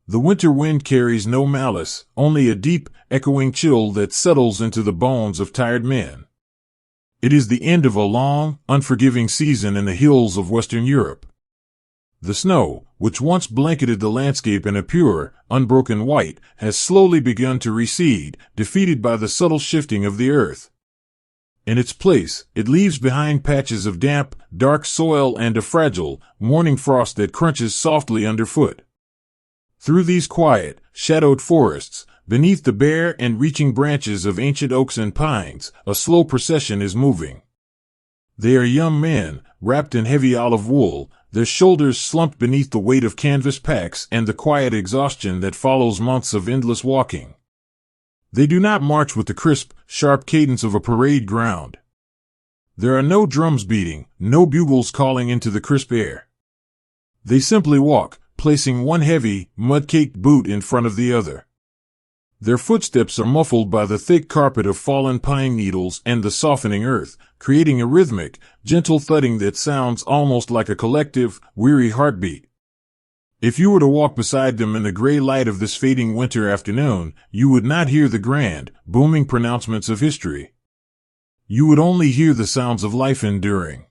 The winter wind carries no malice, only a deep, echoing chill that settles into the bones of tired men. It is the end of a long, unforgiving season in the hills of Western Europe. The snow, which once blanketed the landscape in a pure, unbroken white, has slowly begun to recede, defeated by the subtle shifting of the earth. In its place, it leaves behind patches of damp, dark soil and a fragile, morning frost that crunches softly underfoot. Through these quiet, shadowed forests, beneath the bare and reaching branches of ancient oaks and pines, a slow procession is moving. They are young men, wrapped in heavy olive wool, their shoulders slumped beneath the weight of canvas packs and the quiet exhaustion that follows months of endless walking. They do not march with the crisp, sharp cadence of a parade ground. There are no drums beating, no bugles calling into the crisp air. They simply walk, placing one heavy, mud-caked boot in front of the other. Their footsteps are muffled by the thick carpet of fallen pine needles and the softening earth, creating a rhythmic, gentle thudding that sounds almost like a collective, weary heartbeat. If you were to walk beside them in the gray light of this fading winter afternoon, you would not hear the grand, booming pronouncements of history. You would only hear the sounds of life enduring.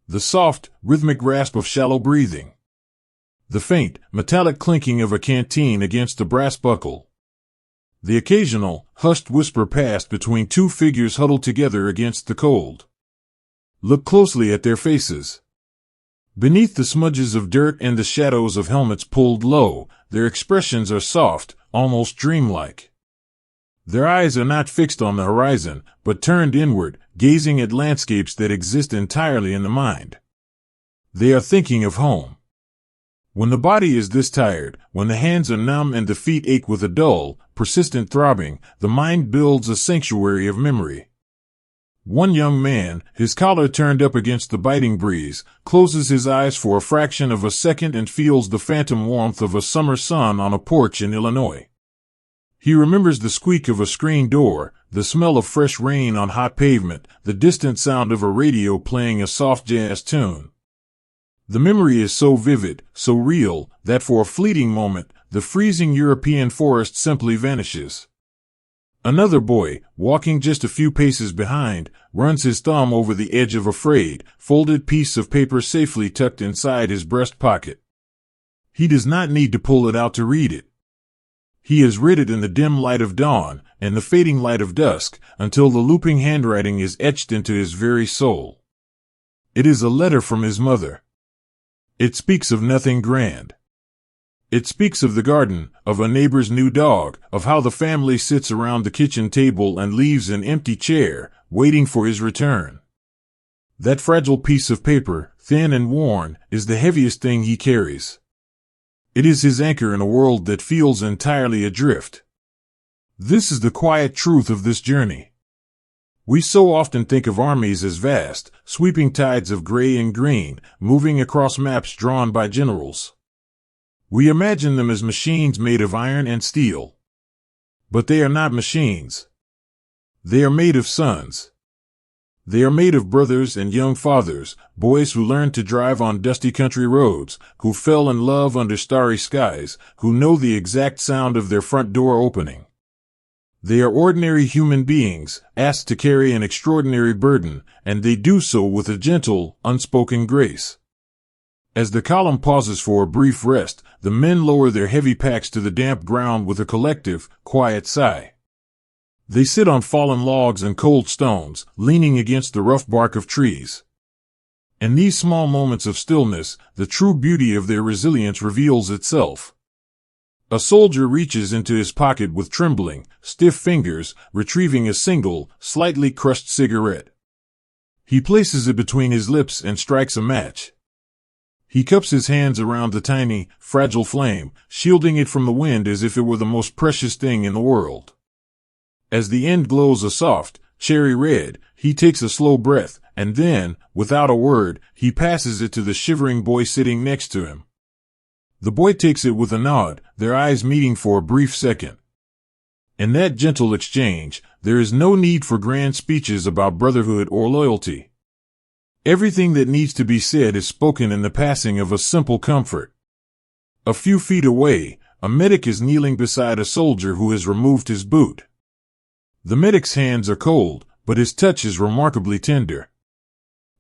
The soft, rhythmic rasp of shallow breathing. The faint, metallic clinking of a canteen against a brass buckle. The occasional, hushed whisper passed between two figures huddled together against the cold. Look closely at their faces. Beneath the smudges of dirt and the shadows of helmets pulled low, their expressions are soft, almost dreamlike. Their eyes are not fixed on the horizon, but turned inward, gazing at landscapes that exist entirely in the mind. They are thinking of home. When the body is this tired, when the hands are numb and the feet ache with a dull, persistent throbbing, the mind builds a sanctuary of memory. One young man, his collar turned up against the biting breeze, closes his eyes for a fraction of a second and feels the phantom warmth of a summer sun on a porch in Illinois. He remembers the squeak of a screen door, the smell of fresh rain on hot pavement, the distant sound of a radio playing a soft jazz tune. The memory is so vivid, so real, that for a fleeting moment, the freezing European forest simply vanishes. Another boy, walking just a few paces behind, runs his thumb over the edge of a frayed, folded piece of paper safely tucked inside his breast pocket. He does not need to pull it out to read it. He has read it in the dim light of dawn and the fading light of dusk until the looping handwriting is etched into his very soul. It is a letter from his mother. It speaks of nothing grand. It speaks of the garden, of a neighbor's new dog, of how the family sits around the kitchen table and leaves an empty chair, waiting for his return. That fragile piece of paper, thin and worn, is the heaviest thing he carries. It is his anchor in a world that feels entirely adrift. This is the quiet truth of this journey. We so often think of armies as vast, sweeping tides of gray and green, moving across maps drawn by generals. We imagine them as machines made of iron and steel. But they are not machines. They are made of sons. They are made of brothers and young fathers, boys who learned to drive on dusty country roads, who fell in love under starry skies, who know the exact sound of their front door opening. They are ordinary human beings, asked to carry an extraordinary burden, and they do so with a gentle, unspoken grace. As the column pauses for a brief rest, the men lower their heavy packs to the damp ground with a collective, quiet sigh. They sit on fallen logs and cold stones, leaning against the rough bark of trees. In these small moments of stillness, the true beauty of their resilience reveals itself. A soldier reaches into his pocket with trembling, stiff fingers, retrieving a single, slightly crushed cigarette. He places it between his lips and strikes a match. He cups his hands around the tiny, fragile flame, shielding it from the wind as if it were the most precious thing in the world. As the end glows a soft, cherry red, he takes a slow breath, and then, without a word, he passes it to the shivering boy sitting next to him. The boy takes it with a nod, their eyes meeting for a brief second. In that gentle exchange, there is no need for grand speeches about brotherhood or loyalty. Everything that needs to be said is spoken in the passing of a simple comfort. A few feet away, a medic is kneeling beside a soldier who has removed his boot. The medic's hands are cold, but his touch is remarkably tender.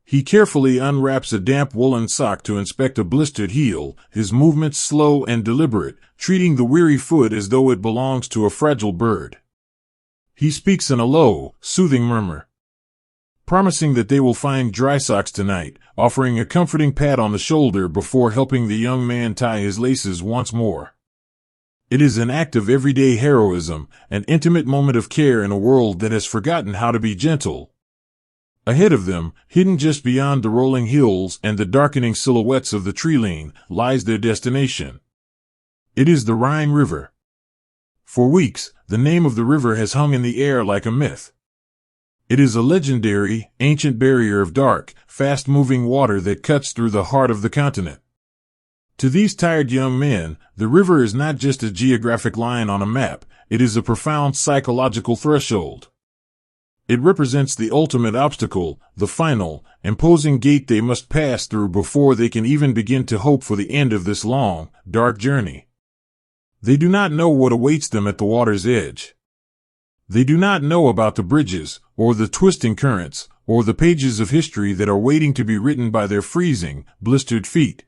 He carefully unwraps a damp woolen sock to inspect a blistered heel, his movements slow and deliberate, treating the weary foot as though it belongs to a fragile bird. He speaks in a low, soothing murmur, promising that they will find dry socks tonight, offering a comforting pat on the shoulder before helping the young man tie his laces once more. It is an act of everyday heroism, an intimate moment of care in a world that has forgotten how to be gentle. Ahead of them, hidden just beyond the rolling hills and the darkening silhouettes of the tree line, lies their destination. It is the Rhine River. For weeks, the name of the river has hung in the air like a myth. It is a legendary, ancient barrier of dark, fast-moving water that cuts through the heart of the continent. To these tired young men, the river is not just a geographic line on a map, it is a profound psychological threshold. It represents the ultimate obstacle, the final, imposing gate they must pass through before they can even begin to hope for the end of this long, dark journey. They do not know what awaits them at the water's edge. They do not know about the bridges, or the twisting currents, or the pages of history that are waiting to be written by their freezing, blistered feet.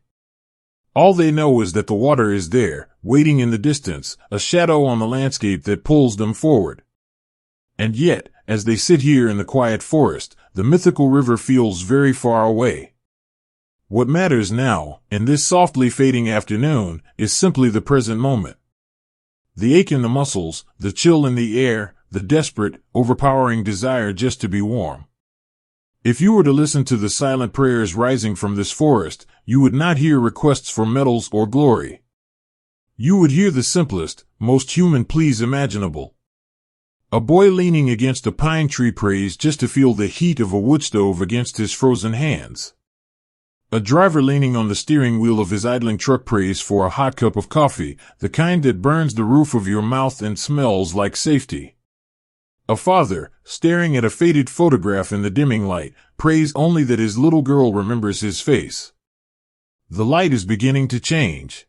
All they know is that the water is there, waiting in the distance, a shadow on the landscape that pulls them forward. And yet, as they sit here in the quiet forest, the mythical river feels very far away. What matters now, in this softly fading afternoon, is simply the present moment. The ache in the muscles, the chill in the air, the desperate, overpowering desire just to be warm. If you were to listen to the silent prayers rising from this forest, you would not hear requests for medals or glory. You would hear the simplest, most human pleas imaginable. A boy leaning against a pine tree prays just to feel the heat of a wood stove against his frozen hands. A driver leaning on the steering wheel of his idling truck prays for a hot cup of coffee, the kind that burns the roof of your mouth and smells like safety. A father, staring at a faded photograph in the dimming light, prays only that his little girl remembers his face. The light is beginning to change.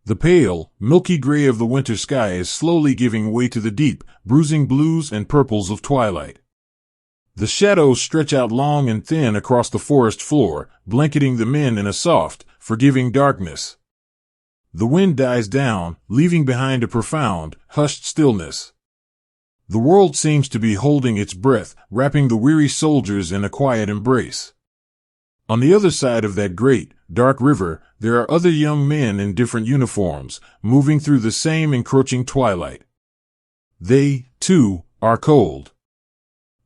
The pale, milky gray of the winter sky is slowly giving way to the deep, bruising blues and purples of twilight. The shadows stretch out long and thin across the forest floor, blanketing the men in a soft, forgiving darkness. The wind dies down, leaving behind a profound, hushed stillness. The world seems to be holding its breath, wrapping the weary soldiers in a quiet embrace. On the other side of that great, dark river, there are other young men in different uniforms, moving through the same encroaching twilight. They, too, are cold.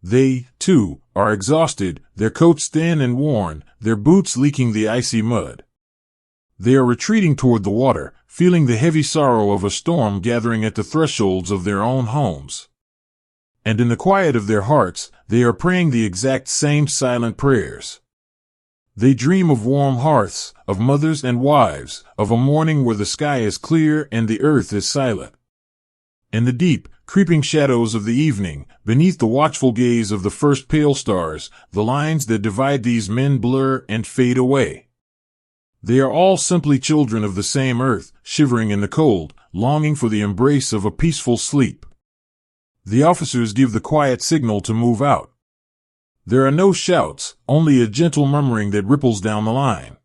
They, too, are exhausted, their coats thin and worn, their boots leaking the icy mud. They are retreating toward the water, feeling the heavy sorrow of a storm gathering at the thresholds of their own homes. And in the quiet of their hearts, they are praying the exact same silent prayers. They dream of warm hearths, of mothers and wives, of a morning where the sky is clear and the earth is silent. In the deep, creeping shadows of the evening, beneath the watchful gaze of the first pale stars, the lines that divide these men blur and fade away. They are all simply children of the same earth, shivering in the cold, longing for the embrace of a peaceful sleep. The officers give the quiet signal to move out. There are no shouts, only a gentle murmuring that ripples down the line.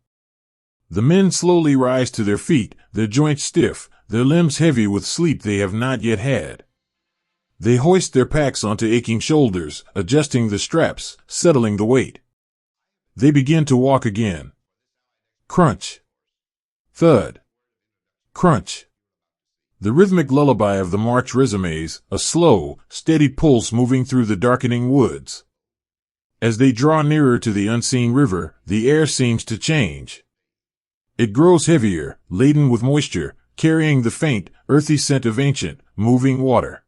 The men slowly rise to their feet, their joints stiff, their limbs heavy with sleep they have not yet had. They hoist their packs onto aching shoulders, adjusting the straps, settling the weight. They begin to walk again. Crunch. Thud. Crunch. The rhythmic lullaby of the march resumes, a slow, steady pulse moving through the darkening woods. As they draw nearer to the unseen river, the air seems to change. It grows heavier, laden with moisture, carrying the faint, earthy scent of ancient, moving water.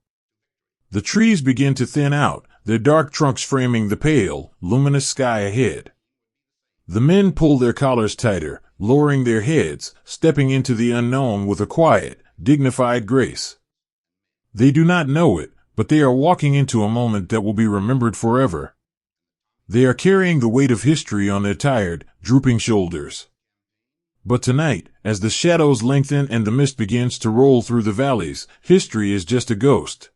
The trees begin to thin out, their dark trunks framing the pale, luminous sky ahead. The men pull their collars tighter, lowering their heads, stepping into the unknown with a quiet, dignified grace. They do not know it, but they are walking into a moment that will be remembered forever. They are carrying the weight of history on their tired, drooping shoulders. But tonight, as the shadows lengthen and the mist begins to roll through the valleys, history is just a ghost.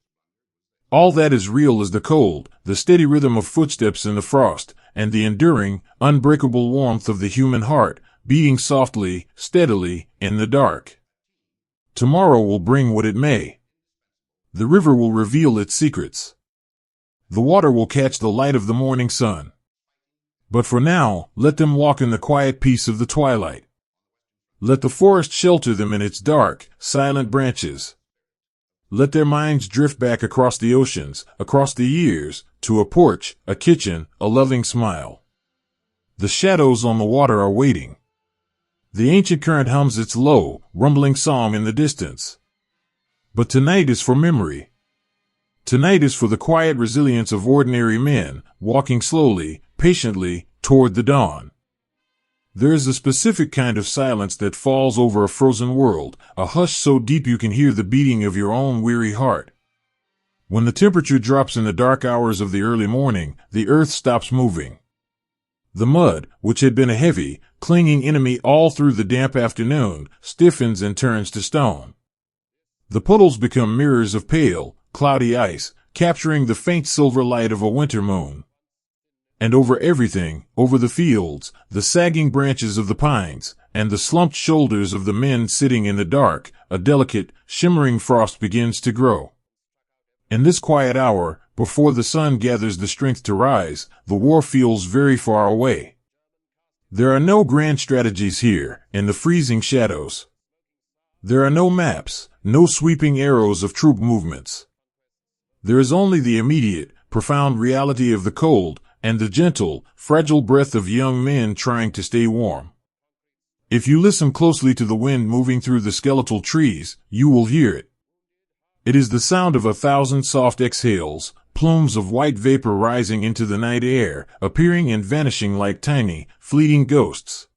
All that is real is the cold, the steady rhythm of footsteps in the frost, and the enduring, unbreakable warmth of the human heart, beating softly, steadily, in the dark. Tomorrow will bring what it may. The river will reveal its secrets. The water will catch the light of the morning sun. But for now, let them walk in the quiet peace of the twilight. Let the forest shelter them in its dark, silent branches. Let their minds drift back across the oceans, across the years, to a porch, a kitchen, a loving smile. The shadows on the water are waiting. The ancient current hums its low, rumbling song in the distance. But tonight is for memory. Tonight is for the quiet resilience of ordinary men, walking slowly, patiently, toward the dawn. There is a specific kind of silence that falls over a frozen world, a hush so deep you can hear the beating of your own weary heart. When the temperature drops in the dark hours of the early morning, the earth stops moving. The mud, which had been a heavy, clinging enemy all through the damp afternoon, stiffens and turns to stone. The puddles become mirrors of pale, cloudy ice, capturing the faint silver light of a winter moon. And over everything, over the fields, the sagging branches of the pines, and the slumped shoulders of the men sitting in the dark, a delicate, shimmering frost begins to grow. In this quiet hour, before the sun gathers the strength to rise, the war feels very far away. There are no grand strategies here, in the freezing shadows. There are no maps, no sweeping arrows of troop movements. There is only the immediate, profound reality of the cold, and the gentle, fragile breath of young men trying to stay warm. If you listen closely to the wind moving through the skeletal trees, you will hear it. It is the sound of 1,000 soft exhales, plumes of white vapor rising into the night air, appearing and vanishing like tiny, fleeting ghosts.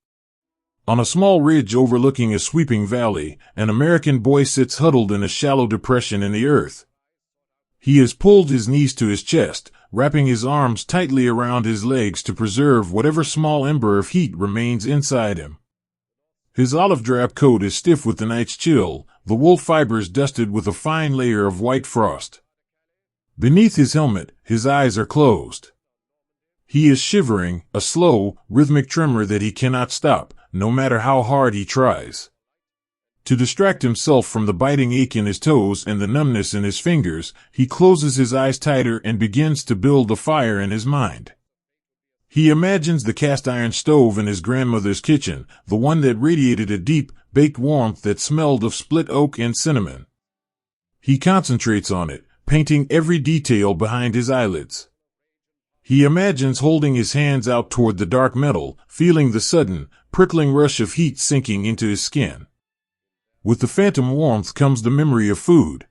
On a small ridge overlooking a sweeping valley, an American boy sits huddled in a shallow depression in the earth. He has pulled his knees to his chest, wrapping his arms tightly around his legs to preserve whatever small ember of heat remains inside him. His olive-drab coat is stiff with the night's chill, the wool fibers dusted with a fine layer of white frost. Beneath his helmet, his eyes are closed. He is shivering, a slow, rhythmic tremor that he cannot stop, no matter how hard he tries. To distract himself from the biting ache in his toes and the numbness in his fingers, he closes his eyes tighter and begins to build a fire in his mind. He imagines the cast-iron stove in his grandmother's kitchen, the one that radiated a deep, baked warmth that smelled of split oak and cinnamon. He concentrates on it, painting every detail behind his eyelids. He imagines holding his hands out toward the dark metal, feeling the sudden, prickling rush of heat sinking into his skin. With the phantom warmth comes the memory of food.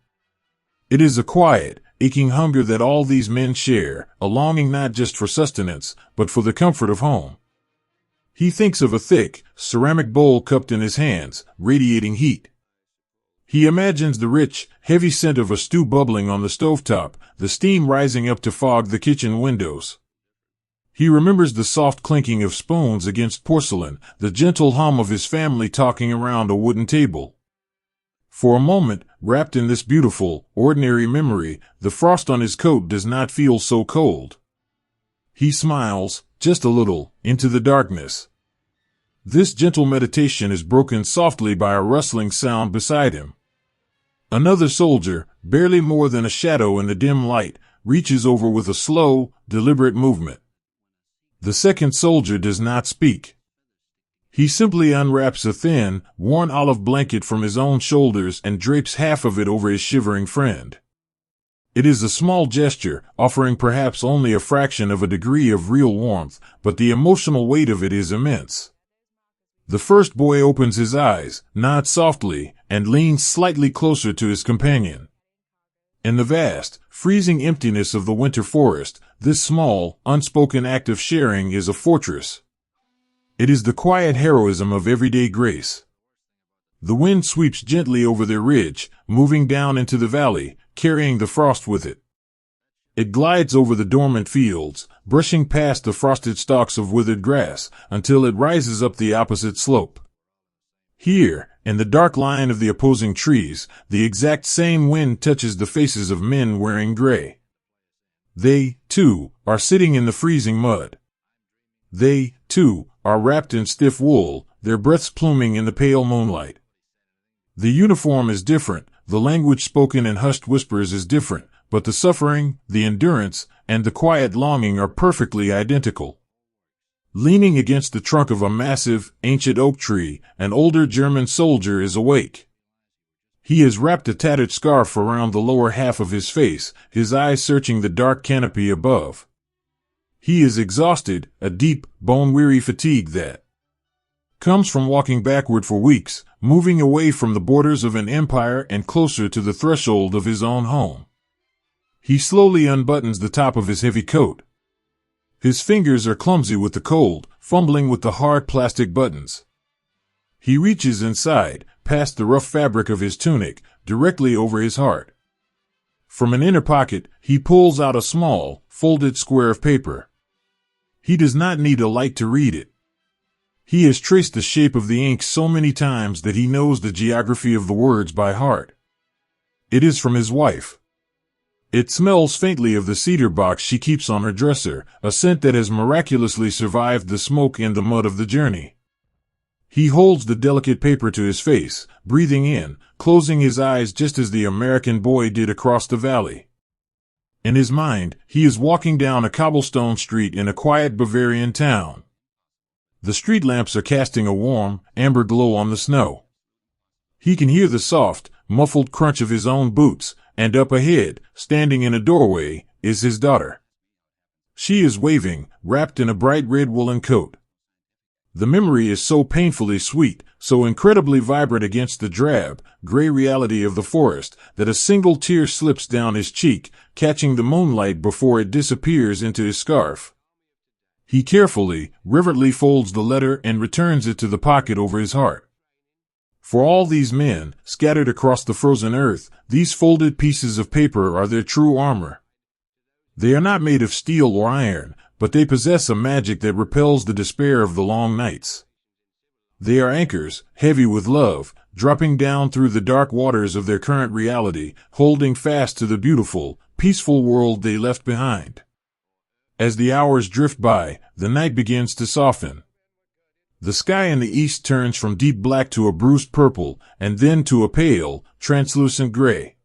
It is a quiet, aching hunger that all these men share, a longing not just for sustenance, but for the comfort of home. He thinks of a thick, ceramic bowl cupped in his hands, radiating heat. He imagines the rich, heavy scent of a stew bubbling on the stovetop, the steam rising up to fog the kitchen windows. He remembers the soft clinking of spoons against porcelain, the gentle hum of his family talking around a wooden table. For a moment, wrapped in this beautiful, ordinary memory, the frost on his coat does not feel so cold. He smiles, just a little, into the darkness. This gentle meditation is broken softly by a rustling sound beside him. Another soldier, barely more than a shadow in the dim light, reaches over with a slow, deliberate movement. The second soldier does not speak. He simply unwraps a thin, worn olive blanket from his own shoulders and drapes half of it over his shivering friend. It is a small gesture, offering perhaps only a fraction of a degree of real warmth, but the emotional weight of it is immense. The first boy opens his eyes, nods softly, and leans slightly closer to his companion. In the vast, freezing emptiness of the winter forest, this small, unspoken act of sharing is a fortress. It is the quiet heroism of everyday grace. The wind sweeps gently over their ridge, moving down into the valley, carrying the frost with it. It glides over the dormant fields, brushing past the frosted stalks of withered grass, until it rises up the opposite slope. Here, in the dark line of the opposing trees, the exact same wind touches the faces of men wearing gray. They, too, are sitting in the freezing mud. They, too, are wrapped in stiff wool, their breaths pluming in the pale moonlight. The uniform is different, the language spoken in hushed whispers is different, but the suffering, the endurance, and the quiet longing are perfectly identical. Leaning against the trunk of a massive, ancient oak tree, an older German soldier is awake. He has wrapped a tattered scarf around the lower half of his face, his eyes searching the dark canopy above. He is exhausted, a deep, bone-weary fatigue that comes from walking backward for weeks, moving away from the borders of an empire and closer to the threshold of his own home. He slowly unbuttons the top of his heavy coat. His fingers are clumsy with the cold, fumbling with the hard plastic buttons. He reaches inside, past the rough fabric of his tunic, directly over his heart. From an inner pocket, he pulls out a small, folded square of paper. He does not need a light to read it. He has traced the shape of the ink so many times that he knows the geography of the words by heart. It is from his wife. It smells faintly of the cedar box she keeps on her dresser, a scent that has miraculously survived the smoke and the mud of the journey. He holds the delicate paper to his face, breathing in, closing his eyes just as the American boy did across the valley. In his mind, he is walking down a cobblestone street in a quiet Bavarian town. The street lamps are casting a warm, amber glow on the snow. He can hear the soft, muffled crunch of his own boots, and up ahead, standing in a doorway, is his daughter. She is waving, wrapped in a bright red woolen coat. The memory is so painfully sweet, so incredibly vibrant against the drab, gray reality of the forest, that a single tear slips down his cheek, catching the moonlight before it disappears into his scarf. He carefully, reverently folds the letter and returns it to the pocket over his heart. For all these men, scattered across the frozen earth, these folded pieces of paper are their true armor. They are not made of steel or iron, but they possess a magic that repels the despair of the long nights. They are anchors, heavy with love, dropping down through the dark waters of their current reality, holding fast to the beautiful, peaceful world they left behind. As the hours drift by, the night begins to soften. The sky in the east turns from deep black to a bruised purple, and then to a pale, translucent gray.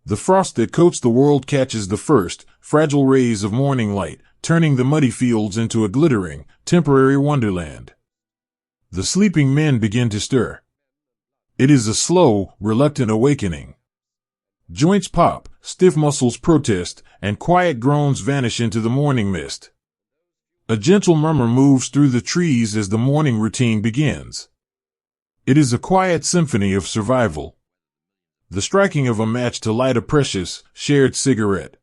The frost that coats the world catches the first, fragile rays of morning light, turning the muddy fields into a glittering, temporary wonderland. The sleeping men begin to stir. It is a slow, reluctant awakening. Joints pop, stiff muscles protest, and quiet groans vanish into the morning mist. A gentle murmur moves through the trees as the morning routine begins. It is a quiet symphony of survival. The striking of a match to light a precious, shared cigarette.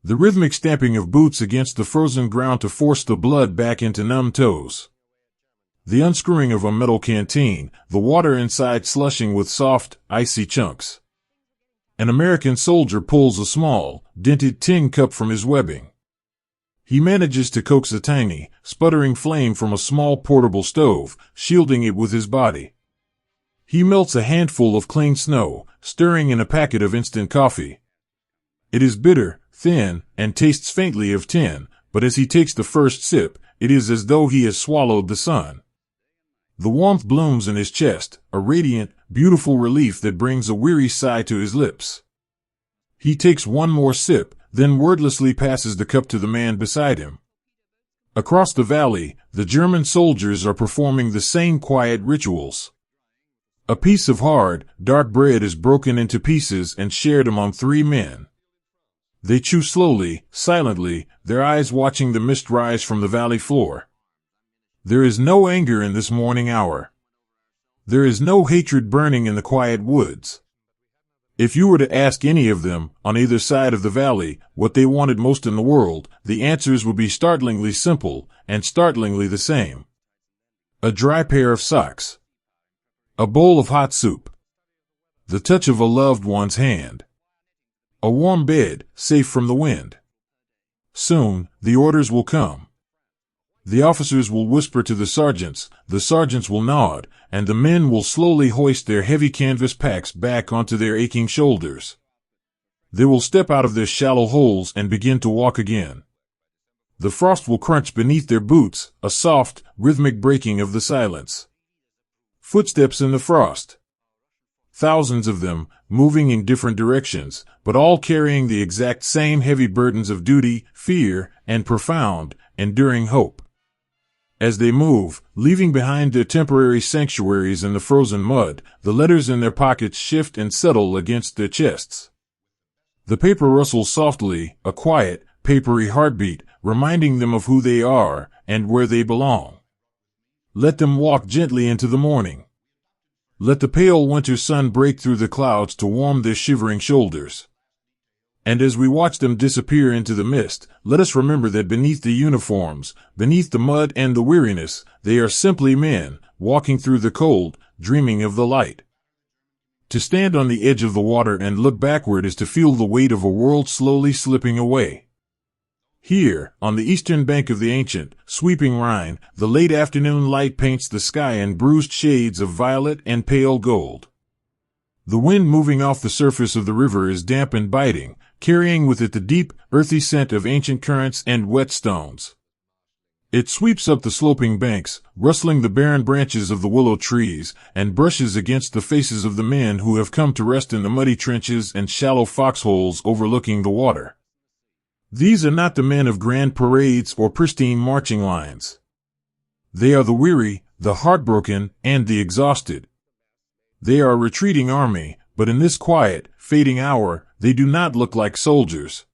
The rhythmic stamping of boots against the frozen ground to force the blood back into numb toes. The unscrewing of a metal canteen, the water inside slushing with soft, icy chunks. An American soldier pulls a small, dented tin cup from his webbing. He manages to coax a tiny, sputtering flame from a small portable stove, shielding it with his body. He melts a handful of clean snow, stirring in a packet of instant coffee. It is bitter, thin, and tastes faintly of tin, but as he takes the first sip, it is as though he has swallowed the sun. The warmth blooms in his chest, a radiant, beautiful relief that brings a weary sigh to his lips. He takes one more sip, then wordlessly passes the cup to the man beside him. Across the valley, the German soldiers are performing the same quiet rituals. A piece of hard, dark bread is broken into pieces and shared among 3 men. They chew slowly, silently, their eyes watching the mist rise from the valley floor. There is no anger in this morning hour. There is no hatred burning in the quiet woods. If you were to ask any of them, on either side of the valley, what they wanted most in the world, the answers would be startlingly simple, and startlingly the same. A dry pair of socks. A bowl of hot soup. The touch of a loved one's hand. A warm bed, safe from the wind. Soon, the orders will come. The officers will whisper to the sergeants will nod, and the men will slowly hoist their heavy canvas packs back onto their aching shoulders. They will step out of their shallow holes and begin to walk again. The frost will crunch beneath their boots, a soft, rhythmic breaking of the silence. Footsteps in the frost. Thousands of them, moving in different directions, but all carrying the exact same heavy burdens of duty, fear, and profound, enduring hope. As they move, leaving behind their temporary sanctuaries in the frozen mud, the letters in their pockets shift and settle against their chests. The paper rustles softly, a quiet, papery heartbeat, reminding them of who they are and where they belong. Let them walk gently into the morning. Let the pale winter sun break through the clouds to warm their shivering shoulders. And as we watch them disappear into the mist, let us remember that beneath the uniforms, beneath the mud and the weariness, they are simply men, walking through the cold, dreaming of the light. To stand on the edge of the water and look backward is to feel the weight of a world slowly slipping away. Here, on the eastern bank of the ancient, sweeping Rhine, the late afternoon light paints the sky in bruised shades of violet and pale gold. The wind moving off the surface of the river is damp and biting, carrying with it the deep, earthy scent of ancient currents and wet stones. It sweeps up the sloping banks, rustling the barren branches of the willow trees, and brushes against the faces of the men who have come to rest in the muddy trenches and shallow foxholes overlooking the water. These are not the men of grand parades or pristine marching lines. They are the weary, the heartbroken, and the exhausted. They are a retreating army, but in this quiet, fading hour, they do not look like soldiers.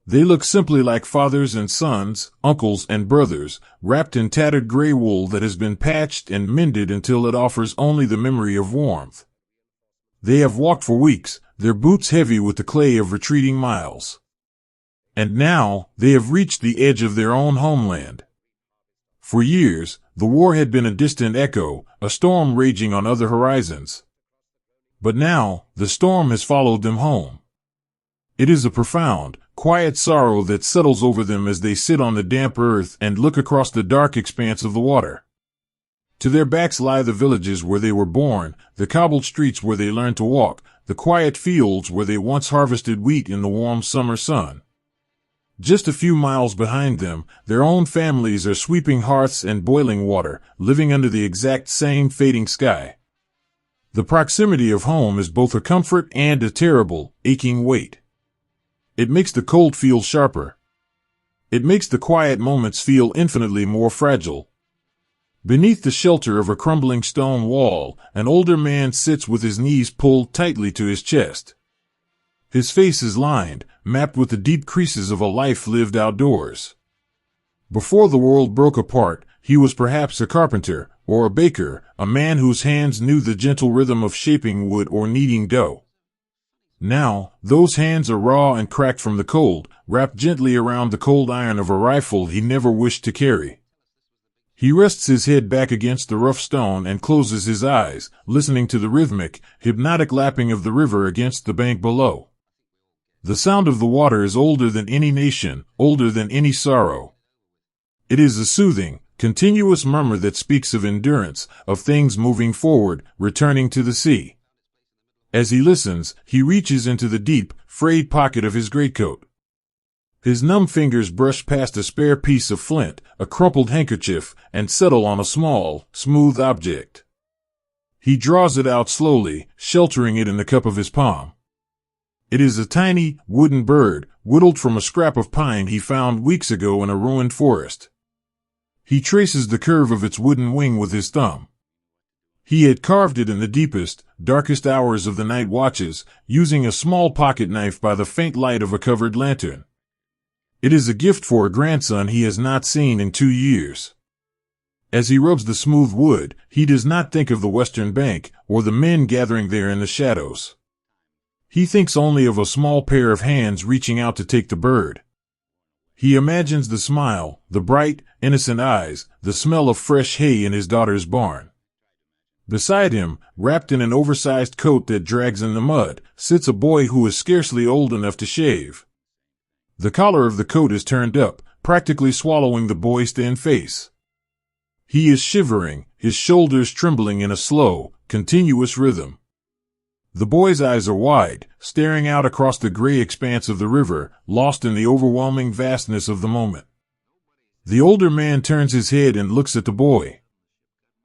They look simply like fathers and sons, uncles and brothers, wrapped in tattered gray wool that has been patched and mended until it offers only the memory of warmth. They have walked for weeks, their boots heavy with the clay of retreating miles. And now, they have reached the edge of their own homeland. For years, the war had been a distant echo, a storm raging on other horizons. But now, the storm has followed them home. It is a profound, quiet sorrow that settles over them as they sit on the damp earth and look across the dark expanse of the water. To their backs lie the villages where they were born, the cobbled streets where they learned to walk, the quiet fields where they once harvested wheat in the warm summer sun. Just a few miles behind them, their own families are sweeping hearths and boiling water, living under the exact same fading sky. The proximity of home is both a comfort and a terrible, aching weight. It makes the cold feel sharper. It makes the quiet moments feel infinitely more fragile. Beneath the shelter of a crumbling stone wall, an older man sits with his knees pulled tightly to his chest. His face is lined, mapped with the deep creases of a life lived outdoors. Before the world broke apart, he was perhaps a carpenter, or a baker, a man whose hands knew the gentle rhythm of shaping wood or kneading dough. Now, those hands are raw and cracked from the cold, wrapped gently around the cold iron of a rifle he never wished to carry. He rests his head back against the rough stone and closes his eyes, listening to the rhythmic, hypnotic lapping of the river against the bank below. The sound of the water is older than any nation, older than any sorrow. It is a soothing, continuous murmur that speaks of endurance, of things moving forward, returning to the sea. As he listens, he reaches into the deep, frayed pocket of his greatcoat. His numb fingers brush past a spare piece of flint, a crumpled handkerchief, and settle on a small, smooth object. He draws it out slowly, sheltering it in the cup of his palm. It is a tiny, wooden bird, whittled from a scrap of pine he found weeks ago in a ruined forest. He traces the curve of its wooden wing with his thumb. He had carved it in the deepest, darkest hours of the night watches, using a small pocket knife by the faint light of a covered lantern. It is a gift for a grandson he has not seen in 2 years. As he rubs the smooth wood, he does not think of the western bank, or the men gathering there in the shadows. He thinks only of a small pair of hands reaching out to take the bird. He imagines the smile, the bright, innocent eyes, the smell of fresh hay in his daughter's barn. Beside him, wrapped in an oversized coat that drags in the mud, sits a boy who is scarcely old enough to shave. The collar of the coat is turned up, practically swallowing the boy's thin face. He is shivering, his shoulders trembling in a slow, continuous rhythm. The boy's eyes are wide, staring out across the gray expanse of the river, lost in the overwhelming vastness of the moment. The older man turns his head and looks at the boy.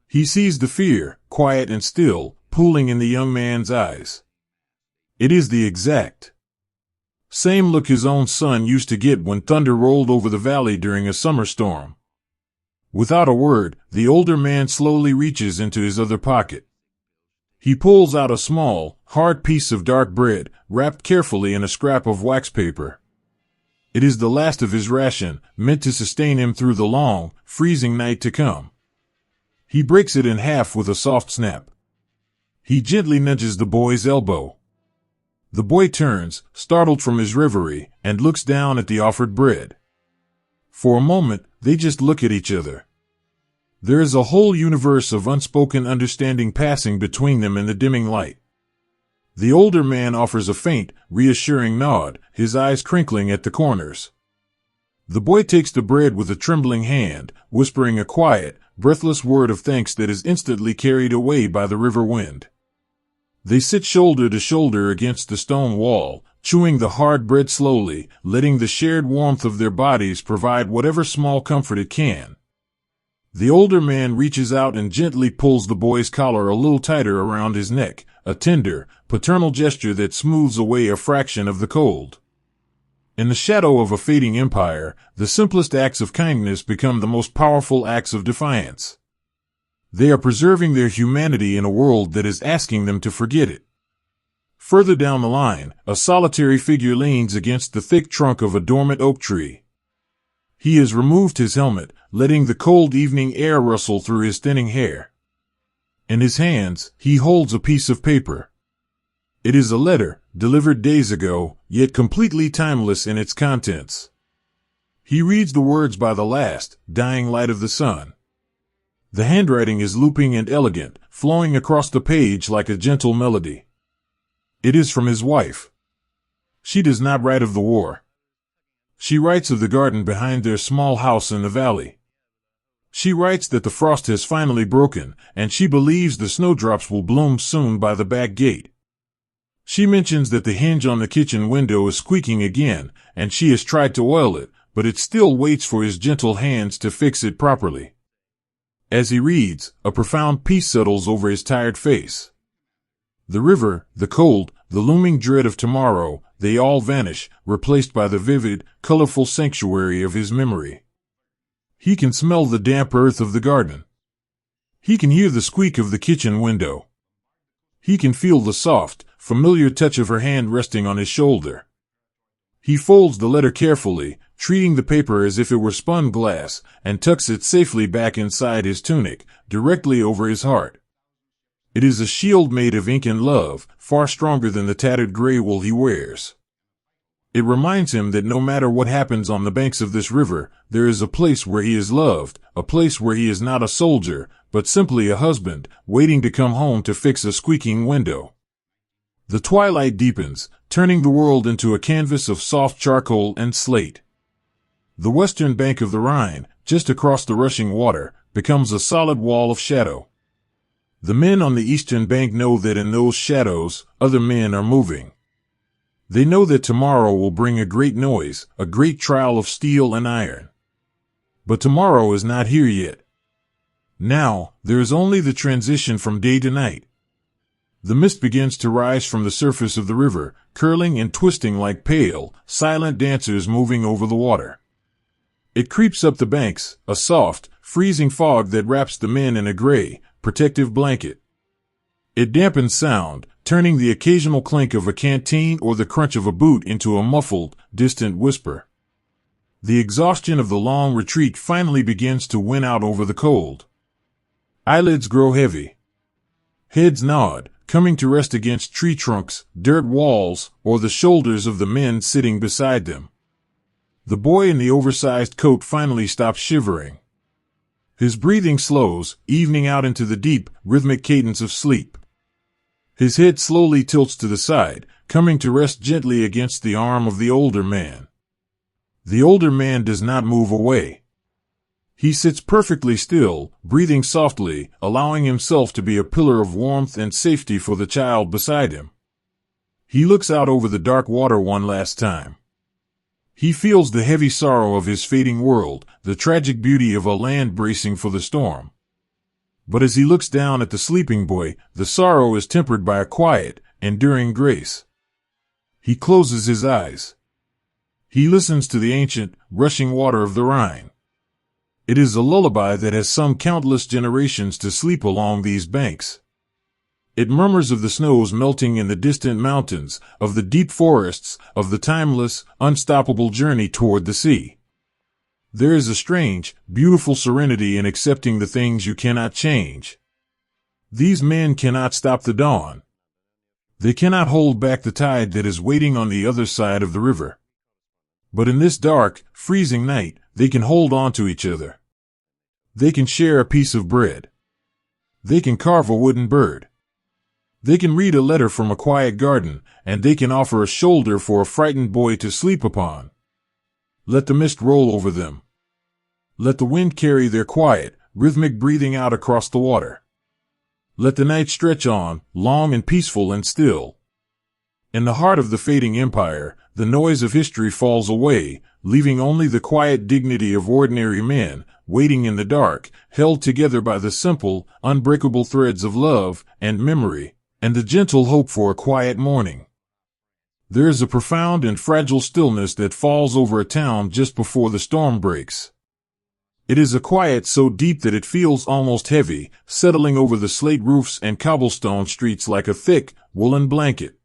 He sees the fear, quiet and still, pooling in the young man's eyes. It is the exact same look his own son used to get when thunder rolled over the valley during a summer storm. Without a word, the older man slowly reaches into his other pocket. He pulls out a small, hard piece of dark bread, wrapped carefully in a scrap of wax paper. It is the last of his ration, meant to sustain him through the long, freezing night to come. He breaks it in half with a soft snap. He gently nudges the boy's elbow. The boy turns, startled from his reverie, and looks down at the offered bread. For a moment, they just look at each other. There is a whole universe of unspoken understanding passing between them in the dimming light. The older man offers a faint, reassuring nod, his eyes crinkling at the corners. The boy takes the bread with a trembling hand, whispering a quiet, breathless word of thanks that is instantly carried away by the river wind. They sit shoulder to shoulder against the stone wall, chewing the hard bread slowly, letting the shared warmth of their bodies provide whatever small comfort it can. The older man reaches out and gently pulls the boy's collar a little tighter around his neck, a tender, paternal gesture that smooths away a fraction of the cold. In the shadow of a fading empire, the simplest acts of kindness become the most powerful acts of defiance. They are preserving their humanity in a world that is asking them to forget it. Further down the line, a solitary figure leans against the thick trunk of a dormant oak tree. He has removed his helmet, letting the cold evening air rustle through his thinning hair. In his hands, he holds a piece of paper. It is a letter, delivered days ago, yet completely timeless in its contents. He reads the words by the last, dying light of the sun. The handwriting is looping and elegant, flowing across the page like a gentle melody. It is from his wife. She does not write of the war. She writes of the garden behind their small house in the valley. She writes that the frost has finally broken, and she believes the snowdrops will bloom soon by the back gate. She mentions that the hinge on the kitchen window is squeaking again, and she has tried to oil it, but it still waits for his gentle hands to fix it properly. As he reads, a profound peace settles over his tired face. The river, the cold, the looming dread of tomorrow, they all vanish, replaced by the vivid, colorful sanctuary of his memory. He can smell the damp earth of the garden. He can hear the squeak of the kitchen window. He can feel the soft, familiar touch of her hand resting on his shoulder. He folds the letter carefully, treating the paper as if it were spun glass, and tucks it safely back inside his tunic, directly over his heart. It is a shield made of ink and love, far stronger than the tattered gray wool he wears. It reminds him that no matter what happens on the banks of this river, there is a place where he is loved, a place where he is not a soldier, but simply a husband, waiting to come home to fix a squeaking window. The twilight deepens, turning the world into a canvas of soft charcoal and slate. The western bank of the Rhine, just across the rushing water, becomes a solid wall of shadow. The men on the eastern bank know that in those shadows, other men are moving. They know that tomorrow will bring a great noise, a great trial of steel and iron. But tomorrow is not here yet. Now, there is only the transition from day to night. The mist begins to rise from the surface of the river, curling and twisting like pale, silent dancers moving over the water. It creeps up the banks, a soft, freezing fog that wraps the men in a gray, protective blanket. It dampens sound, turning the occasional clink of a canteen or the crunch of a boot into a muffled, distant whisper. The exhaustion of the long retreat finally begins to win out over the cold. Eyelids grow heavy. Heads nod, coming to rest against tree trunks, dirt walls, or the shoulders of the men sitting beside them. The boy in the oversized coat finally stops shivering. His breathing slows, evening out into the deep, rhythmic cadence of sleep. His head slowly tilts to the side, coming to rest gently against the arm of the older man. The older man does not move away. He sits perfectly still, breathing softly, allowing himself to be a pillar of warmth and safety for the child beside him. He looks out over the dark water one last time. He feels the heavy sorrow of his fading world, the tragic beauty of a land bracing for the storm. But as he looks down at the sleeping boy, the sorrow is tempered by a quiet, enduring grace. He closes his eyes. He listens to the ancient, rushing water of the Rhine. It is a lullaby that has sung countless generations to sleep along these banks. It murmurs of the snows melting in the distant mountains, of the deep forests, of the timeless, unstoppable journey toward the sea. There is a strange, beautiful serenity in accepting the things you cannot change. These men cannot stop the dawn. They cannot hold back the tide that is waiting on the other side of the river. But in this dark, freezing night, they can hold on to each other. They can share a piece of bread. They can carve a wooden bird. They can read a letter from a quiet garden, and they can offer a shoulder for a frightened boy to sleep upon. Let the mist roll over them. Let the wind carry their quiet, rhythmic breathing out across the water. Let the night stretch on, long and peaceful and still. In the heart of the fading empire, the noise of history falls away, leaving only the quiet dignity of ordinary men, waiting in the dark, held together by the simple, unbreakable threads of love and memory, and the gentle hope for a quiet morning. There is a profound and fragile stillness that falls over a town just before the storm breaks. It is a quiet so deep that it feels almost heavy, settling over the slate roofs and cobblestone streets like a thick, woolen blanket.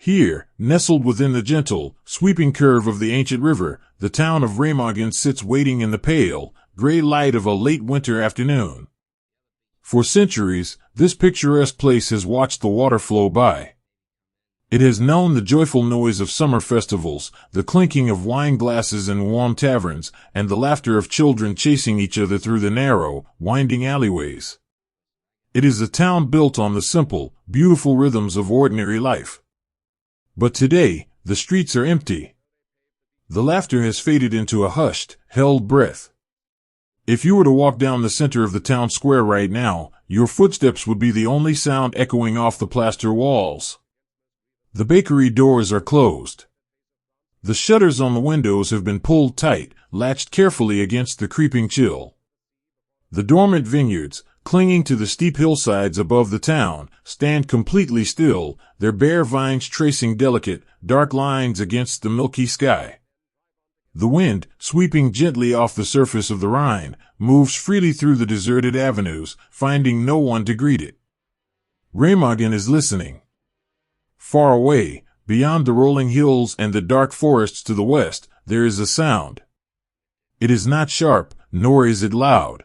Here, nestled within the gentle, sweeping curve of the ancient river, the town of Remagen sits waiting in the pale, gray light of a late winter afternoon. For centuries, this picturesque place has watched the water flow by. It has known the joyful noise of summer festivals, the clinking of wine glasses in warm taverns, and the laughter of children chasing each other through the narrow, winding alleyways. It is a town built on the simple, beautiful rhythms of ordinary life. But today, the streets are empty. The laughter has faded into a hushed, held breath. If you were to walk down the center of the town square right now, your footsteps would be the only sound echoing off the plaster walls. The bakery doors are closed. The shutters on the windows have been pulled tight, latched carefully against the creeping chill. The dormant vineyards, clinging to the steep hillsides above the town, stand completely still, their bare vines tracing delicate, dark lines against the milky sky. The wind, sweeping gently off the surface of the Rhine, moves freely through the deserted avenues, finding no one to greet it. Remagen is listening. Far away, beyond the rolling hills and the dark forests to the west, there is a sound. It is not sharp, nor is it loud.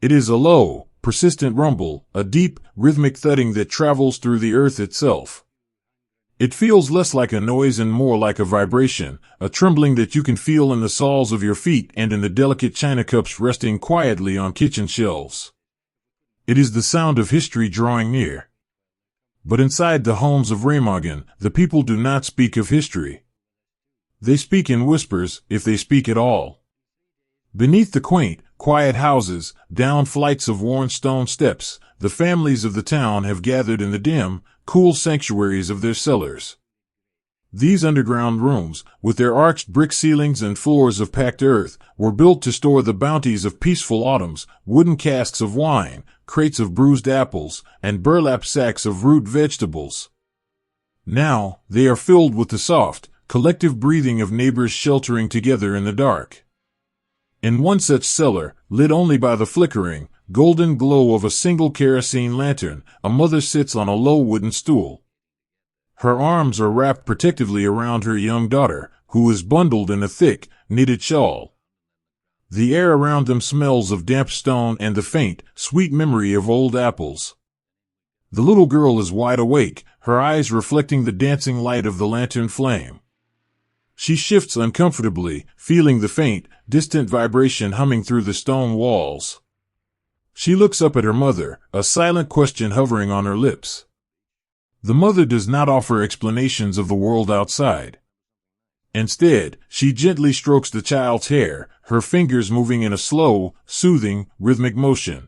It is a low, persistent rumble, a deep, rhythmic thudding that travels through the earth itself. It feels less like a noise and more like a vibration, a trembling that you can feel in the soles of your feet and in the delicate china cups resting quietly on kitchen shelves. It is the sound of history drawing near. But inside the homes of Remagen, the people do not speak of history. They speak in whispers, if they speak at all. Beneath the quaint, quiet houses, down flights of worn stone steps, the families of the town have gathered in the dim, cool sanctuaries of their cellars. These underground rooms, with their arched brick ceilings and floors of packed earth, were built to store the bounties of peaceful autumns, wooden casks of wine, crates of bruised apples, and burlap sacks of root vegetables. Now, they are filled with the soft, collective breathing of neighbors sheltering together in the dark. In one such cellar, lit only by the flickering, golden glow of a single kerosene lantern, a mother sits on a low wooden stool. Her arms are wrapped protectively around her young daughter, who is bundled in a thick, knitted shawl. The air around them smells of damp stone and the faint, sweet memory of old apples. The little girl is wide awake, her eyes reflecting the dancing light of the lantern flame. She shifts uncomfortably, feeling the faint, distant vibration humming through the stone walls. She looks up at her mother, a silent question hovering on her lips. The mother does not offer explanations of the world outside. Instead, she gently strokes the child's hair, her fingers moving in a slow, soothing, rhythmic motion.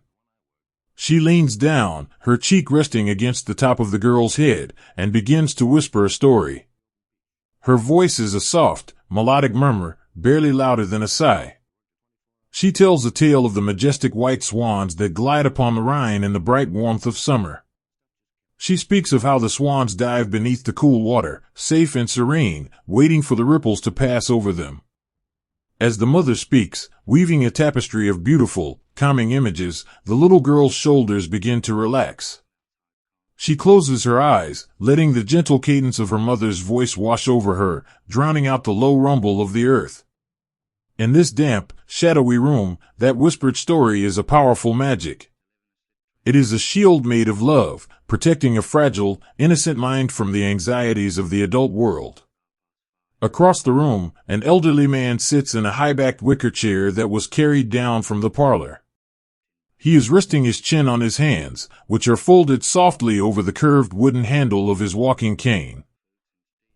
She leans down, her cheek resting against the top of the girl's head, and begins to whisper a story. Her voice is a soft, melodic murmur, barely louder than a sigh. She tells the tale of the majestic white swans that glide upon the Rhine in the bright warmth of summer. She speaks of how the swans dive beneath the cool water, safe and serene, waiting for the ripples to pass over them. As the mother speaks, weaving a tapestry of beautiful, calming images, the little girl's shoulders begin to relax. She closes her eyes, letting the gentle cadence of her mother's voice wash over her, drowning out the low rumble of the earth. In this damp, shadowy room, that whispered story is a powerful magic. It is a shield made of love, protecting a fragile, innocent mind from the anxieties of the adult world. Across the room, an elderly man sits in a high-backed wicker chair that was carried down from the parlor. He is resting his chin on his hands, which are folded softly over the curved wooden handle of his walking cane.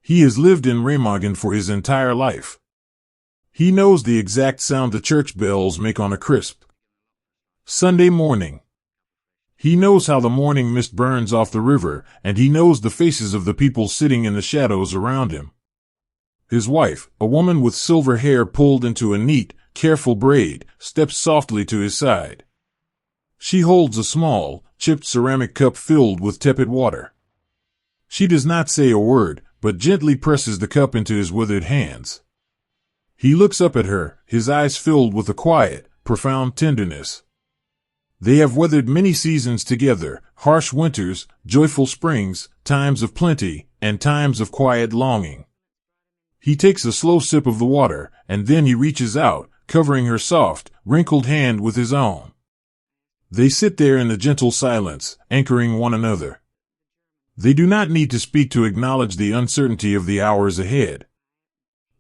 He has lived in Remagen for his entire life. He knows the exact sound the church bells make on a crisp Sunday morning. He knows how the morning mist burns off the river, and he knows the faces of the people sitting in the shadows around him. His wife, a woman with silver hair pulled into a neat, careful braid, steps softly to his side. She holds a small, chipped ceramic cup filled with tepid water. She does not say a word, but gently presses the cup into his withered hands. He looks up at her, his eyes filled with a quiet, profound tenderness. They have weathered many seasons together, harsh winters, joyful springs, times of plenty, and times of quiet longing. He takes a slow sip of the water, and then he reaches out, covering her soft, wrinkled hand with his own. They sit there in the gentle silence, anchoring one another. They do not need to speak to acknowledge the uncertainty of the hours ahead.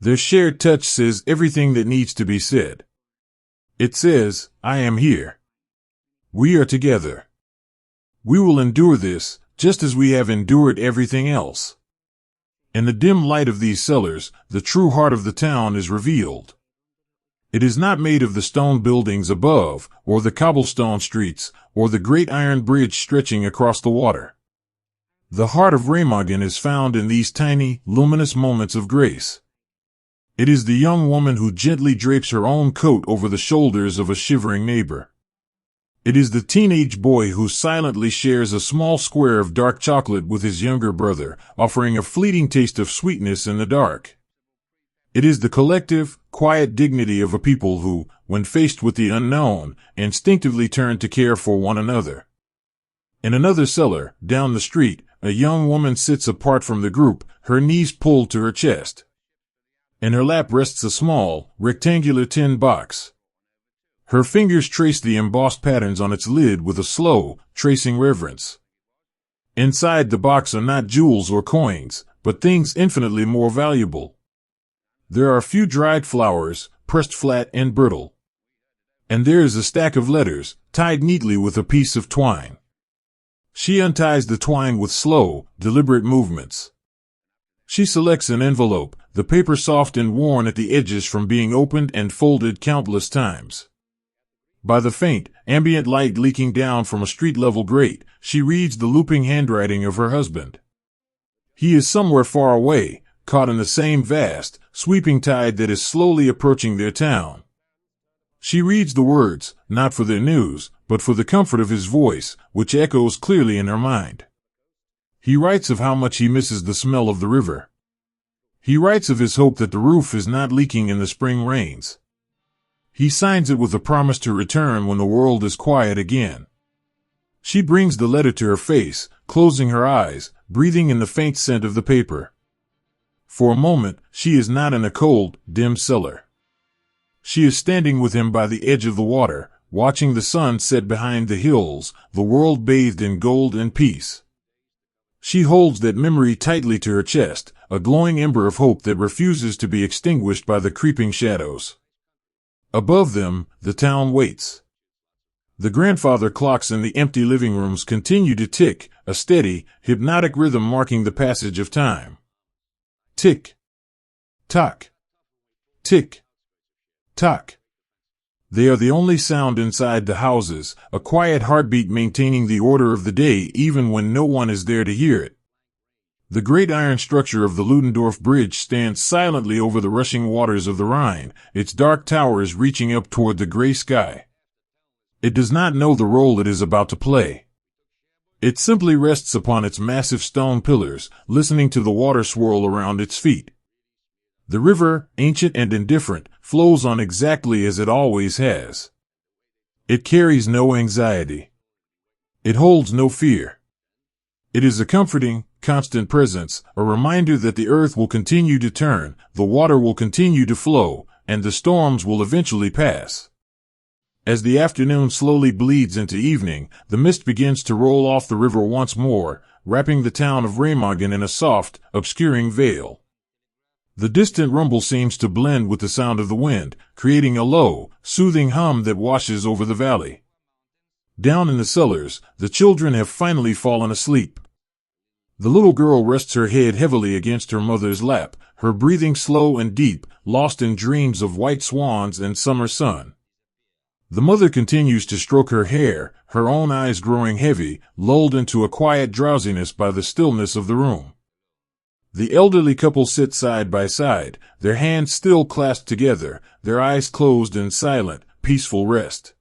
Their shared touch says everything that needs to be said. It says, "I am here. We are together. We will endure this, just as we have endured everything else." In the dim light of these cellars, the true heart of the town is revealed. It is not made of the stone buildings above, or the cobblestone streets, or the great iron bridge stretching across the water. The heart of Remagen is found in these tiny, luminous moments of grace. It is the young woman who gently drapes her own coat over the shoulders of a shivering neighbor. It is the teenage boy who silently shares a small square of dark chocolate with his younger brother, offering a fleeting taste of sweetness in the dark. It is the collective, quiet dignity of a people who, when faced with the unknown, instinctively turn to care for one another. In another cellar, down the street, a young woman sits apart from the group, her knees pulled to her chest. In her lap rests a small, rectangular tin box. Her fingers trace the embossed patterns on its lid with a slow, tracing reverence. Inside the box are not jewels or coins, but things infinitely more valuable. There are a few dried flowers, pressed flat and brittle. And there is a stack of letters, tied neatly with a piece of twine. She unties the twine with slow, deliberate movements. She selects an envelope, the paper soft and worn at the edges from being opened and folded countless times. By the faint, ambient light leaking down from a street-level grate, she reads the looping handwriting of her husband. He is somewhere far away, caught in the same vast, sweeping tide that is slowly approaching their town. She reads the words, not for their news, but for the comfort of his voice, which echoes clearly in her mind. He writes of how much he misses the smell of the river. He writes of his hope that the roof is not leaking in the spring rains. He signs it with a promise to return when the world is quiet again. She brings the letter to her face, closing her eyes, breathing in the faint scent of the paper. For a moment, she is not in a cold, dim cellar. She is standing with him by the edge of the water, watching the sun set behind the hills, the world bathed in gold and peace. She holds that memory tightly to her chest, a glowing ember of hope that refuses to be extinguished by the creeping shadows. Above them, the town waits. The grandfather clocks in the empty living rooms continue to tick, a steady, hypnotic rhythm marking the passage of time. Tick. Tock. Tick. Tock. They are the only sound inside the houses, a quiet heartbeat maintaining the order of the day even when no one is there to hear it. The great iron structure of the Ludendorff Bridge stands silently over the rushing waters of the Rhine, its dark towers reaching up toward the gray sky. It does not know the role it is about to play. It simply rests upon its massive stone pillars, listening to the water swirl around its feet. The river, ancient and indifferent, flows on exactly as it always has. It carries no anxiety. It holds no fear. It is a comforting, constant presence, a reminder that the earth will continue to turn, the water will continue to flow, and the storms will eventually pass. As the afternoon slowly bleeds into evening, the mist begins to roll off the river once more, wrapping the town of Remagen in a soft, obscuring veil. The distant rumble seems to blend with the sound of the wind, creating a low, soothing hum that washes over the valley. Down in the cellars, the children have finally fallen asleep. The little girl rests her head heavily against her mother's lap, her breathing slow and deep, lost in dreams of white swans and summer sun. The mother continues to stroke her hair, her own eyes growing heavy, lulled into a quiet drowsiness by the stillness of the room. The elderly couple sit side by side, their hands still clasped together, their eyes closed in silent, peaceful rest.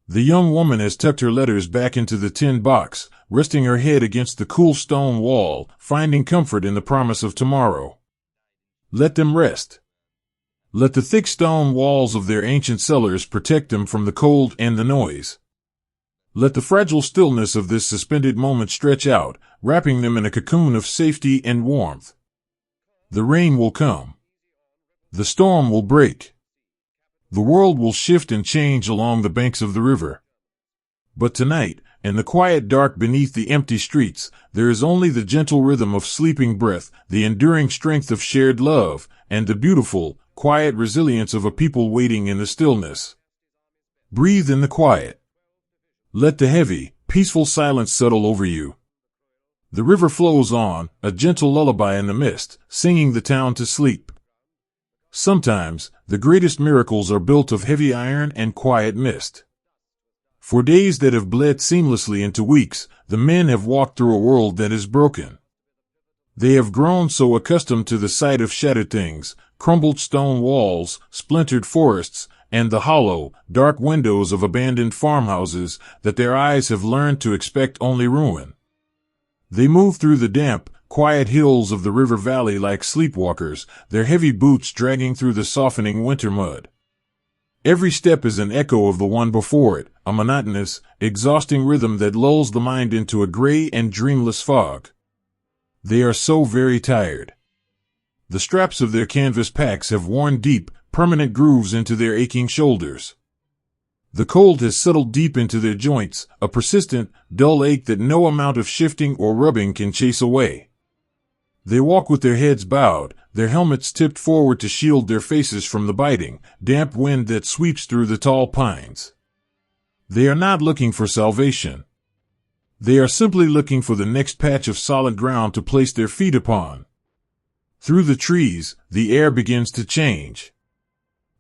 The young woman has tucked her letters back into the tin box, resting her head against the cool stone wall, finding comfort in the promise of tomorrow. Let them rest. Let the thick stone walls of their ancient cellars protect them from the cold and the noise. Let the fragile stillness of this suspended moment stretch out, wrapping them in a cocoon of safety and warmth. The rain will come. The storm will break. The world will shift and change along the banks of the river. But tonight, in the quiet dark beneath the empty streets, there is only the gentle rhythm of sleeping breath, the enduring strength of shared love, and the beautiful, quiet resilience of a people waiting in the stillness. Breathe in the quiet. Let the heavy, peaceful silence settle over you. The river flows on, a gentle lullaby in the mist, singing the town to sleep. Sometimes, the greatest miracles are built of heavy iron and quiet mist. For days that have bled seamlessly into weeks, the men have walked through a world that is broken. They have grown so accustomed to the sight of shattered things, crumbled stone walls, splintered forests, and the hollow, dark windows of abandoned farmhouses, that their eyes have learned to expect only ruin. They move through the damp, quiet hills of the river valley like sleepwalkers, their heavy boots dragging through the softening winter mud. Every step is an echo of the one before it, a monotonous, exhausting rhythm that lulls the mind into a gray and dreamless fog. They are so very tired. The straps of their canvas packs have worn deep, permanent grooves into their aching shoulders. The cold has settled deep into their joints, a persistent, dull ache that no amount of shifting or rubbing can chase away. They walk with their heads bowed, their helmets tipped forward to shield their faces from the biting, damp wind that sweeps through the tall pines. They are not looking for salvation. They are simply looking for the next patch of solid ground to place their feet upon. Through the trees, the air begins to change.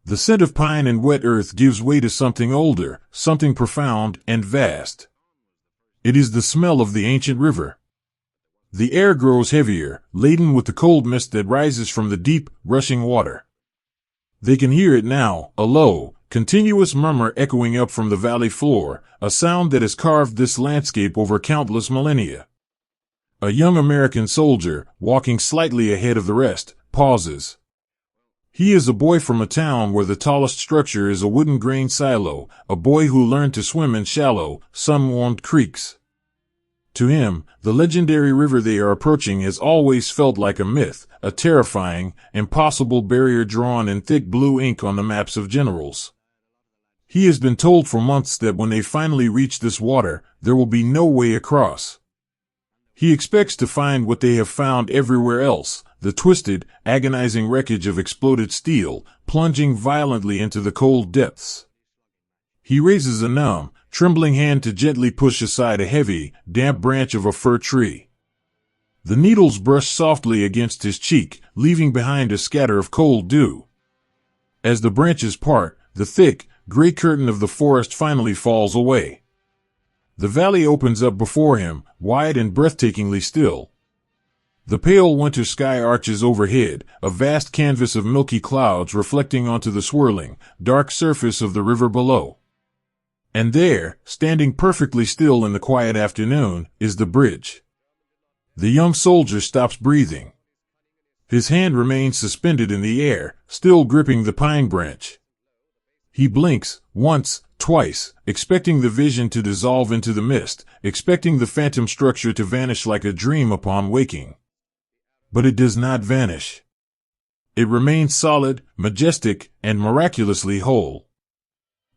The scent of pine and wet earth gives way to something older, something profound and vast. It is the smell of the ancient river. The air grows heavier, laden with the cold mist that rises from the deep, rushing water. They can hear it now, a low, continuous murmur echoing up from the valley floor, a sound that has carved this landscape over countless millennia. A young American soldier, walking slightly ahead of the rest, pauses. He is a boy from a town where the tallest structure is a wooden grain silo, a boy who learned to swim in shallow, sun-warmed creeks. To him, the legendary river they are approaching has always felt like a myth, a terrifying, impossible barrier drawn in thick blue ink on the maps of generals. He has been told for months that when they finally reach this water, there will be no way across. He expects to find what they have found everywhere else, the twisted, agonizing wreckage of exploded steel, plunging violently into the cold depths. He raises a numb, trembling hand to gently push aside a heavy, damp branch of a fir tree. The needles brush softly against his cheek, leaving behind a scatter of cold dew. As the branches part, the thick, gray curtain of the forest finally falls away. The valley opens up before him, wide and breathtakingly still. The pale winter sky arches overhead, a vast canvas of milky clouds reflecting onto the swirling, dark surface of the river below. And there, standing perfectly still in the quiet afternoon, is the bridge. The young soldier stops breathing. His hand remains suspended in the air, still gripping the pine branch. He blinks, once, twice, expecting the vision to dissolve into the mist, expecting the phantom structure to vanish like a dream upon waking. But it does not vanish. It remains solid, majestic, and miraculously whole.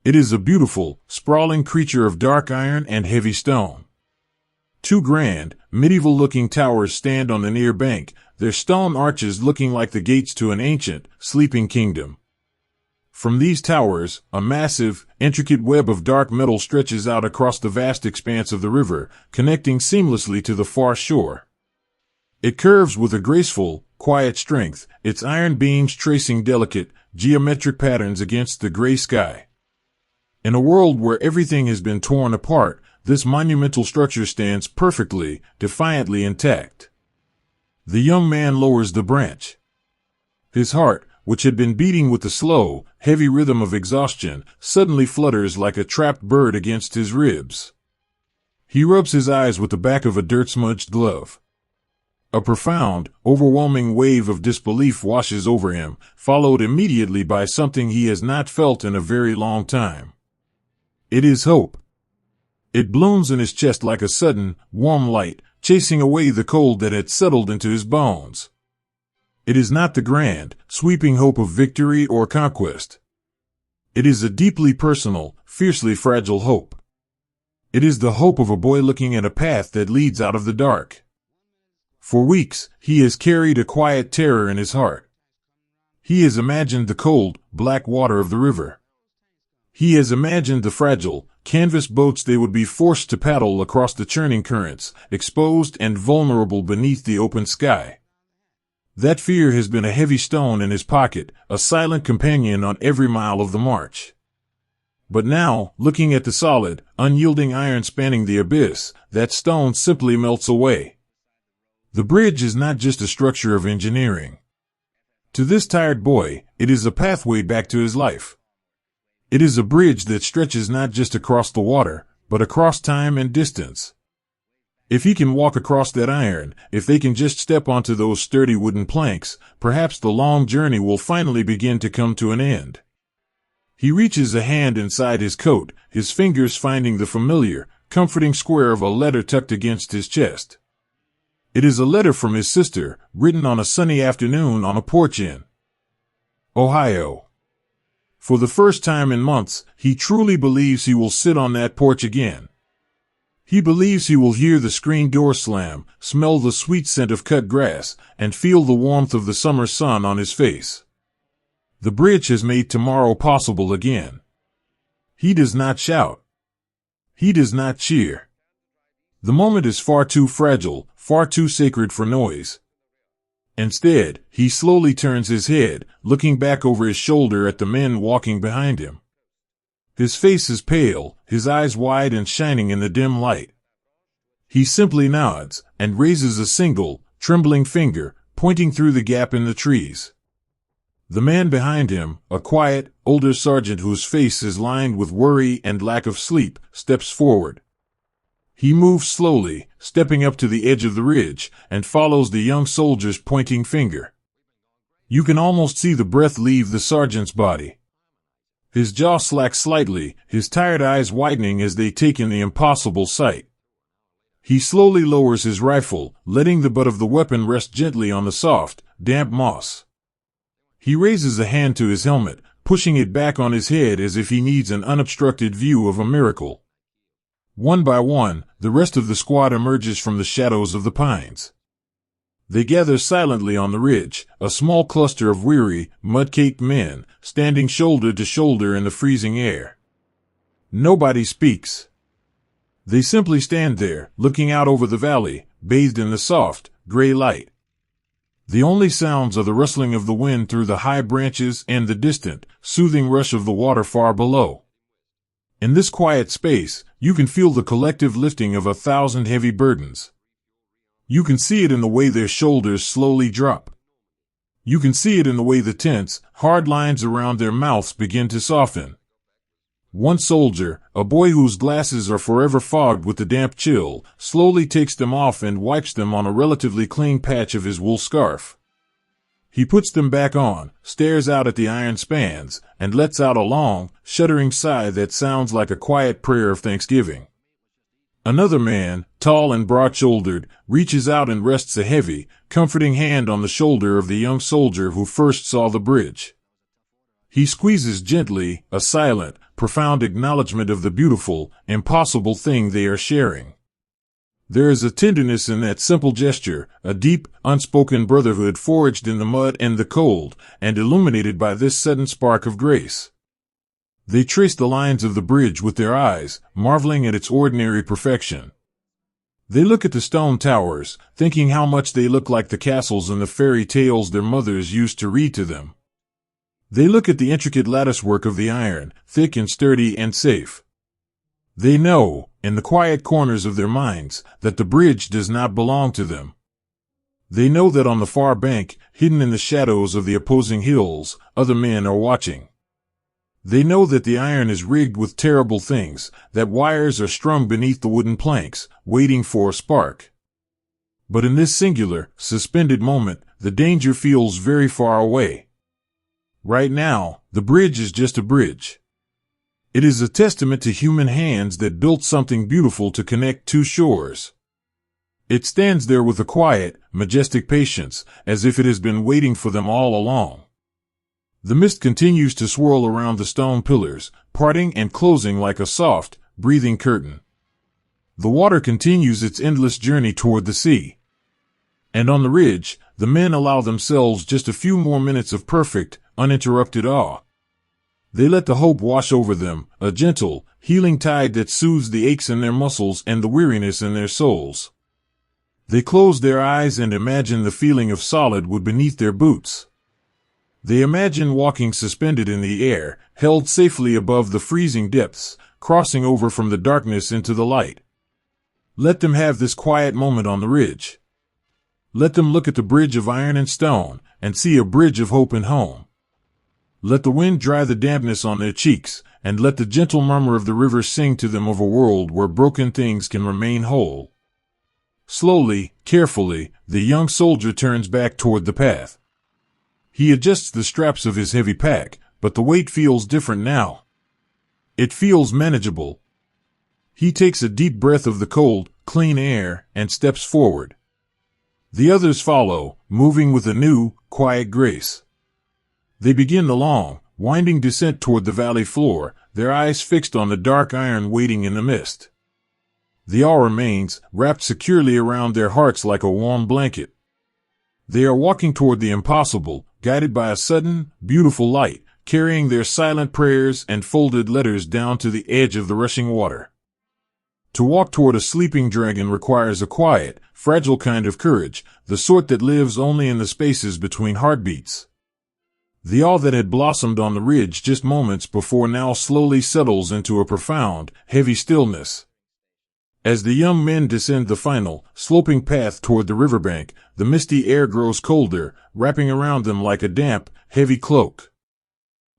It is a beautiful, sprawling creature of dark iron and heavy stone. Two grand, medieval-looking towers stand on the near bank, their stone arches looking like the gates to an ancient, sleeping kingdom. From these towers, a massive, intricate web of dark metal stretches out across the vast expanse of the river, connecting seamlessly to the far shore. It curves with a graceful, quiet strength, its iron beams tracing delicate, geometric patterns against the gray sky. In a world where everything has been torn apart, this monumental structure stands perfectly, defiantly intact. The young man lowers the branch. His heart, which had been beating with the slow, heavy rhythm of exhaustion, suddenly flutters like a trapped bird against his ribs. He rubs his eyes with the back of a dirt-smudged glove. A profound, overwhelming wave of disbelief washes over him, followed immediately by something he has not felt in a very long time. It is hope. It blooms in his chest like a sudden, warm light, chasing away the cold that had settled into his bones. It is not the grand, sweeping hope of victory or conquest. It is a deeply personal, fiercely fragile hope. It is the hope of a boy looking at a path that leads out of the dark. For weeks, he has carried a quiet terror in his heart. He has imagined the cold, black water of the river. He has imagined the fragile, canvas boats they would be forced to paddle across the churning currents, exposed and vulnerable beneath the open sky. That fear has been a heavy stone in his pocket, a silent companion on every mile of the march. But now, looking at the solid, unyielding iron spanning the abyss, that stone simply melts away. The bridge is not just a structure of engineering. To this tired boy, it is a pathway back to his life. It is a bridge that stretches not just across the water, but across time and distance. If he can walk across that iron, if they can just step onto those sturdy wooden planks, perhaps the long journey will finally begin to come to an end. He reaches a hand inside his coat, his fingers finding the familiar, comforting square of a letter tucked against his chest. It is a letter from his sister, written on a sunny afternoon on a porch in Ohio. For the first time in months, he truly believes he will sit on that porch again. He believes he will hear the screen door slam, smell the sweet scent of cut grass, and feel the warmth of the summer sun on his face. The bridge has made tomorrow possible again. He does not shout. He does not cheer. The moment is far too fragile, far too sacred for noise. Instead, he slowly turns his head, looking back over his shoulder at the men walking behind him. His face is pale, his eyes wide and shining in the dim light. He simply nods, and raises a single, trembling finger, pointing through the gap in the trees. The man behind him, a quiet, older sergeant whose face is lined with worry and lack of sleep, steps forward. He moves slowly, stepping up to the edge of the ridge, and follows the young soldier's pointing finger. You can almost see the breath leave the sergeant's body. His jaw slacks slightly, his tired eyes widening as they take in the impossible sight. He slowly lowers his rifle, letting the butt of the weapon rest gently on the soft, damp moss. He raises a hand to his helmet, pushing it back on his head as if he needs an unobstructed view of a miracle. One by one, the rest of the squad emerges from the shadows of the pines. They gather silently on the ridge, a small cluster of weary, mud-caked men, standing shoulder to shoulder in the freezing air. Nobody speaks. They simply stand there, looking out over the valley, bathed in the soft, gray light. The only sounds are the rustling of the wind through the high branches and the distant, soothing rush of the water far below. In this quiet space, you can feel the collective lifting of 1,000 heavy burdens. You can see it in the way their shoulders slowly drop. You can see it in the way the tense, hard lines around their mouths begin to soften. One soldier, a boy whose glasses are forever fogged with the damp chill, slowly takes them off and wipes them on a relatively clean patch of his wool scarf. He puts them back on, stares out at the iron spans, and lets out a long, shuddering sigh that sounds like a quiet prayer of thanksgiving. Another man, tall and broad-shouldered, reaches out and rests a heavy, comforting hand on the shoulder of the young soldier who first saw the bridge. He squeezes gently, a silent, profound acknowledgement of the beautiful, impossible thing they are sharing. There is a tenderness in that simple gesture, a deep, unspoken brotherhood forged in the mud and the cold, and illuminated by this sudden spark of grace. They trace the lines of the bridge with their eyes, marveling at its ordinary perfection. They look at the stone towers, thinking how much they look like the castles in the fairy tales their mothers used to read to them. They look at the intricate latticework of the iron, thick and sturdy and safe. They know, in the quiet corners of their minds, that the bridge does not belong to them. They know that on the far bank, hidden in the shadows of the opposing hills, other men are watching. They know that the iron is rigged with terrible things, that wires are strung beneath the wooden planks, waiting for a spark. But in this singular, suspended moment, the danger feels very far away. Right now, the bridge is just a bridge. It is a testament to human hands that built something beautiful to connect two shores. It stands there with a quiet, majestic patience, as if it has been waiting for them all along. The mist continues to swirl around the stone pillars, parting and closing like a soft, breathing curtain. The water continues its endless journey toward the sea. And on the ridge, the men allow themselves just a few more minutes of perfect, uninterrupted awe. They let the hope wash over them, a gentle, healing tide that soothes the aches in their muscles and the weariness in their souls. They close their eyes and imagine the feeling of solid wood beneath their boots. They imagine walking suspended in the air, held safely above the freezing depths, crossing over from the darkness into the light. Let them have this quiet moment on the ridge. Let them look at the bridge of iron and stone, and see a bridge of hope and home. Let the wind dry the dampness on their cheeks, and let the gentle murmur of the river sing to them of a world where broken things can remain whole. Slowly, carefully, the young soldier turns back toward the path. He adjusts the straps of his heavy pack, but the weight feels different now. It feels manageable. He takes a deep breath of the cold, clean air, and steps forward. The others follow, moving with a new, quiet grace. They begin the long, winding descent toward the valley floor, their eyes fixed on the dark iron waiting in the mist. The awe remains, wrapped securely around their hearts like a warm blanket. They are walking toward the impossible, guided by a sudden, beautiful light, carrying their silent prayers and folded letters down to the edge of the rushing water. To walk toward a sleeping dragon requires a quiet, fragile kind of courage, the sort that lives only in the spaces between heartbeats. The awe that had blossomed on the ridge just moments before now slowly settles into a profound, heavy stillness. As the young men descend the final, sloping path toward the riverbank, the misty air grows colder, wrapping around them like a damp, heavy cloak.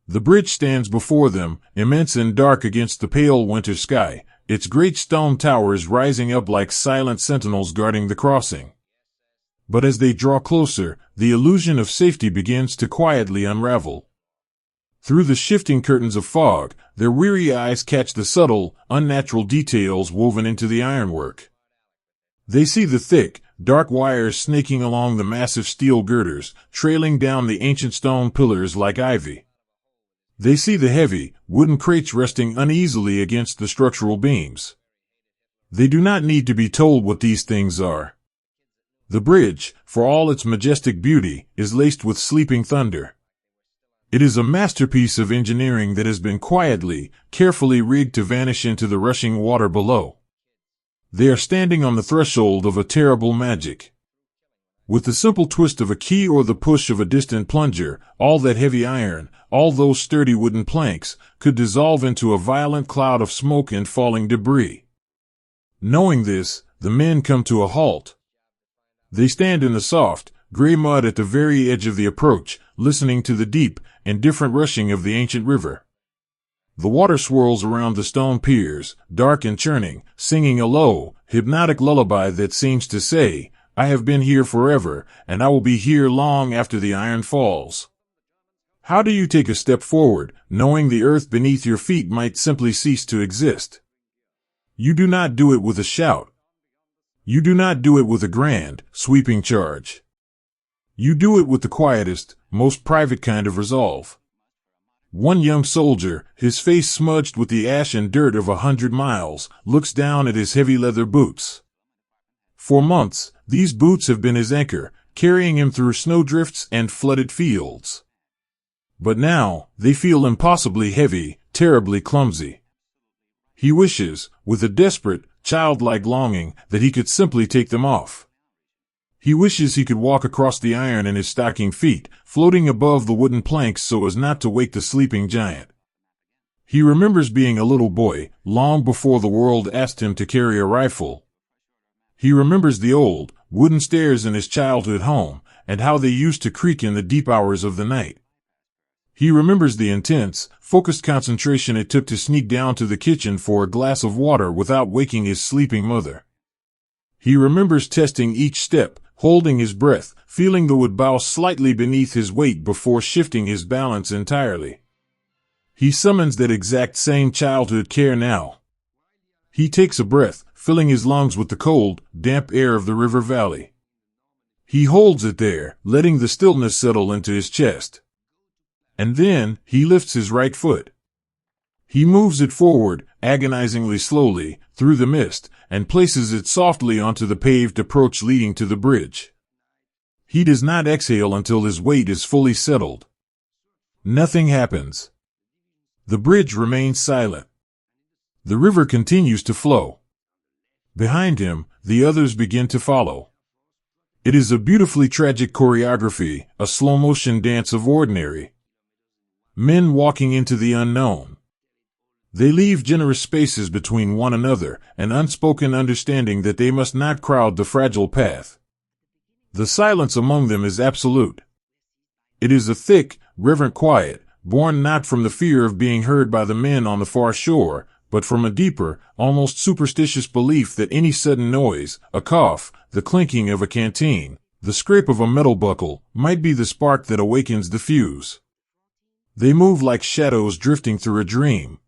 The bridge stands before them, immense and dark against the pale winter sky, its great stone towers rising up like silent sentinels guarding the crossing. But as they draw closer, the illusion of safety begins to quietly unravel. Through the shifting curtains of fog, their weary eyes catch the subtle, unnatural details woven into the ironwork. They see the thick, dark wires snaking along the massive steel girders, trailing down the ancient stone pillars like ivy. They see the heavy, wooden crates resting uneasily against the structural beams. They do not need to be told what these things are. The bridge, for all its majestic beauty, is laced with sleeping thunder. It is a masterpiece of engineering that has been quietly, carefully rigged to vanish into the rushing water below. They are standing on the threshold of a terrible magic. With the simple twist of a key or the push of a distant plunger, all that heavy iron, all those sturdy wooden planks, could dissolve into a violent cloud of smoke and falling debris. Knowing this, the men come to a halt. They stand in the soft, gray mud at the very edge of the approach, listening to the deep, indifferent rushing of the ancient river. The water swirls around the stone piers, dark and churning, singing a low, hypnotic lullaby that seems to say, "I have been here forever, and I will be here long after the iron falls." How do you take a step forward, knowing the earth beneath your feet might simply cease to exist? You do not do it with a shout. You do not do it with a grand, sweeping charge. You do it with the quietest, most private kind of resolve. One young soldier, his face smudged with the ash and dirt of 100 miles, looks down at his heavy leather boots. For months, these boots have been his anchor, carrying him through snowdrifts and flooded fields. But now, they feel impossibly heavy, terribly clumsy. He wishes, with a desperate, childlike longing, that he could simply take them off. He wishes he could walk across the iron in his stocking feet, floating above the wooden planks so as not to wake the sleeping giant. He remembers being a little boy, long before the world asked him to carry a rifle. He remembers the old, wooden stairs in his childhood home, and how they used to creak in the deep hours of the night. He remembers the intense, focused concentration it took to sneak down to the kitchen for a glass of water without waking his sleeping mother. He remembers testing each step, holding his breath, feeling the wood bow slightly beneath his weight before shifting his balance entirely. He summons that exact same childhood care now. He takes a breath, filling his lungs with the cold, damp air of the river valley. He holds it there, letting the stillness settle into his chest. And then, he lifts his right foot. He moves it forward, agonizingly slowly, through the mist, and places it softly onto the paved approach leading to the bridge. He does not exhale until his weight is fully settled. Nothing happens. The bridge remains silent. The river continues to flow. Behind him, the others begin to follow. It is a beautifully tragic choreography, a slow-motion dance of ordinary. Men walking into the unknown. They leave generous spaces between one another, an unspoken understanding that they must not crowd the fragile path. The silence among them is absolute. It is a thick, reverent quiet, born not from the fear of being heard by the men on the far shore, but from a deeper, almost superstitious belief that any sudden noise, a cough, the clinking of a canteen, the scrape of a metal buckle, might be the spark that awakens the fuse. They move like shadows drifting through a dream.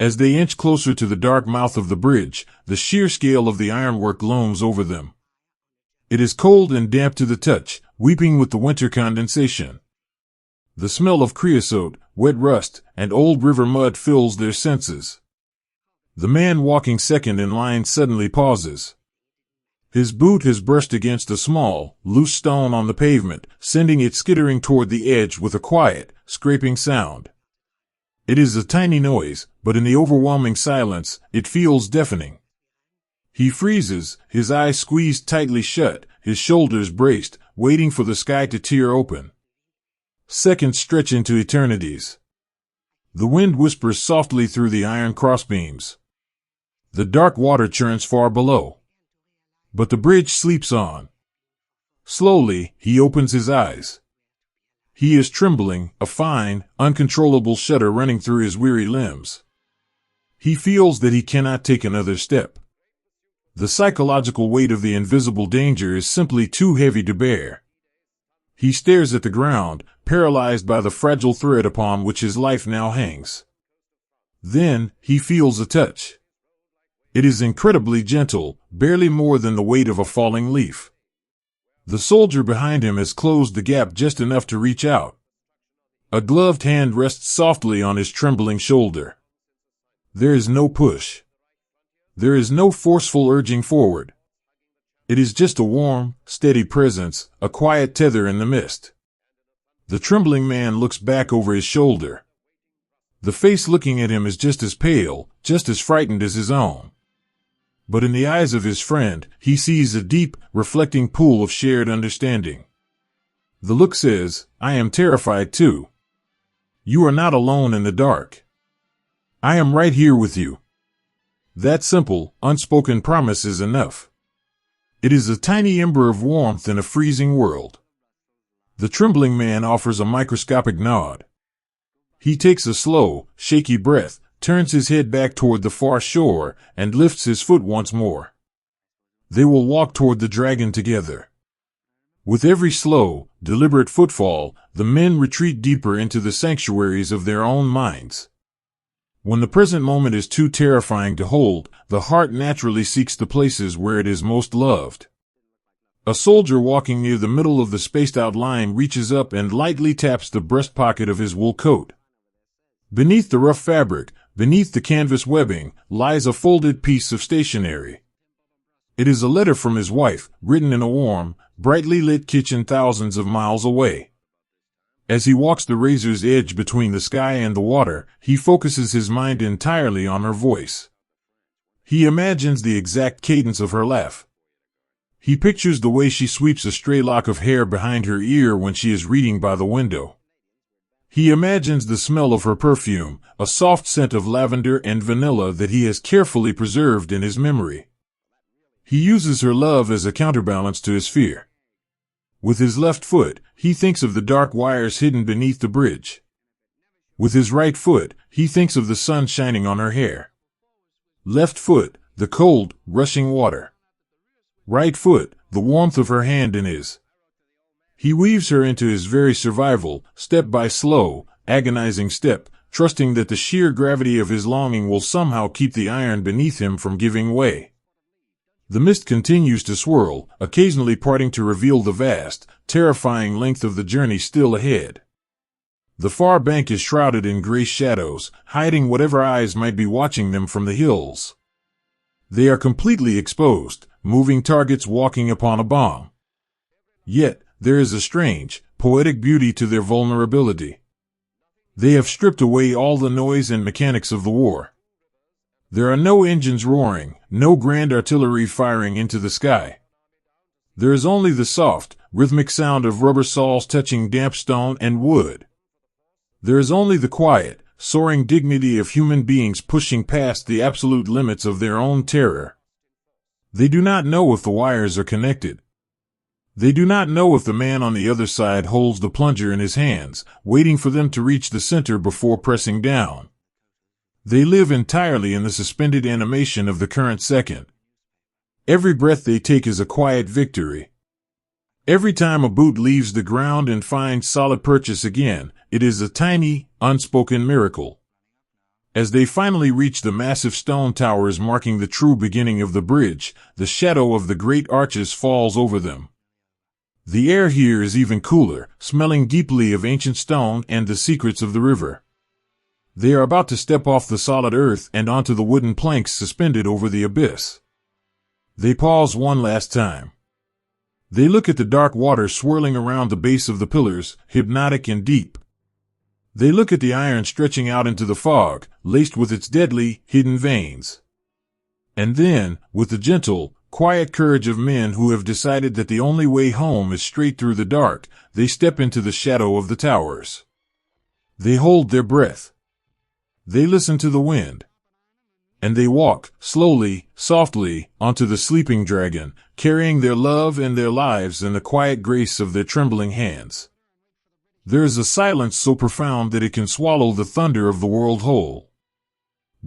As they inch closer to the dark mouth of the bridge, the sheer scale of the ironwork looms over them. It is cold and damp to the touch, weeping with the winter condensation. The smell of creosote, wet rust, and old river mud fills their senses. The man walking second in line suddenly pauses. His boot has brushed against a small, loose stone on the pavement, sending it skittering toward the edge with a quiet, scraping sound. It is a tiny noise, but in the overwhelming silence, it feels deafening. He freezes, his eyes squeezed tightly shut, his shoulders braced, waiting for the sky to tear open. Seconds stretch into eternities. The wind whispers softly through the iron crossbeams. The dark water churns far below. But the bridge sleeps on. Slowly, he opens his eyes. He is trembling, a fine, uncontrollable shudder running through his weary limbs. He feels that he cannot take another step. The psychological weight of the invisible danger is simply too heavy to bear. He stares at the ground, paralyzed by the fragile thread upon which his life now hangs. Then, he feels a touch. It is incredibly gentle, barely more than the weight of a falling leaf. The soldier behind him has closed the gap just enough to reach out. A gloved hand rests softly on his trembling shoulder. There is no push. There is no forceful urging forward. It is just a warm, steady presence, a quiet tether in the mist. The trembling man looks back over his shoulder. The face looking at him is just as pale, just as frightened as his own. But in the eyes of his friend, he sees a deep, reflecting pool of shared understanding. The look says, "I am terrified too. You are not alone in the dark. I am right here with you." That simple, unspoken promise is enough. It is a tiny ember of warmth in a freezing world. The trembling man offers a microscopic nod. He takes a slow, shaky breath, turns his head back toward the far shore, and lifts his foot once more. They will walk toward the dragon together. With every slow, deliberate footfall, the men retreat deeper into the sanctuaries of their own minds. When the present moment is too terrifying to hold, the heart naturally seeks the places where it is most loved. A soldier walking near the middle of the spaced-out line reaches up and lightly taps the breast pocket of his wool coat. Beneath the rough fabric, beneath the canvas webbing, lies a folded piece of stationery. It is a letter from his wife, written in a warm, brightly lit kitchen thousands of miles away. As he walks the razor's edge between the sky and the water, he focuses his mind entirely on her voice. He imagines the exact cadence of her laugh. He pictures the way she sweeps a stray lock of hair behind her ear when she is reading by the window. He imagines the smell of her perfume, a soft scent of lavender and vanilla that he has carefully preserved in his memory. He uses her love as a counterbalance to his fear. With his left foot, he thinks of the dark wires hidden beneath the bridge. With his right foot, he thinks of the sun shining on her hair. Left foot, the cold, rushing water. Right foot, the warmth of her hand in his. He weaves her into his very survival, step by slow, agonizing step, trusting that the sheer gravity of his longing will somehow keep the iron beneath him from giving way. The mist continues to swirl, occasionally parting to reveal the vast, terrifying length of the journey still ahead. The far bank is shrouded in gray shadows, hiding whatever eyes might be watching them from the hills. They are completely exposed, moving targets walking upon a bomb. Yet, there is a strange, poetic beauty to their vulnerability. They have stripped away all the noise and mechanics of the war. There are no engines roaring, no grand artillery firing into the sky. There is only the soft, rhythmic sound of rubber soles touching damp stone and wood. There is only the quiet, soaring dignity of human beings pushing past the absolute limits of their own terror. They do not know if the wires are connected. They do not know if the man on the other side holds the plunger in his hands, waiting for them to reach the center before pressing down. They live entirely in the suspended animation of the current second. Every breath they take is a quiet victory. Every time a boot leaves the ground and finds solid purchase again, it is a tiny, unspoken miracle. As they finally reach the massive stone towers marking the true beginning of the bridge, the shadow of the great arches falls over them. The air here is even cooler, smelling deeply of ancient stone and the secrets of the river. They are about to step off the solid earth and onto the wooden planks suspended over the abyss. They pause one last time. They look at the dark water swirling around the base of the pillars, hypnotic and deep. They look at the iron stretching out into the fog, laced with its deadly, hidden veins. And then, with the gentle, quiet courage of men who have decided that the only way home is straight through the dark, they step into the shadow of the towers. They hold their breath. They listen to the wind. And they walk, slowly, softly, onto the sleeping dragon, carrying their love and their lives in the quiet grace of their trembling hands. There is a silence so profound that it can swallow the thunder of the world whole.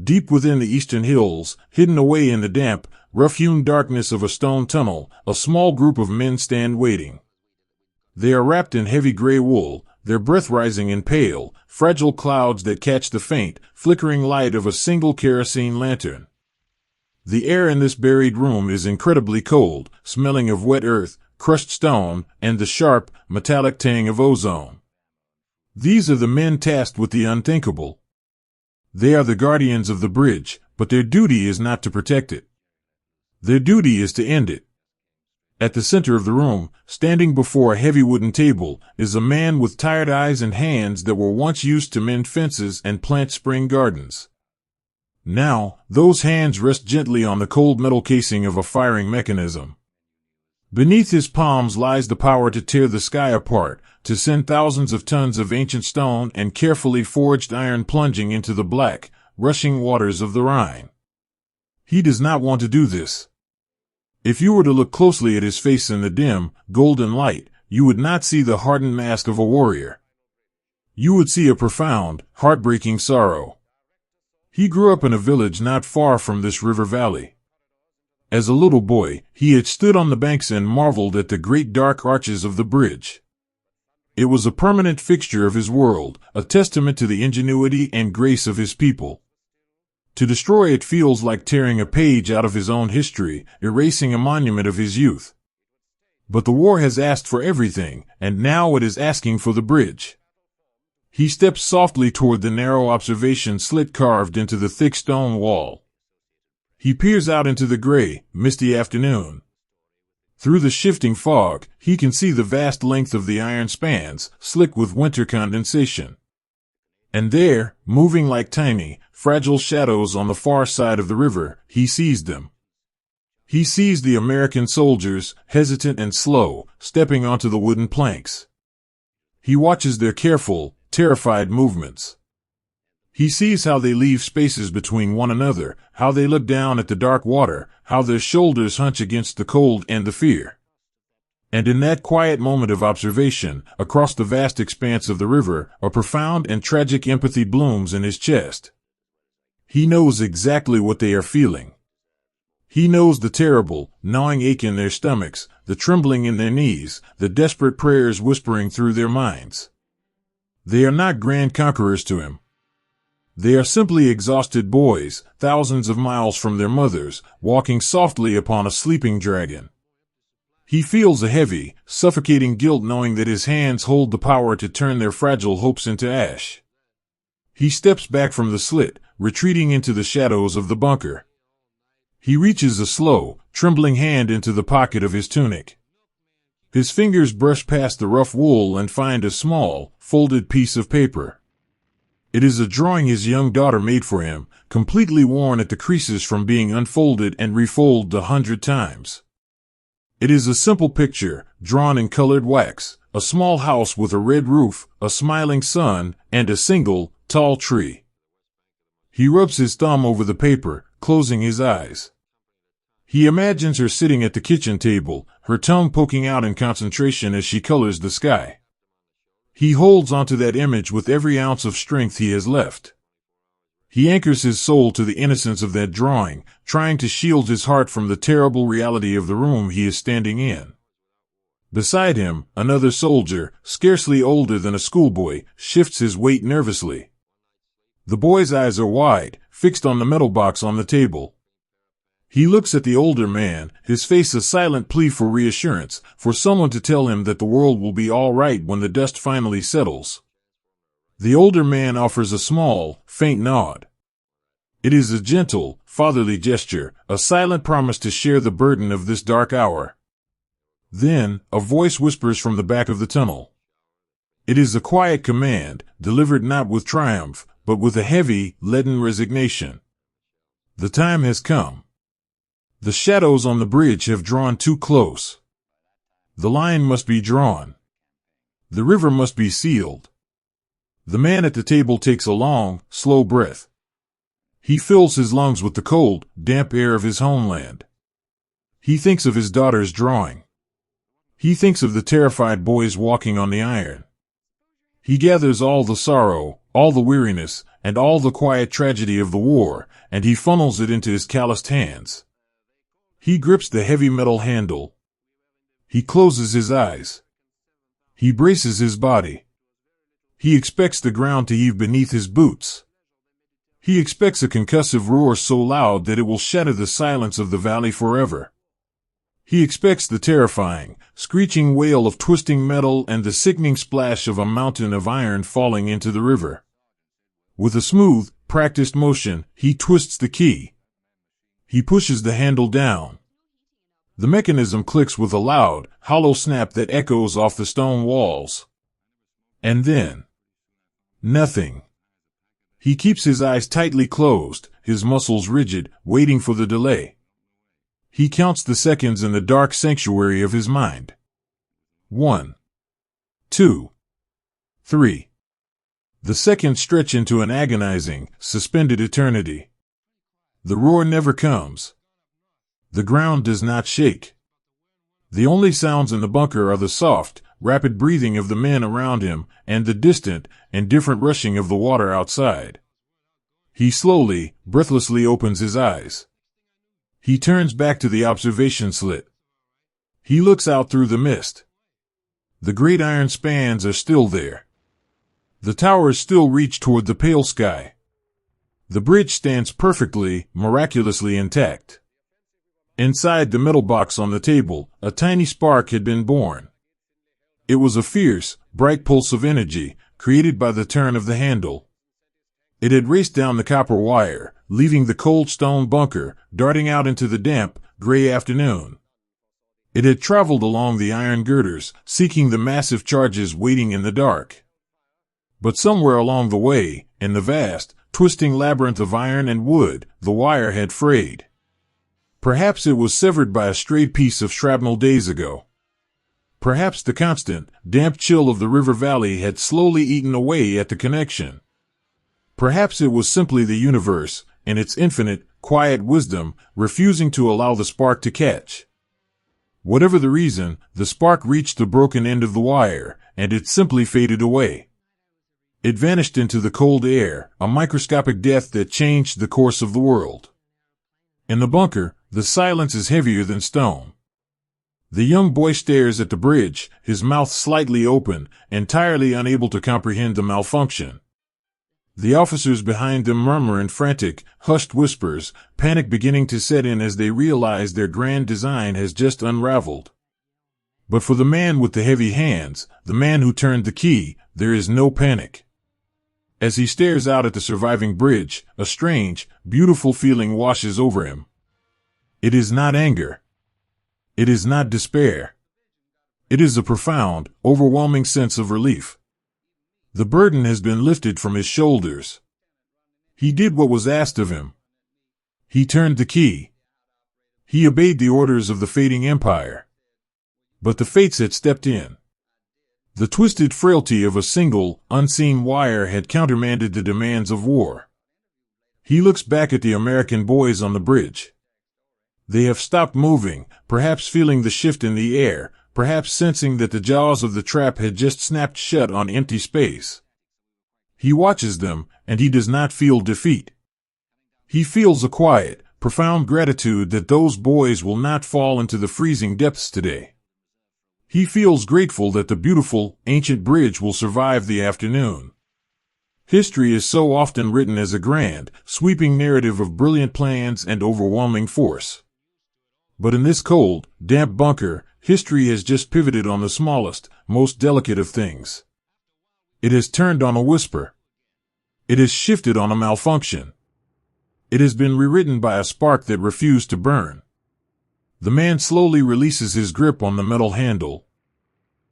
Deep within the eastern hills, hidden away in the damp, rough-hewn darkness of a stone tunnel, a small group of men stand waiting. They are wrapped in heavy gray wool, their breath rising in pale, fragile clouds that catch the faint, flickering light of a single kerosene lantern. The air in this buried room is incredibly cold, smelling of wet earth, crushed stone, and the sharp, metallic tang of ozone. These are the men tasked with the unthinkable. They are the guardians of the bridge, but their duty is not to protect it. Their duty is to end it. At the center of the room, standing before a heavy wooden table, is a man with tired eyes and hands that were once used to mend fences and plant spring gardens. Now, those hands rest gently on the cold metal casing of a firing mechanism. Beneath his palms lies the power to tear the sky apart, to send thousands of tons of ancient stone and carefully forged iron plunging into the black, rushing waters of the Rhine. He does not want to do this. If you were to look closely at his face in the dim, golden light, you would not see the hardened mask of a warrior. You would see a profound, heartbreaking sorrow. He grew up in a village not far from this river valley. As a little boy, he had stood on the banks and marveled at the great dark arches of the bridge. It was a permanent fixture of his world, a testament to the ingenuity and grace of his people. To destroy it feels like tearing a page out of his own history, erasing a monument of his youth. But the war has asked for everything, and now it is asking for the bridge. He steps softly toward the narrow observation slit carved into the thick stone wall. He peers out into the gray, misty afternoon. Through the shifting fog, he can see the vast length of the iron spans, slick with winter condensation. And there, moving like tiny, fragile shadows on the far side of the river, he sees them. He sees the American soldiers, hesitant and slow, stepping onto the wooden planks. He watches their careful, terrified movements. He sees how they leave spaces between one another, how they look down at the dark water, how their shoulders hunch against the cold and the fear. And in that quiet moment of observation, across the vast expanse of the river, a profound and tragic empathy blooms in his chest. He knows exactly what they are feeling. He knows the terrible, gnawing ache in their stomachs, the trembling in their knees, the desperate prayers whispering through their minds. They are not grand conquerors to him. They are simply exhausted boys, thousands of miles from their mothers, walking softly upon a sleeping dragon. He feels a heavy, suffocating guilt knowing that his hands hold the power to turn their fragile hopes into ash. He steps back from the slit, retreating into the shadows of the bunker. He reaches a slow, trembling hand into the pocket of his tunic. His fingers brush past the rough wool and find a small, folded piece of paper. It is a drawing his young daughter made for him, completely worn at the creases from being unfolded and refolded 100 times. It is a simple picture, drawn in colored wax, a small house with a red roof, a smiling sun, and a single, tall tree. He rubs his thumb over the paper, closing his eyes. He imagines her sitting at the kitchen table, her tongue poking out in concentration as she colors the sky. He holds onto that image with every ounce of strength he has left. He anchors his soul to the innocence of that drawing, trying to shield his heart from the terrible reality of the room he is standing in. Beside him, another soldier, scarcely older than a schoolboy, shifts his weight nervously. The boy's eyes are wide, fixed on the metal box on the table. He looks at the older man, his face a silent plea for reassurance, for someone to tell him that the world will be all right when the dust finally settles. The older man offers a small, faint nod. It is a gentle, fatherly gesture, a silent promise to share the burden of this dark hour. Then, a voice whispers from the back of the tunnel. It is a quiet command, delivered not with triumph, but with a heavy, leaden resignation. The time has come. The shadows on the bridge have drawn too close. The line must be drawn. The river must be sealed. The man at the table takes a long, slow breath. He fills his lungs with the cold, damp air of his homeland. He thinks of his daughter's drawing. He thinks of the terrified boys walking on the iron. He gathers all the sorrow, all the weariness, and all the quiet tragedy of the war, and he funnels it into his calloused hands. He grips the heavy metal handle. He closes his eyes. He braces his body. He expects the ground to heave beneath his boots. He expects a concussive roar so loud that it will shatter the silence of the valley forever. He expects the terrifying, screeching wail of twisting metal and the sickening splash of a mountain of iron falling into the river. With a smooth, practiced motion, he twists the key. He pushes the handle down. The mechanism clicks with a loud, hollow snap that echoes off the stone walls. And then, nothing. He keeps his eyes tightly closed, his muscles rigid, waiting for the delay. He counts the seconds in the dark sanctuary of his mind. 1, 2, 3. The seconds stretch into an agonizing, suspended eternity. The roar never comes. The ground does not shake. The only sounds in the bunker are the soft, rapid breathing of the men around him and the distant, indifferent rushing of the water outside. He slowly, breathlessly opens his eyes. He turns back to the observation slit. He looks out through the mist. The great iron spans are still there. The towers still reach toward the pale sky. The bridge stands perfectly, miraculously intact. Inside the metal box on the table, a tiny spark had been born. It was a fierce, bright pulse of energy, created by the turn of the handle. It had raced down the copper wire, leaving the cold stone bunker, darting out into the damp, gray afternoon. It had traveled along the iron girders, seeking the massive charges waiting in the dark. But somewhere along the way, in the vast, twisting labyrinth of iron and wood, the wire had frayed. Perhaps it was severed by a strayed piece of shrapnel days ago. Perhaps the constant, damp chill of the river valley had slowly eaten away at the connection. Perhaps it was simply the universe, in its infinite, quiet wisdom, refusing to allow the spark to catch. Whatever the reason, the spark reached the broken end of the wire, and it simply faded away. It vanished into the cold air, a microscopic death that changed the course of the world. In the bunker, the silence is heavier than stone. The young boy stares at the bridge, his mouth slightly open, entirely unable to comprehend the malfunction. The officers behind them murmur in frantic, hushed whispers, panic beginning to set in as they realize their grand design has just unraveled. But for the man with the heavy hands, the man who turned the key, there is no panic. As he stares out at the surviving bridge, a strange, beautiful feeling washes over him. It is not anger. It is not despair. It is a profound, overwhelming sense of relief. The burden has been lifted from his shoulders. He did what was asked of him. He turned the key. He obeyed the orders of the fading empire. But the fates had stepped in. The twisted frailty of a single, unseen wire had countermanded the demands of war. He looks back at the American boys on the bridge. They have stopped moving, perhaps feeling the shift in the air, perhaps sensing that the jaws of the trap had just snapped shut on empty space. He watches them, and he does not feel defeat. He feels a quiet, profound gratitude that those boys will not fall into the freezing depths today. He feels grateful that the beautiful, ancient bridge will survive the afternoon. History is so often written as a grand, sweeping narrative of brilliant plans and overwhelming force. But in this cold, damp bunker, history has just pivoted on the smallest, most delicate of things. It has turned on a whisper. It has shifted on a malfunction. It has been rewritten by a spark that refused to burn. The man slowly releases his grip on the metal handle.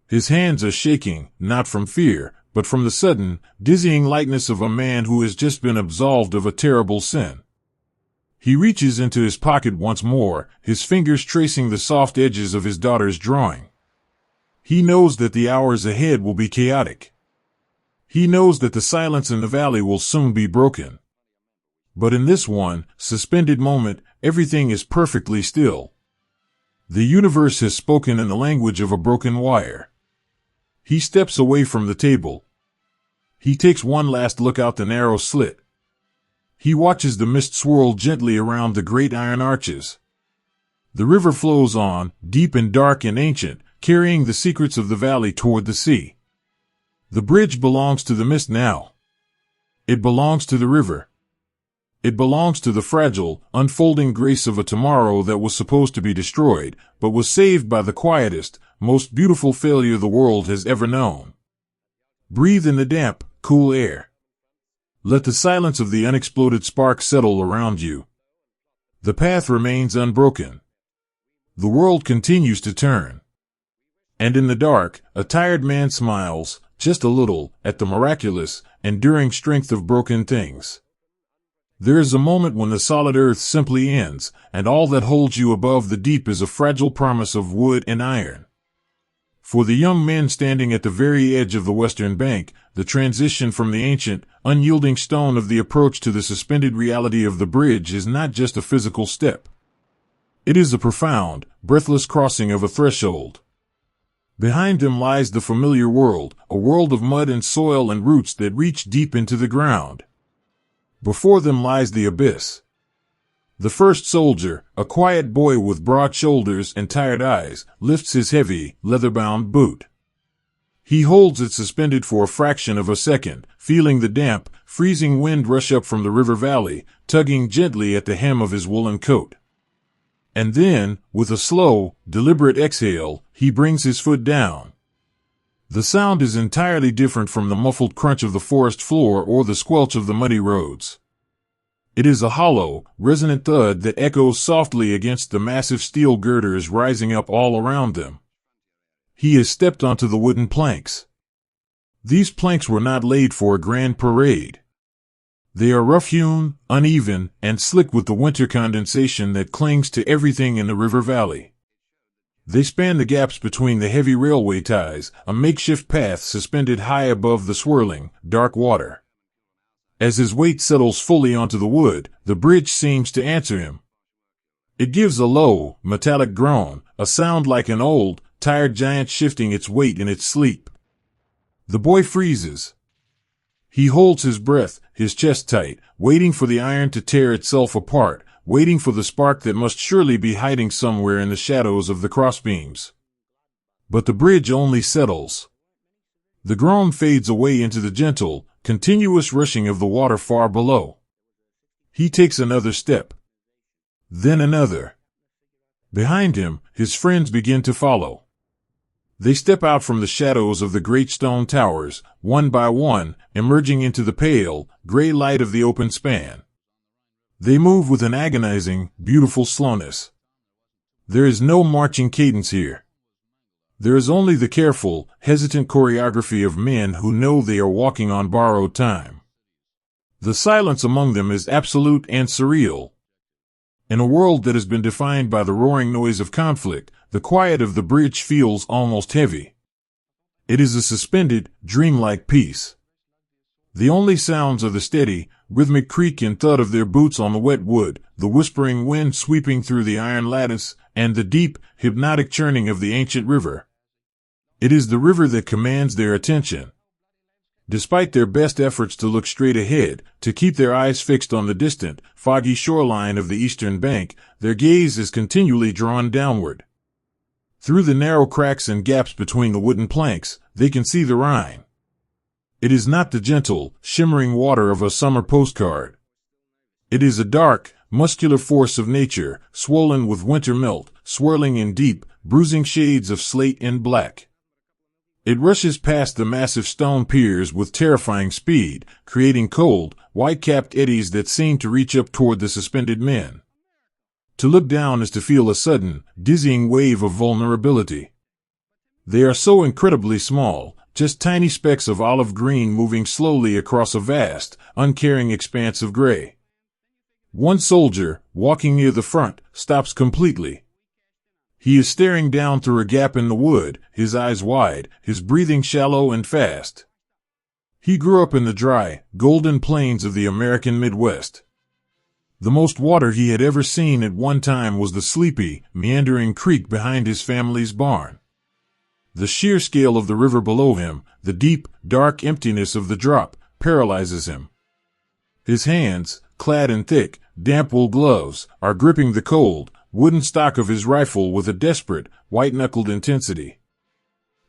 His hands are shaking, not from fear, but from the sudden, dizzying lightness of a man who has just been absolved of a terrible sin. He reaches into his pocket once more, his fingers tracing the soft edges of his daughter's drawing. He knows that the hours ahead will be chaotic. He knows that the silence in the valley will soon be broken. But in this one, suspended moment, everything is perfectly still. The universe has spoken in the language of a broken wire. He steps away from the table. He takes one last look out the narrow slit. He watches the mist swirl gently around the great iron arches. The river flows on, deep and dark and ancient, carrying the secrets of the valley toward the sea. The bridge belongs to the mist now. It belongs to the river. It belongs to the fragile, unfolding grace of a tomorrow that was supposed to be destroyed, but was saved by the quietest, most beautiful failure the world has ever known. Breathe in the damp, cool air. Let the silence of the unexploded spark settle around you. The path remains unbroken. The world continues to turn. And in the dark, a tired man smiles, just a little, at the miraculous, enduring strength of broken things. There is a moment when the solid earth simply ends, and all that holds you above the deep is a fragile promise of wood and iron. For the young men standing at the very edge of the western bank, the transition from the ancient, unyielding stone of the approach to the suspended reality of the bridge is not just a physical step. It is a profound, breathless crossing of a threshold. Behind them lies the familiar world, a world of mud and soil and roots that reach deep into the ground. Before them lies the abyss. The first soldier, a quiet boy with broad shoulders and tired eyes, lifts his heavy, leather-bound boot. He holds it suspended for a fraction of a second, feeling the damp, freezing wind rush up from the river valley, tugging gently at the hem of his woolen coat. And then, with a slow, deliberate exhale, he brings his foot down. The sound is entirely different from the muffled crunch of the forest floor or the squelch of the muddy roads. It is a hollow, resonant thud that echoes softly against the massive steel girders rising up all around them. He has stepped onto the wooden planks. These planks were not laid for a grand parade. They are rough-hewn, uneven, and slick with the winter condensation that clings to everything in the river valley. They span the gaps between the heavy railway ties, a makeshift path suspended high above the swirling, dark water. As his weight settles fully onto the wood, the bridge seems to answer him. It gives a low, metallic groan, a sound like an old, tired giant shifting its weight in its sleep. The boy freezes. He holds his breath, his chest tight, waiting for the iron to tear itself apart, waiting for the spark that must surely be hiding somewhere in the shadows of the crossbeams. But the bridge only settles. The groan fades away into the gentle, continuous rushing of the water far below. He takes another step. Then another. Behind him, his friends begin to follow. They step out from the shadows of the great stone towers, one by one, emerging into the pale, gray light of the open span. They move with an agonizing, beautiful slowness. There is no marching cadence here. There is only the careful, hesitant choreography of men who know they are walking on borrowed time. The silence among them is absolute and surreal. In a world that has been defined by the roaring noise of conflict, the quiet of the bridge feels almost heavy. It is a suspended, dreamlike peace. The only sounds are the steady, rhythmic creak and thud of their boots on the wet wood, the whispering wind sweeping through the iron lattice, and the deep, hypnotic churning of the ancient river. It is the river that commands their attention. Despite their best efforts to look straight ahead, to keep their eyes fixed on the distant, foggy shoreline of the eastern bank, their gaze is continually drawn downward. Through the narrow cracks and gaps between the wooden planks, they can see the Rhine. It is not the gentle, shimmering water of a summer postcard. It is a dark, muscular force of nature, swollen with winter melt, swirling in deep, bruising shades of slate and black. It rushes past the massive stone piers with terrifying speed, creating cold, white-capped eddies that seem to reach up toward the suspended men. To look down is to feel a sudden, dizzying wave of vulnerability. They are so incredibly small, just tiny specks of olive green moving slowly across a vast, uncaring expanse of gray. One soldier, walking near the front, stops completely. He is staring down through a gap in the wood, his eyes wide, his breathing shallow and fast. He grew up in the dry, golden plains of the American Midwest. The most water he had ever seen at one time was the sleepy, meandering creek behind his family's barn. The sheer scale of the river below him, the deep, dark emptiness of the drop, paralyzes him. His hands, clad in thick, damp wool gloves, are gripping the cold, wooden stock of his rifle with a desperate, white-knuckled intensity.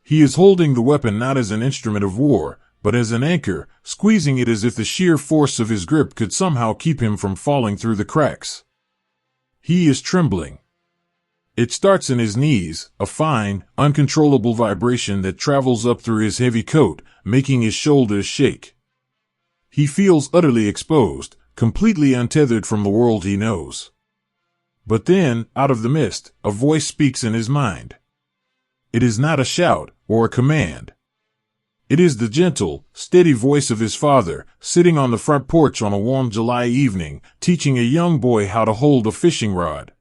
He is holding the weapon not as an instrument of war, but as an anchor, squeezing it as if the sheer force of his grip could somehow keep him from falling through the cracks. He is trembling. It starts in his knees, a fine, uncontrollable vibration that travels up through his heavy coat, making his shoulders shake. He feels utterly exposed, completely untethered from the world he knows. But then, out of the mist, a voice speaks in his mind. It is not a shout or a command. It is the gentle, steady voice of his father, sitting on the front porch on a warm July evening, teaching a young boy how to hold a fishing rod.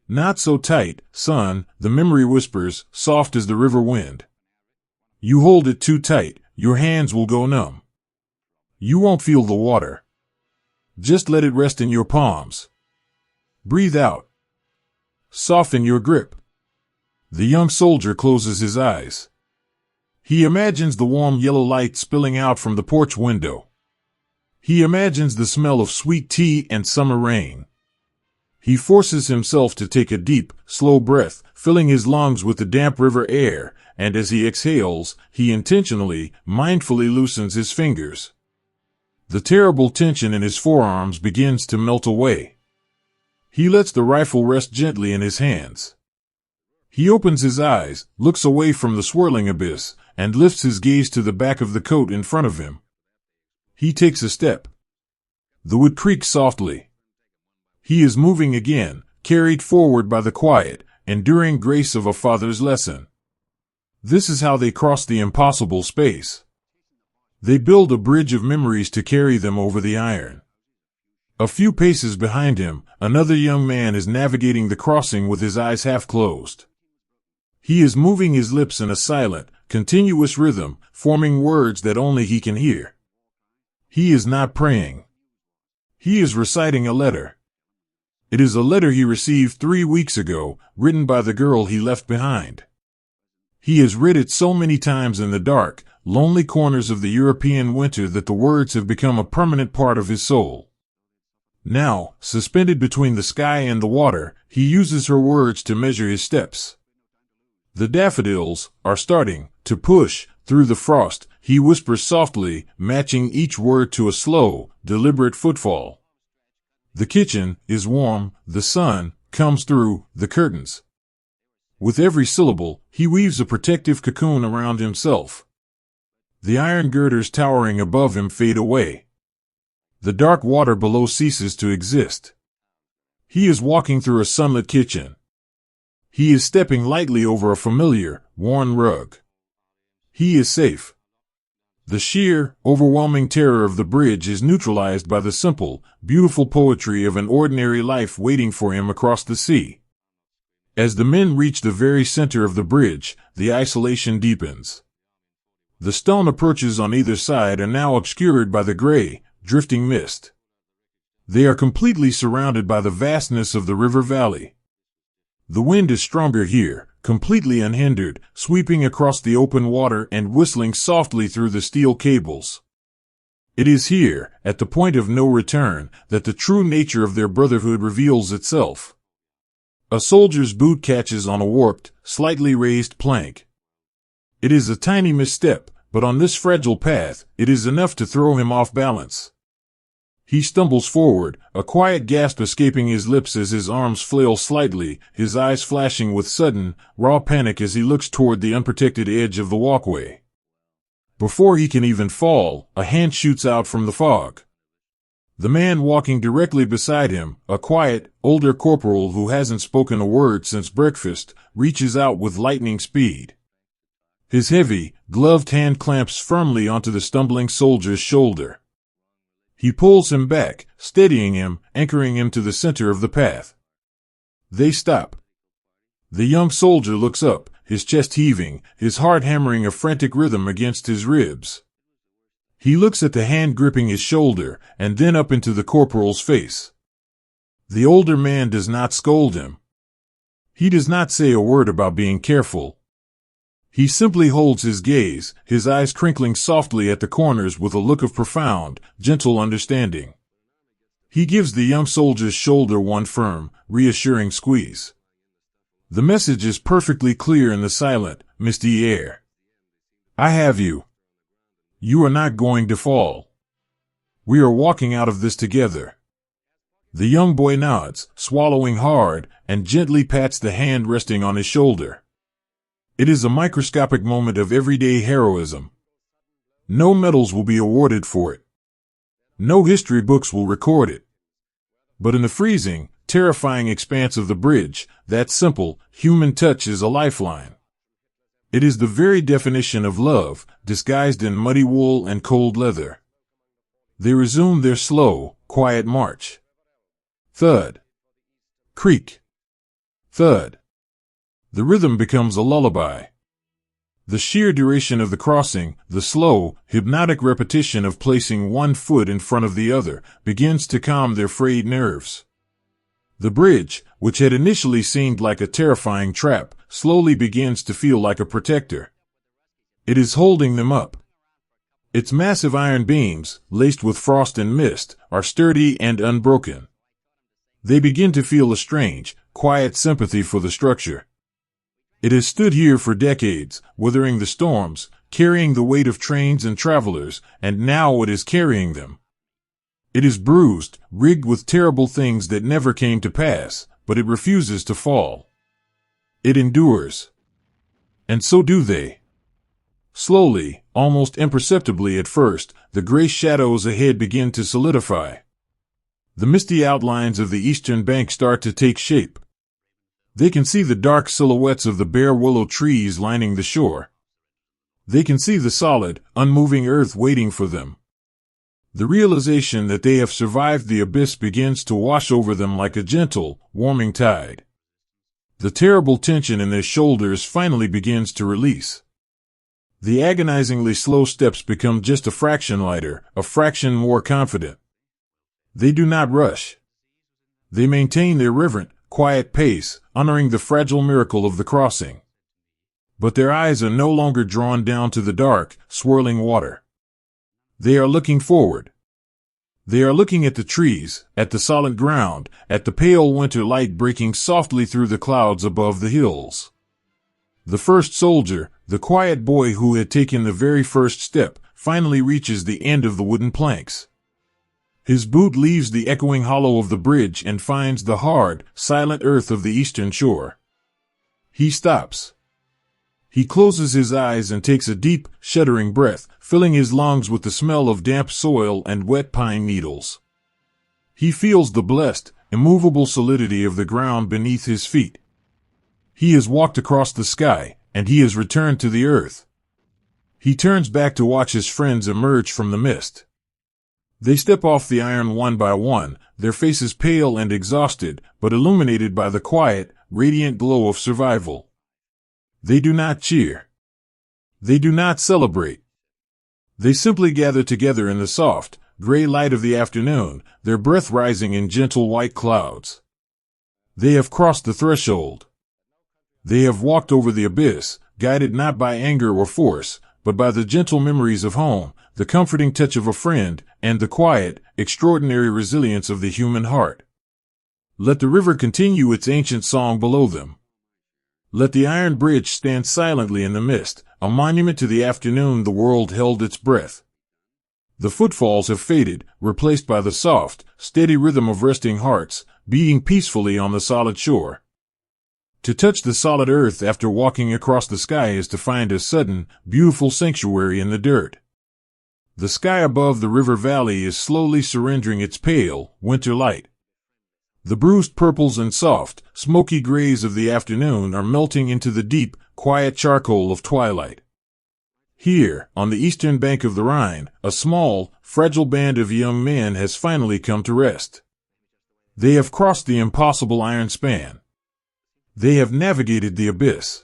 "Not so tight, son," the memory whispers, soft as the river wind. "You hold it too tight, your hands will go numb. You won't feel the water. Just let it rest in your palms. Breathe out. Soften your grip." The young soldier closes his eyes. He imagines the warm yellow light spilling out from the porch window. He imagines the smell of sweet tea and summer rain. He forces himself to take a deep, slow breath, filling his lungs with the damp river air, and as he exhales, he intentionally, mindfully loosens his fingers. The terrible tension in his forearms begins to melt away. He lets the rifle rest gently in his hands. He opens his eyes, looks away from the swirling abyss, and lifts his gaze to the back of the coat in front of him. He takes a step. The wood creaks softly. He is moving again, carried forward by the quiet, enduring grace of a father's lesson. This is how they cross the impossible space. They build a bridge of memories to carry them over the iron. A few paces behind him, another young man is navigating the crossing with his eyes half closed. He is moving his lips in a silent, continuous rhythm, forming words that only he can hear. He is not praying. He is reciting a letter. It is a letter he received 3 weeks ago, written by the girl he left behind. He has read it so many times in the dark, lonely corners of the European winter that the words have become a permanent part of his soul. Now, suspended between the sky and the water, he uses her words to measure his steps. "The daffodils are starting to push through the frost," he whispers softly, matching each word to a slow, deliberate footfall. "The kitchen is warm, the sun comes through the curtains." With every syllable, he weaves a protective cocoon around himself. The iron girders towering above him fade away. The dark water below ceases to exist. He is walking through a sunlit kitchen. He is stepping lightly over a familiar, worn rug. He is safe. The sheer, overwhelming terror of the bridge is neutralized by the simple, beautiful poetry of an ordinary life waiting for him across the sea. As the men reach the very center of the bridge, the isolation deepens. The stone approaches on either side are now obscured by the gray, drifting mist. They are completely surrounded by the vastness of the river valley. The wind is stronger here, completely unhindered, sweeping across the open water and whistling softly through the steel cables. It is here, at the point of no return, that the true nature of their brotherhood reveals itself. A soldier's boot catches on a warped, slightly raised plank. It is a tiny misstep, but on this fragile path, it is enough to throw him off balance. He stumbles forward, a quiet gasp escaping his lips as his arms flail slightly, his eyes flashing with sudden, raw panic as he looks toward the unprotected edge of the walkway. Before he can even fall, a hand shoots out from the fog. The man walking directly beside him, a quiet, older corporal who hasn't spoken a word since breakfast, reaches out with lightning speed. His heavy, gloved hand clamps firmly onto the stumbling soldier's shoulder. He pulls him back, steadying him, anchoring him to the center of the path. They stop. The young soldier looks up, his chest heaving, his heart hammering a frantic rhythm against his ribs. He looks at the hand gripping his shoulder, and then up into the corporal's face. The older man does not scold him. He does not say a word about being careful. He simply holds his gaze, his eyes crinkling softly at the corners with a look of profound, gentle understanding. He gives the young soldier's shoulder one firm, reassuring squeeze. The message is perfectly clear in the silent, misty air. I have you. You are not going to fall. We are walking out of this together. The young boy nods, swallowing hard, and gently pats the hand resting on his shoulder. It is a microscopic moment of everyday heroism. No medals will be awarded for it. No history books will record it. But in the freezing, terrifying expanse of the bridge, that simple, human touch is a lifeline. It is the very definition of love, disguised in muddy wool and cold leather. They resume their slow, quiet march. Thud. Creak. Thud. The rhythm becomes a lullaby. The sheer duration of the crossing, the slow, hypnotic repetition of placing one foot in front of the other, begins to calm their frayed nerves. The bridge, which had initially seemed like a terrifying trap, slowly begins to feel like a protector. It is holding them up. Its massive iron beams, laced with frost and mist, are sturdy and unbroken. They begin to feel a strange, quiet sympathy for the structure. It has stood here for decades, weathering the storms, carrying the weight of trains and travelers, and now it is carrying them. It is bruised, rigged with terrible things that never came to pass, but it refuses to fall. It endures. And so do they. Slowly, almost imperceptibly at first, the gray shadows ahead begin to solidify. The misty outlines of the eastern bank start to take shape. They can see the dark silhouettes of the bare willow trees lining the shore. They can see the solid, unmoving earth waiting for them. The realization that they have survived the abyss begins to wash over them like a gentle, warming tide. The terrible tension in their shoulders finally begins to release. The agonizingly slow steps become just a fraction lighter, a fraction more confident. They do not rush. They maintain their reverent, quiet pace, honoring the fragile miracle of the crossing. But their eyes are no longer drawn down to the dark, swirling water. They are looking forward. They are looking at the trees, at the solid ground, at the pale winter light breaking softly through the clouds above the hills. The first soldier, the quiet boy who had taken the very first step, finally reaches the end of the wooden planks. His boot leaves the echoing hollow of the bridge and finds the hard, silent earth of the eastern shore. He stops. He closes his eyes and takes a deep, shuddering breath, filling his lungs with the smell of damp soil and wet pine needles. He feels the blessed, immovable solidity of the ground beneath his feet. He has walked across the sky, and he has returned to the earth. He turns back to watch his friends emerge from the mist. They step off the iron one by one, their faces pale and exhausted, but illuminated by the quiet, radiant glow of survival. They do not cheer. They do not celebrate. They simply gather together in the soft, gray light of the afternoon, their breath rising in gentle white clouds. They have crossed the threshold. They have walked over the abyss, guided not by anger or force, but by the gentle memories of home, the comforting touch of a friend, and the quiet, extraordinary resilience of the human heart. Let the river continue its ancient song below them. Let the iron bridge stand silently in the mist, a monument to the afternoon the world held its breath. The footfalls have faded, replaced by the soft, steady rhythm of resting hearts, beating peacefully on the solid shore. To touch the solid earth after walking across the sky is to find a sudden, beautiful sanctuary in the dirt. The sky above the river valley is slowly surrendering its pale, winter light. The bruised purples and soft, smoky grays of the afternoon are melting into the deep, quiet charcoal of twilight. Here, on the eastern bank of the Rhine, a small, fragile band of young men has finally come to rest. They have crossed the impossible iron span. They have navigated the abyss.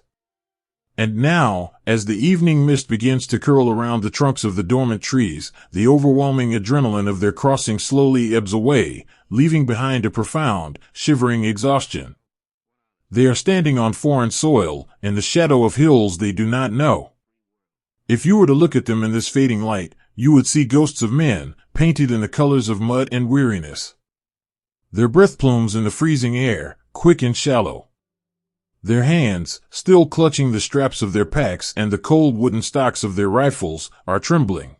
And now, as the evening mist begins to curl around the trunks of the dormant trees, the overwhelming adrenaline of their crossing slowly ebbs away, leaving behind a profound, shivering exhaustion. They are standing on foreign soil, in the shadow of hills they do not know. If you were to look at them in this fading light, you would see ghosts of men, painted in the colors of mud and weariness. Their breath plumes in the freezing air, quick and shallow. Their hands, still clutching the straps of their packs and the cold wooden stocks of their rifles, are trembling.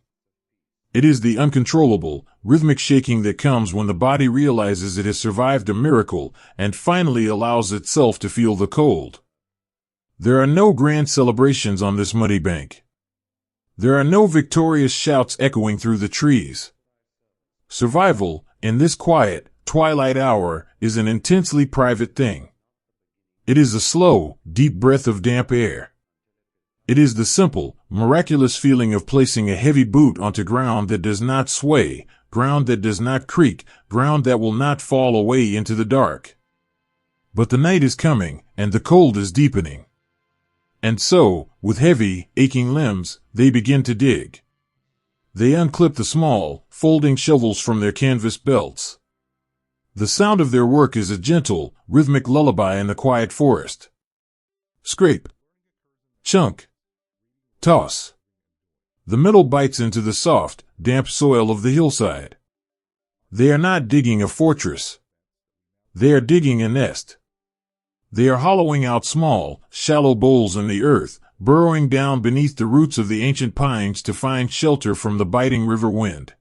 It is the uncontrollable, rhythmic shaking that comes when the body realizes it has survived a miracle and finally allows itself to feel the cold. There are no grand celebrations on this muddy bank. There are no victorious shouts echoing through the trees. Survival, in this quiet, twilight hour, is an intensely private thing. It is a slow, deep breath of damp air. It is the simple, miraculous feeling of placing a heavy boot onto ground that does not sway, ground that does not creak, ground that will not fall away into the dark. But the night is coming, and the cold is deepening. And so, with heavy, aching limbs, they begin to dig. They unclip the small, folding shovels from their canvas belts. The sound of their work is a gentle, rhythmic lullaby in the quiet forest. Scrape. Chunk. Toss. The metal bites into the soft, damp soil of the hillside. They are not digging a fortress. They are digging a nest. They are hollowing out small, shallow bowls in the earth, burrowing down beneath the roots of the ancient pines to find shelter from the biting river wind.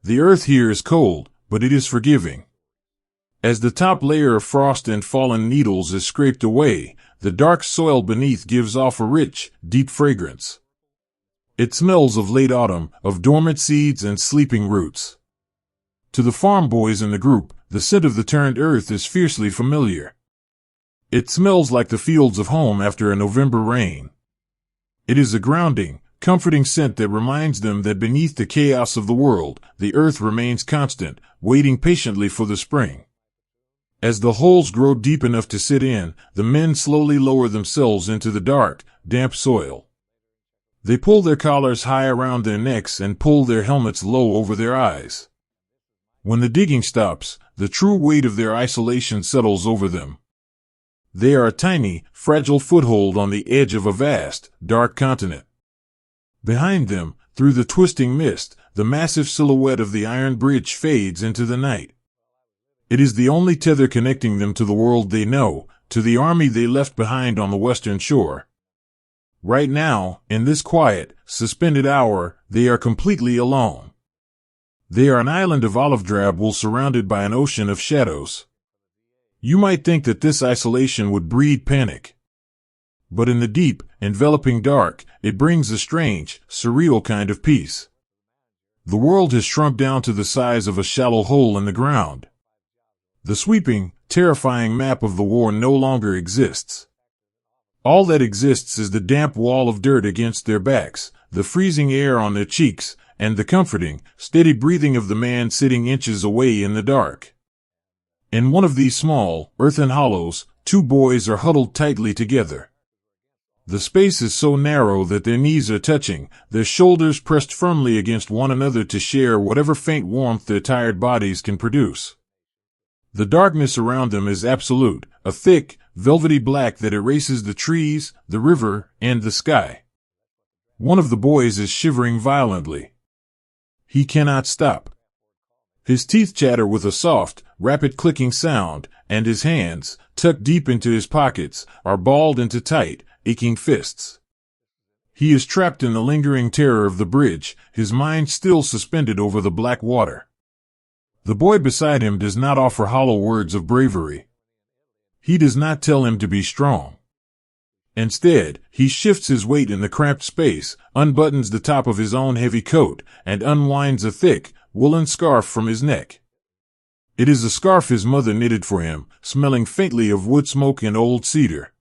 The earth here is cold, but it is forgiving. As the top layer of frost and fallen needles is scraped away, the dark soil beneath gives off a rich, deep fragrance. It smells of late autumn, of dormant seeds and sleeping roots. To the farm boys in the group, the scent of the turned earth is fiercely familiar. It smells like the fields of home after a November rain. It is a grounding, comforting scent that reminds them that beneath the chaos of the world, the earth remains constant, waiting patiently for the spring. As the holes grow deep enough to sit in, the men slowly lower themselves into the dark, damp soil. They pull their collars high around their necks and pull their helmets low over their eyes. When the digging stops, the true weight of their isolation settles over them. They are a tiny, fragile foothold on the edge of a vast, dark continent. Behind them, through the twisting mist, the massive silhouette of the iron bridge fades into the night. It is the only tether connecting them to the world they know, to the army they left behind on the western shore. Right now, in this quiet, suspended hour, they are completely alone. They are an island of olive drab wool surrounded by an ocean of shadows. You might think that this isolation would breed panic. But in the deep, enveloping dark, it brings a strange, surreal kind of peace. The world has shrunk down to the size of a shallow hole in the ground. The sweeping, terrifying map of the war no longer exists. All that exists is the damp wall of dirt against their backs, the freezing air on their cheeks, and the comforting, steady breathing of the man sitting inches away in the dark. In one of these small, earthen hollows, two boys are huddled tightly together. The space is so narrow that their knees are touching, their shoulders pressed firmly against one another to share whatever faint warmth their tired bodies can produce. The darkness around them is absolute, a thick, velvety black that erases the trees, the river, and the sky. One of the boys is shivering violently. He cannot stop. His teeth chatter with a soft, rapid clicking sound, and his hands, tucked deep into his pockets, are balled into tight, aching fists. He is trapped in the lingering terror of the bridge, his mind still suspended over the black water. The boy beside him does not offer hollow words of bravery. He does not tell him to be strong. Instead, he shifts his weight in the cramped space, unbuttons the top of his own heavy coat, and unwinds a thick, woolen scarf from his neck. It is a scarf his mother knitted for him, smelling faintly of wood smoke and old cedar.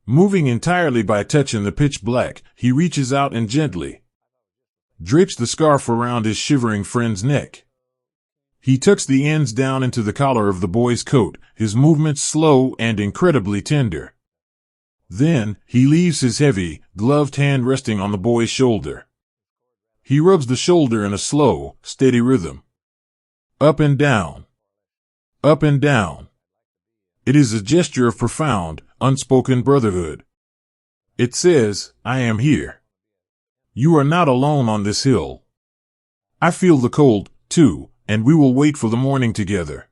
Moving entirely by touch in the pitch black, he reaches out and gently drapes the scarf around his shivering friend's neck. He tucks the ends down into the collar of the boy's coat, his movements slow and incredibly tender. Then, he leaves his heavy, gloved hand resting on the boy's shoulder. He rubs the shoulder in a slow, steady rhythm. Up and down. Up and down. It is a gesture of profound, unspoken brotherhood. It says, I am here. You are not alone on this hill. I feel the cold, too, and we will wait for the morning together.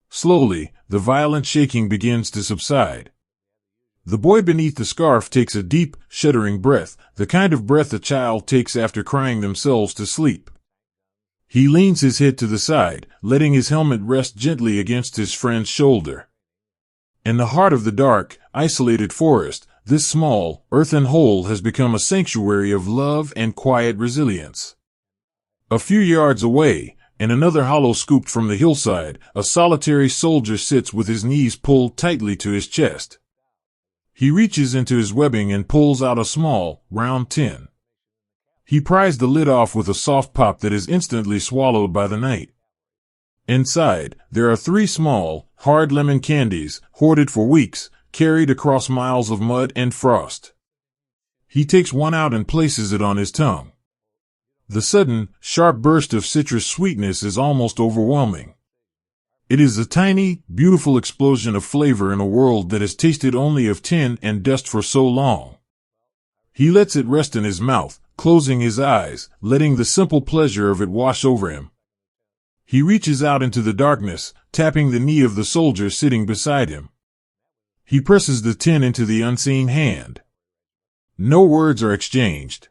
Slowly, the violent shaking begins to subside. The boy beneath the scarf takes a deep, shuddering breath, the kind of breath a child takes after crying themselves to sleep. He leans his head to the side, letting his helmet rest gently against his friend's shoulder. In the heart of the dark, isolated forest, this small, earthen hole has become a sanctuary of love and quiet resilience. A few yards away, in another hollow scooped from the hillside, a solitary soldier sits with his knees pulled tightly to his chest. He reaches into his webbing and pulls out a small, round tin. He pries the lid off with a soft pop that is instantly swallowed by the night. Inside, there are 3 small, hard lemon candies, hoarded for weeks, carried across miles of mud and frost. He takes one out and places it on his tongue. The sudden, sharp burst of citrus sweetness is almost overwhelming. It is a tiny, beautiful explosion of flavor in a world that has tasted only of tin and dust for so long. He lets it rest in his mouth, closing his eyes, letting the simple pleasure of it wash over him. He reaches out into the darkness, tapping the knee of the soldier sitting beside him. He presses the tin into the unseen hand. No words are exchanged.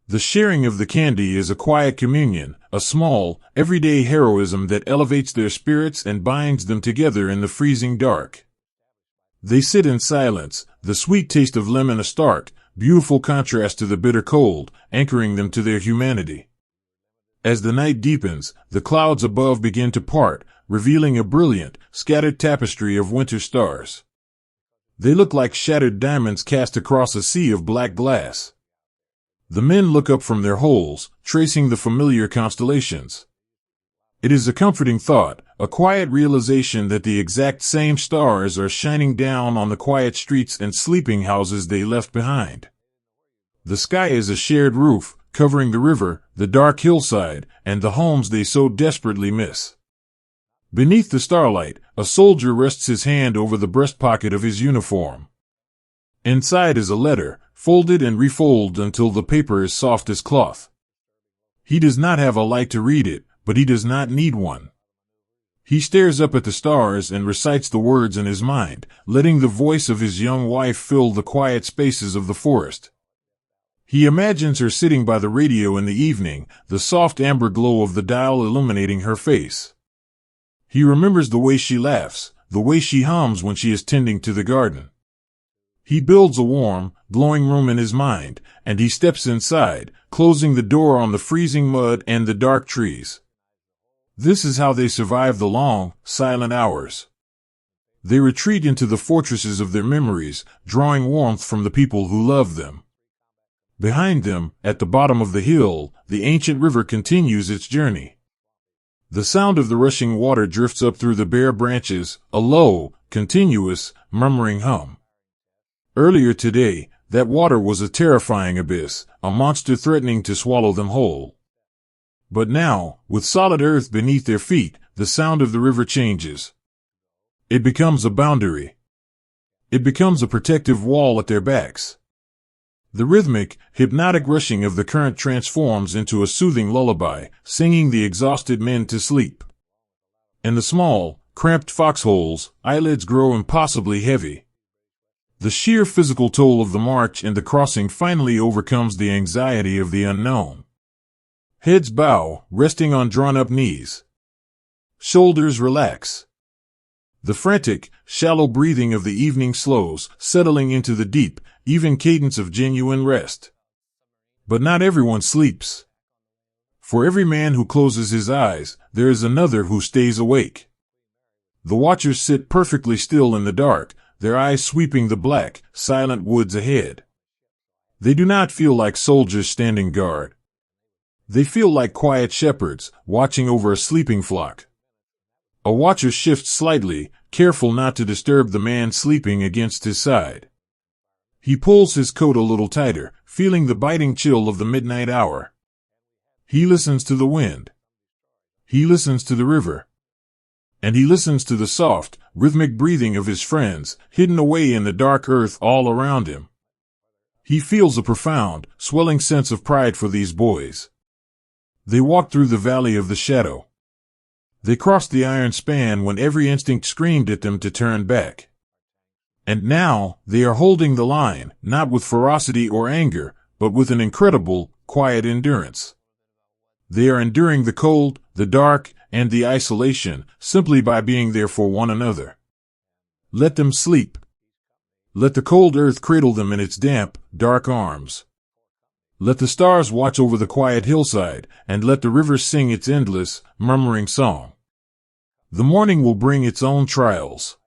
The sharing of the candy is a quiet communion, a small, everyday heroism that elevates their spirits and binds them together in the freezing dark. They sit in silence, the sweet taste of lemon a stark, beautiful contrast to the bitter cold, anchoring them to their humanity. As the night deepens, the clouds above begin to part, revealing a brilliant, scattered tapestry of winter stars. They look like shattered diamonds cast across a sea of black glass. The men look up from their holes, tracing the familiar constellations. It is a comforting thought, a quiet realization that the exact same stars are shining down on the quiet streets and sleeping houses they left behind. The sky is a shared roof, covering the river, the dark hillside, and the homes they so desperately miss. Beneath the starlight, a soldier rests his hand over the breast pocket of his uniform. Inside is a letter, folded and refolded until the paper is soft as cloth. He does not have a light to read it, but he does not need one. He stares up at the stars and recites the words in his mind, letting the voice of his young wife fill the quiet spaces of the forest. He imagines her sitting by the radio in the evening, the soft amber glow of the dial illuminating her face. He remembers the way she laughs, the way she hums when she is tending to the garden. He builds a warm, glowing room in his mind, and he steps inside, closing the door on the freezing mud and the dark trees. This is how they survive the long, silent hours. They retreat into the fortresses of their memories, drawing warmth from the people who love them. Behind them, at the bottom of the hill, the ancient river continues its journey. The sound of the rushing water drifts up through the bare branches, a low, continuous, murmuring hum. Earlier today, that water was a terrifying abyss, a monster threatening to swallow them whole. But now, with solid earth beneath their feet, the sound of the river changes. It becomes a boundary. It becomes a protective wall at their backs. The rhythmic, hypnotic rushing of the current transforms into a soothing lullaby, singing the exhausted men to sleep. In the small, cramped foxholes, eyelids grow impossibly heavy. The sheer physical toll of the march and the crossing finally overcomes the anxiety of the unknown. Heads bow, resting on drawn-up knees. Shoulders relax. The frantic, shallow breathing of the evening slows, settling into the deep, even cadence of genuine rest. But not everyone sleeps. For every man who closes his eyes, there is another who stays awake. The watchers sit perfectly still in the dark, their eyes sweeping the black, silent woods ahead. They do not feel like soldiers standing guard. They feel like quiet shepherds, watching over a sleeping flock. A watcher shifts slightly, careful not to disturb the man sleeping against his side. He pulls his coat a little tighter, feeling the biting chill of the midnight hour. He listens to the wind. He listens to the river. And he listens to the soft, rhythmic breathing of his friends, hidden away in the dark earth all around him. He feels a profound, swelling sense of pride for these boys. They walk through the valley of the shadow. They crossed the iron span when every instinct screamed at them to turn back. And now, they are holding the line, not with ferocity or anger, but with an incredible, quiet endurance. They are enduring the cold, the dark, and the isolation, simply by being there for one another. Let them sleep. Let the cold earth cradle them in its damp, dark arms. Let the stars watch over the quiet hillside, and let the river sing its endless, murmuring song. The morning will bring its own trials.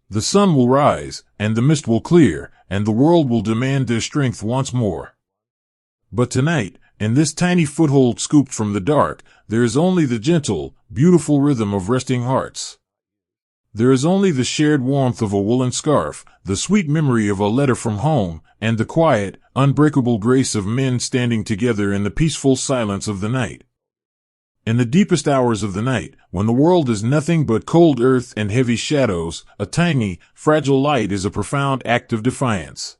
The sun will rise, and the mist will clear, and the world will demand their strength once more. But tonight, in this tiny foothold scooped from the dark, there is only the gentle, beautiful rhythm of resting hearts. There is only the shared warmth of a woolen scarf, the sweet memory of a letter from home, and the quiet, unbreakable grace of men standing together in the peaceful silence of the night. In the deepest hours of the night, when the world is nothing but cold earth and heavy shadows, a tiny, fragile light is a profound act of defiance.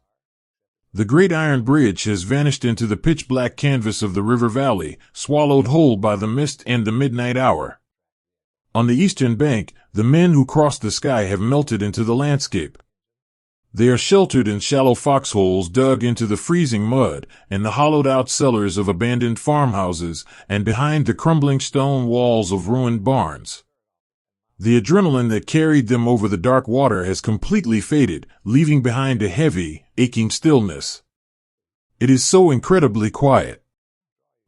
The great iron bridge has vanished into the pitch-black canvas of the river valley, swallowed whole by the mist and the midnight hour. On the eastern bank, the men who crossed the sky have melted into the landscape. They are sheltered in shallow foxholes dug into the freezing mud, in the hollowed-out cellars of abandoned farmhouses, and behind the crumbling stone walls of ruined barns. The adrenaline that carried them over the dark water has completely faded, leaving behind a heavy, aching stillness. It is so incredibly quiet.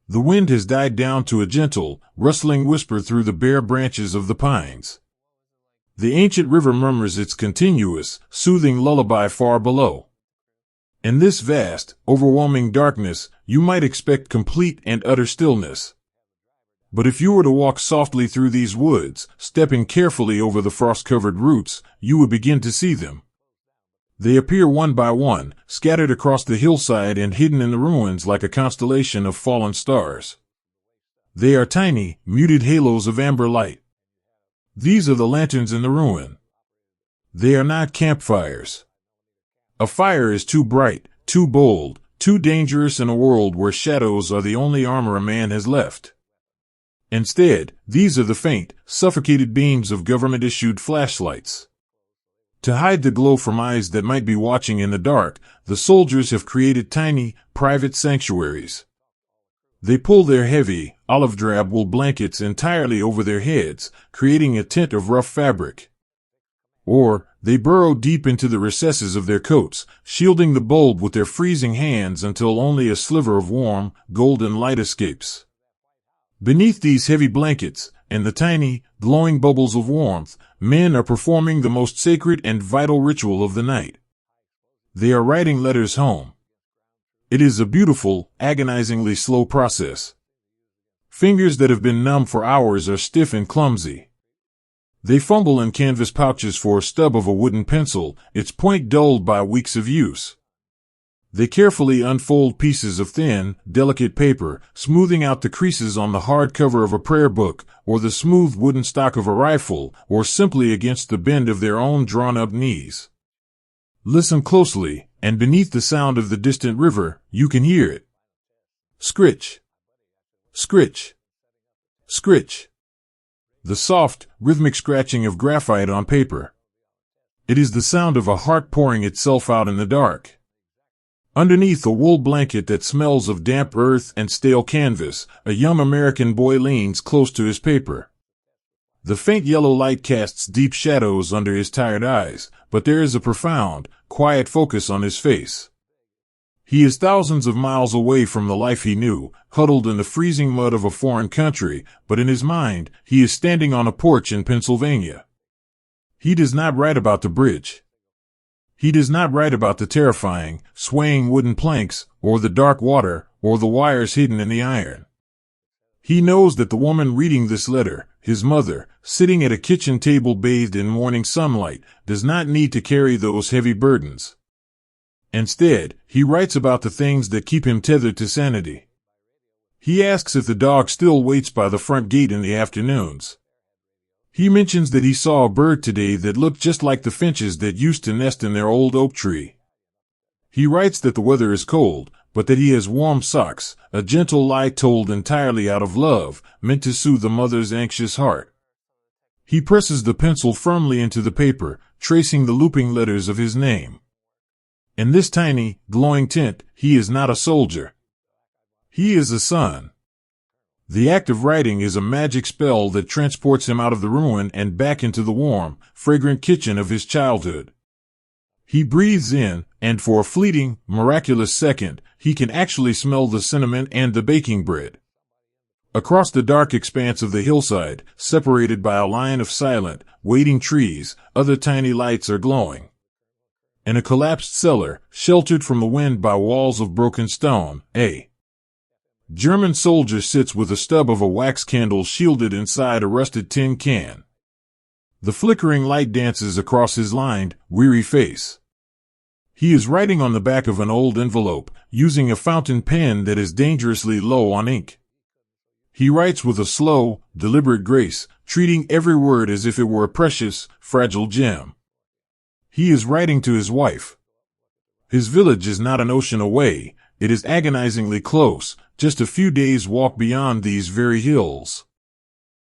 The wind has died down to a gentle, rustling whisper through the bare branches of the pines. The ancient river murmurs its continuous, soothing lullaby far below. In this vast, overwhelming darkness, you might expect complete and utter stillness. But if you were to walk softly through these woods, stepping carefully over the frost-covered roots, you would begin to see them. They appear one by one, scattered across the hillside and hidden in the ruins like a constellation of fallen stars. They are tiny, muted halos of amber light. These are the lanterns in the ruin. They are not campfires. A fire is too bright, too bold, too dangerous in a world where shadows are the only armor a man has left. Instead, these are the faint, suffocated beams of government-issued flashlights. To hide the glow from eyes that might be watching in the dark, the soldiers have created tiny, private sanctuaries. They pull their heavy, olive-drab wool blankets entirely over their heads, creating a tent of rough fabric. Or, they burrow deep into the recesses of their coats, shielding the bulb with their freezing hands until only a sliver of warm, golden light escapes. Beneath these heavy blankets, in the tiny, glowing bubbles of warmth, men are performing the most sacred and vital ritual of the night. They are writing letters home. It is a beautiful, agonizingly slow process. Fingers that have been numb for hours are stiff and clumsy. They fumble in canvas pouches for a stub of a wooden pencil, its point dulled by weeks of use. They carefully unfold pieces of thin, delicate paper, smoothing out the creases on the hard cover of a prayer book, or the smooth wooden stock of a rifle, or simply against the bend of their own drawn-up knees. Listen closely, and beneath the sound of the distant river, you can hear it. Scritch. Scritch. Scritch. The soft, rhythmic scratching of graphite on paper. It is the sound of a heart pouring itself out in the dark. Underneath a wool blanket that smells of damp earth and stale canvas, a young American boy leans close to his paper. The faint yellow light casts deep shadows under his tired eyes, but there is a profound, quiet focus on his face. He is thousands of miles away from the life he knew, huddled in the freezing mud of a foreign country, but in his mind, he is standing on a porch in Pennsylvania. He does not write about the bridge. He does not write about the terrifying, swaying wooden planks, or the dark water, or the wires hidden in the iron. He knows that the woman reading this letter, his mother, sitting at a kitchen table bathed in morning sunlight, does not need to carry those heavy burdens. Instead, he writes about the things that keep him tethered to sanity. He asks if the dog still waits by the front gate in the afternoons. He mentions that he saw a bird today that looked just like the finches that used to nest in their old oak tree. He writes that the weather is cold, but that he has warm socks, a gentle lie told entirely out of love, meant to soothe the mother's anxious heart. He presses the pencil firmly into the paper, tracing the looping letters of his name. In this tiny, glowing tent, he is not a soldier. He is a son. The act of writing is a magic spell that transports him out of the ruin and back into the warm, fragrant kitchen of his childhood. He breathes in, and for a fleeting, miraculous second, he can actually smell the cinnamon and the baking bread. Across the dark expanse of the hillside, separated by a line of silent, waiting trees, other tiny lights are glowing. In a collapsed cellar, sheltered from the wind by walls of broken stone, a German soldier sits with a stub of a wax candle shielded inside a rusted tin can. The flickering light dances across his lined, weary face. He is writing on the back of an old envelope, using a fountain pen that is dangerously low on ink. He writes with a slow, deliberate grace, treating every word as if it were a precious, fragile gem. He is writing to his wife. His village is not an ocean away, it is agonizingly close, just a few days' walk beyond these very hills.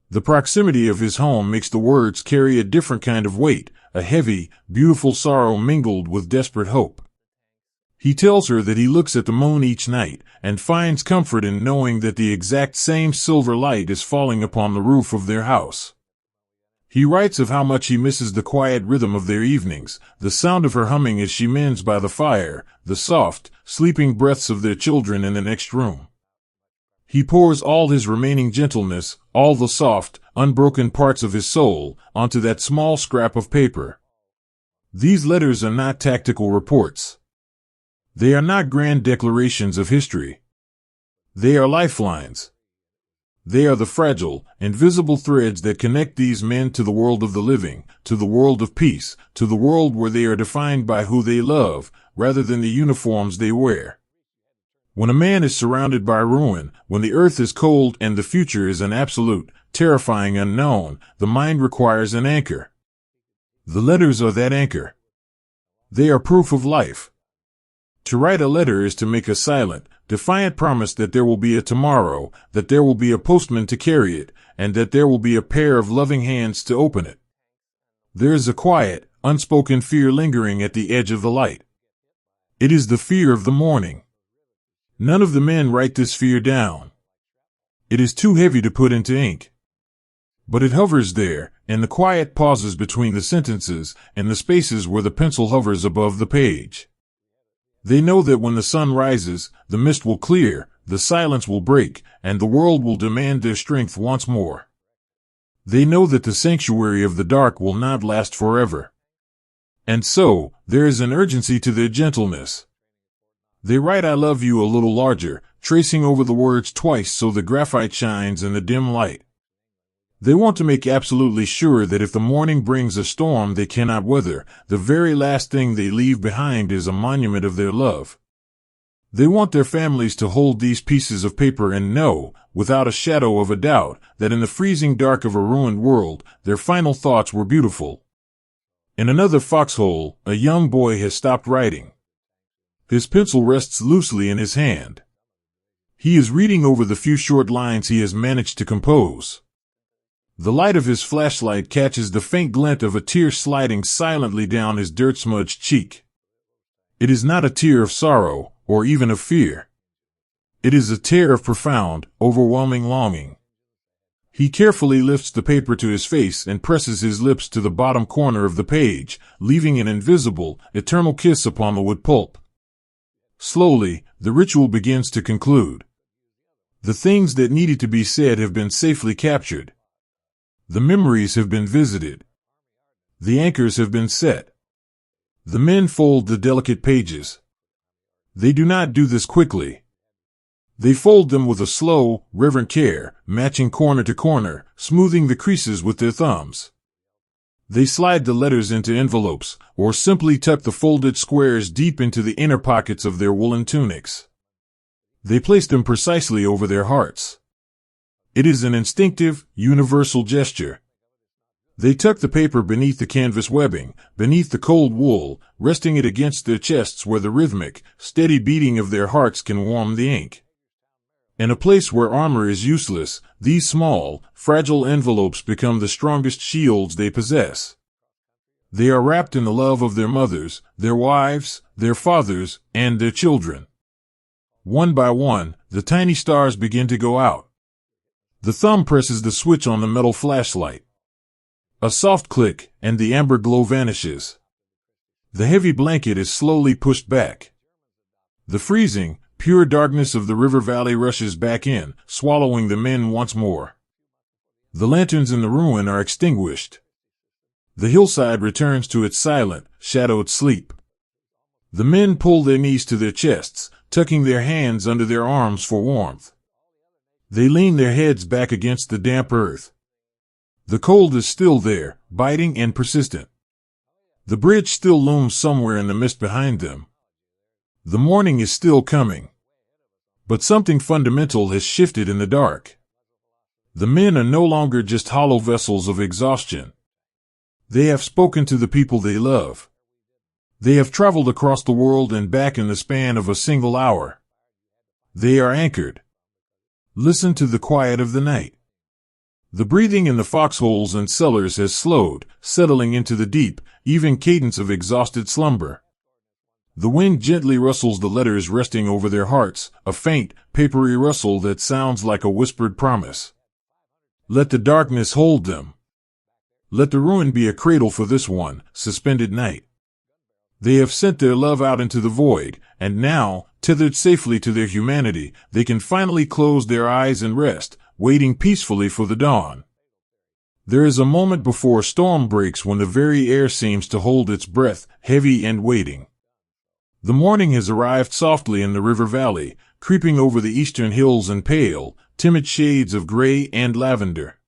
The proximity of his home makes the words carry a different kind of weight, a heavy, beautiful sorrow mingled with desperate hope. He tells her that he looks at the moon each night, and finds comfort in knowing that the exact same silver light is falling upon the roof of their house. He writes of how much he misses the quiet rhythm of their evenings, the sound of her humming as she mends by the fire, the soft, sleeping breaths of their children in the next room. He pours all his remaining gentleness, all the soft, unbroken parts of his soul, onto that small scrap of paper. These letters are not tactical reports. They are not grand declarations of history. They are lifelines. They are the fragile, invisible threads that connect these men to the world of the living, to the world of peace, to the world where they are defined by who they love, rather than the uniforms they wear. When a man is surrounded by ruin, when the earth is cold and the future is an absolute, terrifying unknown, the mind requires an anchor. The letters are that anchor. They are proof of life. To write a letter is to make a silent, defiant promise that there will be a tomorrow, that there will be a postman to carry it, and that there will be a pair of loving hands to open it. There is a quiet, unspoken fear lingering at the edge of the light. It is the fear of the morning. None of the men write this fear down. It is too heavy to put into ink. But it hovers there, in the quiet pauses between the sentences, and the spaces where the pencil hovers above the page. They know that when the sun rises, the mist will clear, the silence will break, and the world will demand their strength once more. They know that the sanctuary of the dark will not last forever. And so, there is an urgency to their gentleness. They write "I love you" a little larger, tracing over the words twice so the graphite shines in the dim light. They want to make absolutely sure that if the morning brings a storm they cannot weather, the very last thing they leave behind is a monument of their love. They want their families to hold these pieces of paper and know, without a shadow of a doubt, that in the freezing dark of a ruined world, their final thoughts were beautiful. In another foxhole, a young boy has stopped writing. His pencil rests loosely in his hand. He is reading over the few short lines he has managed to compose. The light of his flashlight catches the faint glint of a tear sliding silently down his dirt-smudged cheek. It is not a tear of sorrow, or even of fear. It is a tear of profound, overwhelming longing. He carefully lifts the paper to his face and presses his lips to the bottom corner of the page, leaving an invisible, eternal kiss upon the wood pulp. Slowly, the ritual begins to conclude. The things that needed to be said have been safely captured. The memories have been visited. The anchors have been set. The men fold the delicate pages. They do not do this quickly. They fold them with a slow, reverent care, matching corner to corner, smoothing the creases with their thumbs. They slide the letters into envelopes, or simply tuck the folded squares deep into the inner pockets of their woolen tunics. They place them precisely over their hearts. It is an instinctive, universal gesture. They tuck the paper beneath the canvas webbing, beneath the cold wool, resting it against their chests where the rhythmic, steady beating of their hearts can warm the ink. In a place where armor is useless, these small, fragile envelopes become the strongest shields they possess. They are wrapped in the love of their mothers, their wives, their fathers, and their children. One by one, the tiny stars begin to go out. The thumb presses the switch on the metal flashlight. A soft click, and the amber glow vanishes. The heavy blanket is slowly pushed back. The freezing, pure darkness of the river valley rushes back in, swallowing the men once more. The lanterns in the ruin are extinguished. The hillside returns to its silent, shadowed sleep. The men pull their knees to their chests, tucking their hands under their arms for warmth. They lean their heads back against the damp earth. The cold is still there, biting and persistent. The bridge still looms somewhere in the mist behind them. The morning is still coming. But something fundamental has shifted in the dark. The men are no longer just hollow vessels of exhaustion. They have spoken to the people they love. They have traveled across the world and back in the span of a single hour. They are anchored. Listen to the quiet of the night. The breathing in the foxholes and cellars has slowed, settling into the deep, even cadence of exhausted slumber. The wind gently rustles the letters resting over their hearts, a faint, papery rustle that sounds like a whispered promise. Let the darkness hold them. Let the ruin be a cradle for this one, suspended night. They have sent their love out into the void, and now, tethered safely to their humanity, they can finally close their eyes and rest, waiting peacefully for the dawn. There is a moment before a storm breaks when the very air seems to hold its breath, heavy and waiting. The morning has arrived softly in the river valley, creeping over the eastern hills in pale, timid shades of gray and lavender.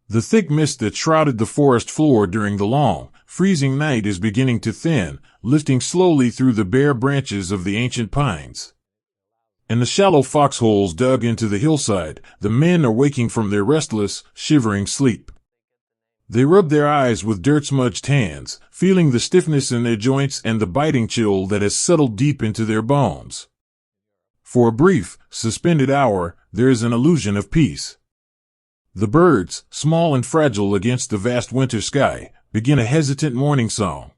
The thick mist that shrouded the forest floor during the long, freezing night is beginning to thin, lifting slowly through the bare branches of the ancient pines. In the shallow foxholes dug into the hillside, the men are waking from their restless, shivering sleep. They rub their eyes with dirt-smudged hands, feeling the stiffness in their joints and the biting chill that has settled deep into their bones. For a brief, suspended hour, there is an illusion of peace. The birds, small and fragile against the vast winter sky, begin a hesitant morning song.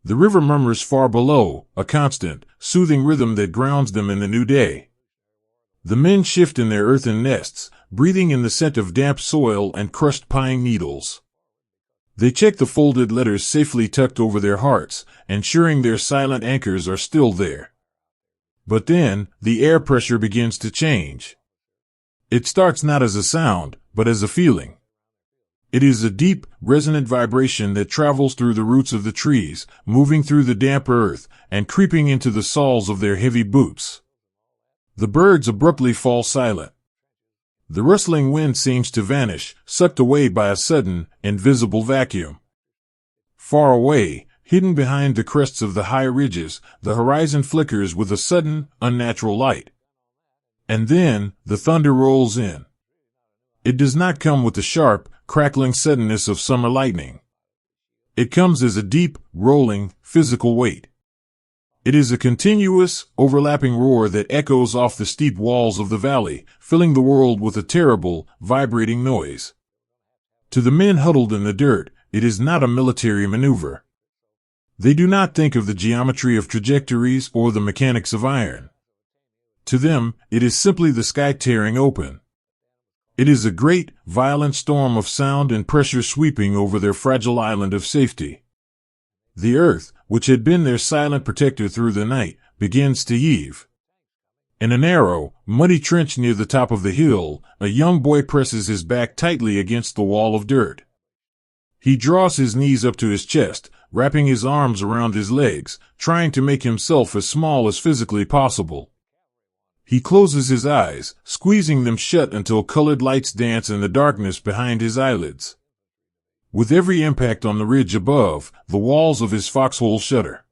The river murmurs far below, a constant, soothing rhythm that grounds them in the new day. The men shift in their earthen nests, breathing in the scent of damp soil and crushed pine needles. They check the folded letters safely tucked over their hearts, ensuring their silent anchors are still there. But then, the air pressure begins to change. It starts not as a sound, but as a feeling. It is a deep, resonant vibration that travels through the roots of the trees, moving through the damp earth, and creeping into the soles of their heavy boots. The birds abruptly fall silent. The rustling wind seems to vanish, sucked away by a sudden, invisible vacuum. Far away, hidden behind the crests of the high ridges, the horizon flickers with a sudden, unnatural light. And then, the thunder rolls in. It does not come with the sharp, crackling suddenness of summer lightning. It comes as a deep, rolling, physical weight. It is a continuous, overlapping roar that echoes off the steep walls of the valley, filling the world with a terrible, vibrating noise. To the men huddled in the dirt, it is not a military maneuver. They do not think of the geometry of trajectories or the mechanics of iron. To them, it is simply the sky tearing open. It is a great, violent storm of sound and pressure sweeping over their fragile island of safety. The earth, which had been their silent protector through the night, begins to heave. In a narrow, muddy trench near the top of the hill, a young boy presses his back tightly against the wall of dirt. He draws his knees up to his chest, wrapping his arms around his legs, trying to make himself as small as physically possible. He closes his eyes, squeezing them shut until colored lights dance in the darkness behind his eyelids. With every impact on the ridge above, the walls of his foxhole shudder.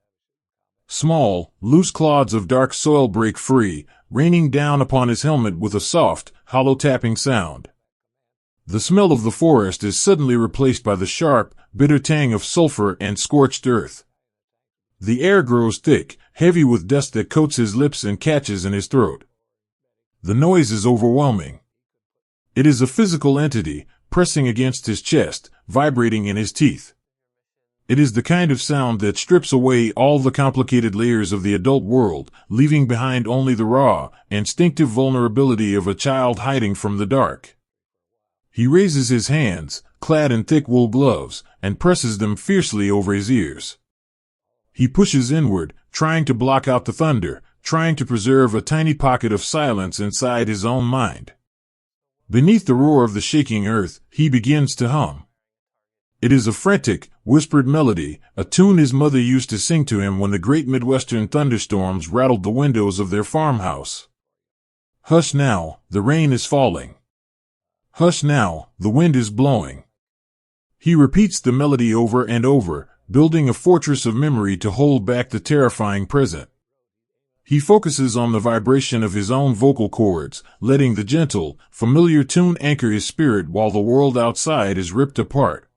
Small, loose clods of dark soil break free, raining down upon his helmet with a soft, hollow tapping sound. The smell of the forest is suddenly replaced by the sharp, bitter tang of sulfur and scorched earth. The air grows thick, heavy with dust that coats his lips and catches in his throat. The noise is overwhelming. It is a physical entity, pressing against his chest, vibrating in his teeth. It is the kind of sound that strips away all the complicated layers of the adult world, leaving behind only the raw, instinctive vulnerability of a child hiding from the dark. He raises his hands, clad in thick wool gloves, and presses them fiercely over his ears. He pushes inward, trying to block out the thunder, trying to preserve a tiny pocket of silence inside his own mind. Beneath the roar of the shaking earth, he begins to hum. It is a frantic, whispered melody, a tune his mother used to sing to him when the great Midwestern thunderstorms rattled the windows of their farmhouse. Hush now, the rain is falling. Hush now, the wind is blowing. He repeats the melody over and over, building a fortress of memory to hold back the terrifying present. He focuses on the vibration of his own vocal cords, letting the gentle, familiar tune anchor his spirit while the world outside is ripped apart.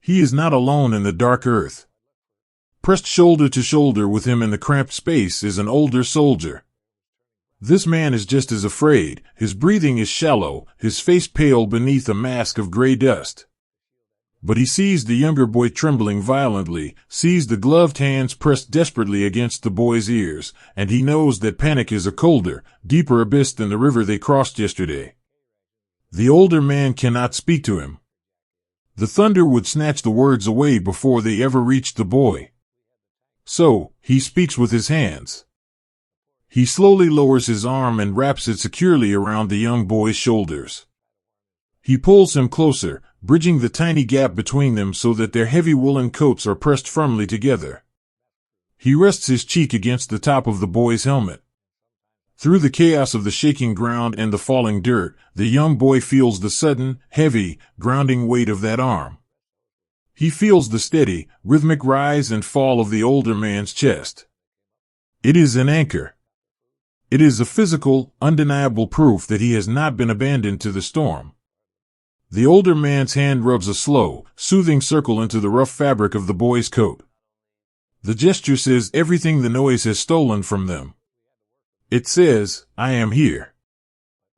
He is not alone in the dark earth. Pressed shoulder to shoulder with him in the cramped space is an older soldier. This man is just as afraid. His breathing is shallow, his face pale beneath a mask of gray dust. But he sees the younger boy trembling violently, sees the gloved hands pressed desperately against the boy's ears, and he knows that panic is a colder, deeper abyss than the river they crossed yesterday. The older man cannot speak to him. The thunder would snatch the words away before they ever reached the boy. So, he speaks with his hands. He slowly lowers his arm and wraps it securely around the young boy's shoulders. He pulls him closer, bridging the tiny gap between them so that their heavy woolen coats are pressed firmly together. He rests his cheek against the top of the boy's helmet. Through the chaos of the shaking ground and the falling dirt, the young boy feels the sudden, heavy, grounding weight of that arm. He feels the steady, rhythmic rise and fall of the older man's chest. It is an anchor. It is a physical, undeniable proof that he has not been abandoned to the storm. The older man's hand rubs a slow, soothing circle into the rough fabric of the boy's coat. The gesture says everything the noise has stolen from them. It says, I am here.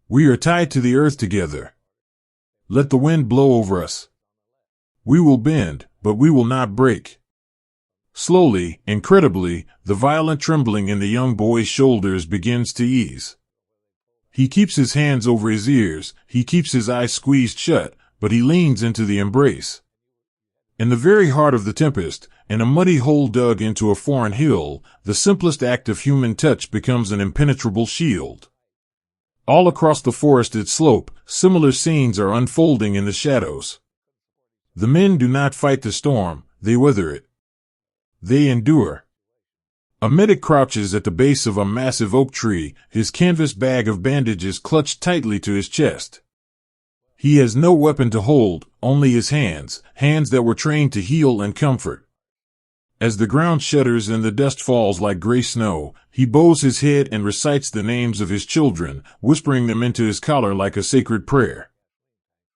We are tied to the earth together. Let the wind blow over us. We will bend, but we will not break. Slowly, incredibly, the violent trembling in the young boy's shoulders begins to ease. He keeps his hands over his ears, he keeps his eyes squeezed shut, but he leans into the embrace. In the very heart of the tempest, in a muddy hole dug into a foreign hill, the simplest act of human touch becomes an impenetrable shield. All across the forested slope, similar scenes are unfolding in the shadows. The men do not fight the storm, they weather it. They endure. A medic crouches at the base of a massive oak tree, his canvas bag of bandages clutched tightly to his chest. He has no weapon to hold, only his hands that were trained to heal and comfort. As the ground shudders and the dust falls like gray snow, he bows his head and recites the names of his children, whispering them into his collar like a sacred prayer.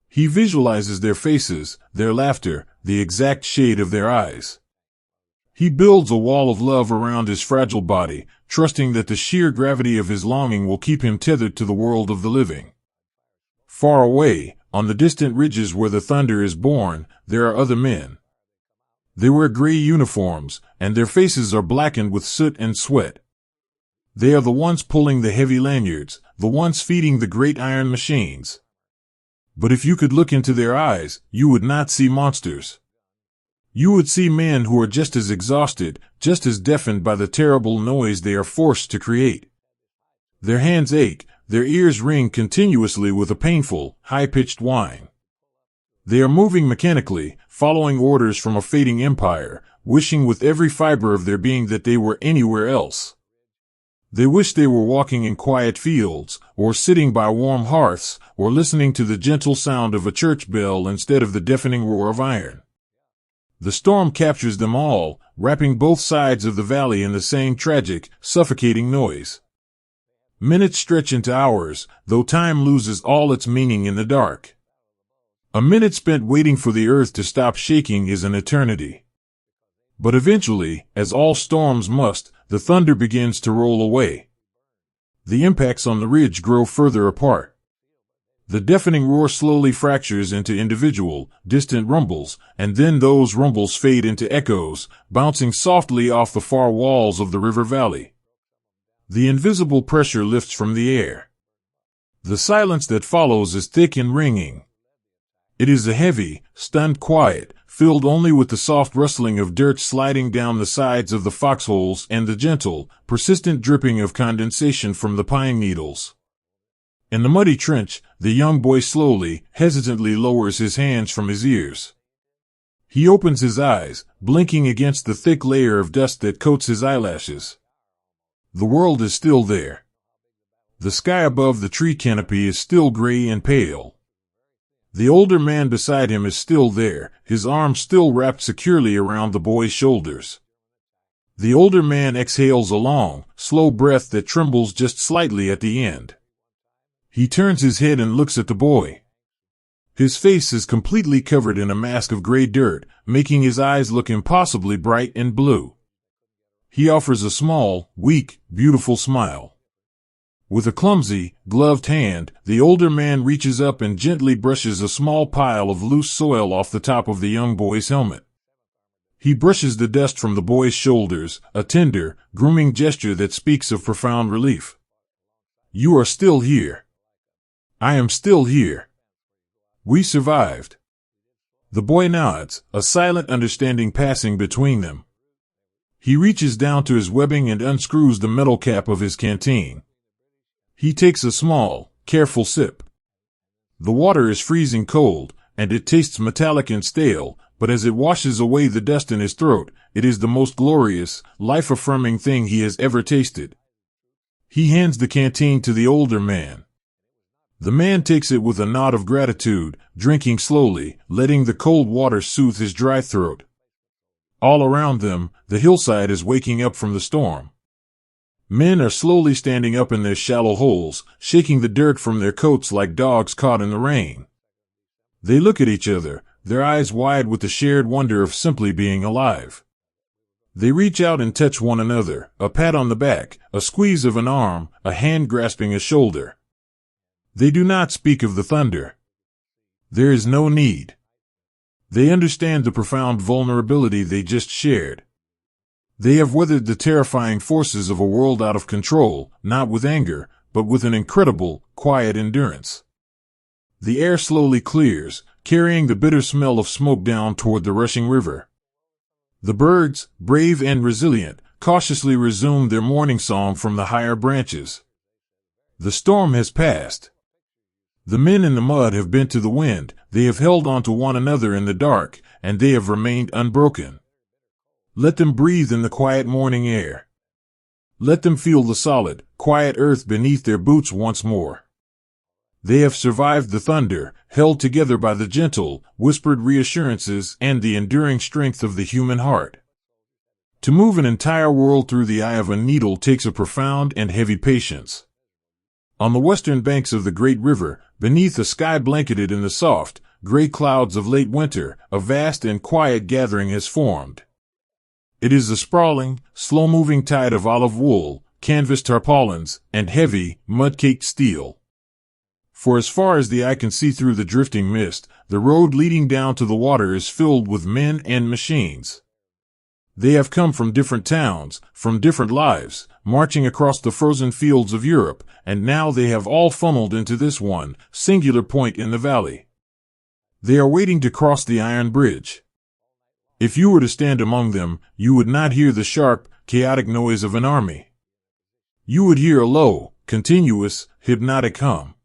He visualizes their faces, their laughter, the exact shade of their eyes. He builds a wall of love around his fragile body, trusting that the sheer gravity of his longing will keep him tethered to the world of the living. Far away, on the distant ridges where the thunder is born, there are other men. They wear gray uniforms, and their faces are blackened with soot and sweat. They are the ones pulling the heavy lanyards, the ones feeding the great iron machines. But if you could look into their eyes, you would not see monsters. You would see men who are just as exhausted, just as deafened by the terrible noise they are forced to create. Their hands ache, their ears ring continuously with a painful, high-pitched whine. They are moving mechanically, following orders from a fading empire, wishing with every fiber of their being that they were anywhere else. They wish they were walking in quiet fields, or sitting by warm hearths, or listening to the gentle sound of a church bell instead of the deafening roar of iron. The storm captures them all, wrapping both sides of the valley in the same tragic, suffocating noise. Minutes stretch into hours, though time loses all its meaning in the dark. A minute spent waiting for the earth to stop shaking is an eternity. But eventually, as all storms must, the thunder begins to roll away. The impacts on the ridge grow further apart. The deafening roar slowly fractures into individual, distant rumbles, and then those rumbles fade into echoes, bouncing softly off the far walls of the river valley. The invisible pressure lifts from the air. The silence that follows is thick and ringing. It is a heavy, stunned quiet, filled only with the soft rustling of dirt sliding down the sides of the foxholes and the gentle, persistent dripping of condensation from the pine needles. In the muddy trench, the young boy slowly, hesitantly lowers his hands from his ears. He opens his eyes, blinking against the thick layer of dust that coats his eyelashes. The world is still there. The sky above the tree canopy is still gray and pale. The older man beside him is still there, his arms still wrapped securely around the boy's shoulders. The older man exhales a long, slow breath that trembles just slightly at the end. He turns his head and looks at the boy. His face is completely covered in a mask of gray dirt, making his eyes look impossibly bright and blue. He offers a small, weak, beautiful smile. With a clumsy, gloved hand, the older man reaches up and gently brushes a small pile of loose soil off the top of the young boy's helmet. He brushes the dust from the boy's shoulders, a tender, grooming gesture that speaks of profound relief. "You are still here. I am still here. We survived." The boy nods, a silent understanding passing between them. He reaches down to his webbing and unscrews the metal cap of his canteen. He takes a small, careful sip. The water is freezing cold, and it tastes metallic and stale, but as it washes away the dust in his throat, it is the most glorious, life-affirming thing he has ever tasted. He hands the canteen to the older man. The man takes it with a nod of gratitude, drinking slowly, letting the cold water soothe his dry throat. All around them, the hillside is waking up from the storm. Men are slowly standing up in their shallow holes, shaking the dirt from their coats like dogs caught in the rain. They look at each other, their eyes wide with the shared wonder of simply being alive. They reach out and touch one another, a pat on the back, a squeeze of an arm, a hand grasping a shoulder. They do not speak of the thunder. There is no need. They understand the profound vulnerability they just shared. They have weathered the terrifying forces of a world out of control, not with anger, but with an incredible, quiet endurance. The air slowly clears, carrying the bitter smell of smoke down toward the rushing river. The birds, brave and resilient, cautiously resume their morning song from the higher branches. The storm has passed. The men in the mud have bent to the wind, they have held on to one another in the dark, and they have remained unbroken. Let them breathe in the quiet morning air. Let them feel the solid, quiet earth beneath their boots once more. They have survived the thunder, held together by the gentle, whispered reassurances and the enduring strength of the human heart. To move an entire world through the eye of a needle takes a profound and heavy patience. On the western banks of the great river, beneath a sky blanketed in the soft, gray clouds of late winter, a vast and quiet gathering has formed. It is the sprawling, slow-moving tide of olive wool, canvas tarpaulins, and heavy, mud-caked steel. For as far as the eye can see through the drifting mist, the road leading down to the water is filled with men and machines. They have come from different towns, from different lives, marching across the frozen fields of Europe, and now they have all funneled into this one, singular point in the valley. They are waiting to cross the iron bridge. If you were to stand among them, you would not hear the sharp, chaotic noise of an army. You would hear a low, continuous, hypnotic hum.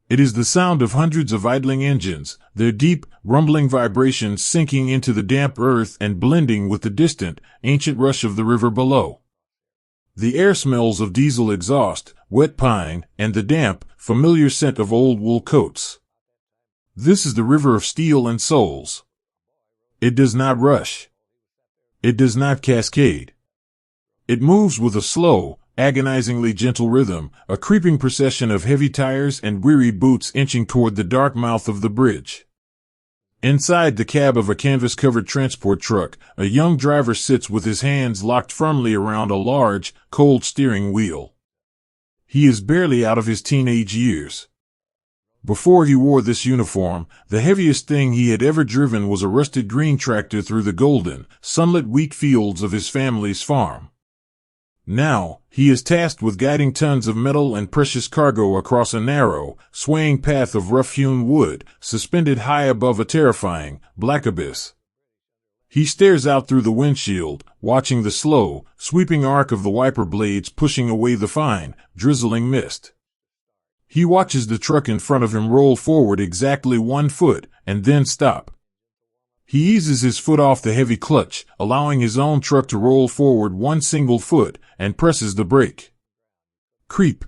It is the sound of hundreds of idling engines, their deep, rumbling vibrations sinking into the damp earth and blending with the distant, ancient rush of the river below. The air smells of diesel exhaust, wet pine, and the damp, familiar scent of old wool coats. This is the river of steel and souls. It does not rush. It does not cascade. It moves with a slow, agonizingly gentle rhythm, a creeping procession of heavy tires and weary boots inching toward the dark mouth of the bridge. Inside the cab of a canvas-covered transport truck, a young driver sits with his hands locked firmly around a large, cold steering wheel. He is barely out of his teenage years. Before he wore this uniform, the heaviest thing he had ever driven was a rusted green tractor through the golden, sunlit wheat fields of his family's farm. Now, he is tasked with guiding tons of metal and precious cargo across a narrow, swaying path of rough-hewn wood, suspended high above a terrifying, black abyss. He stares out through the windshield, watching the slow, sweeping arc of the wiper blades pushing away the fine, drizzling mist. He watches the truck in front of him roll forward exactly 1 foot, and then stop. He eases his foot off the heavy clutch, allowing his own truck to roll forward 1 single foot, and presses the brake. Creep.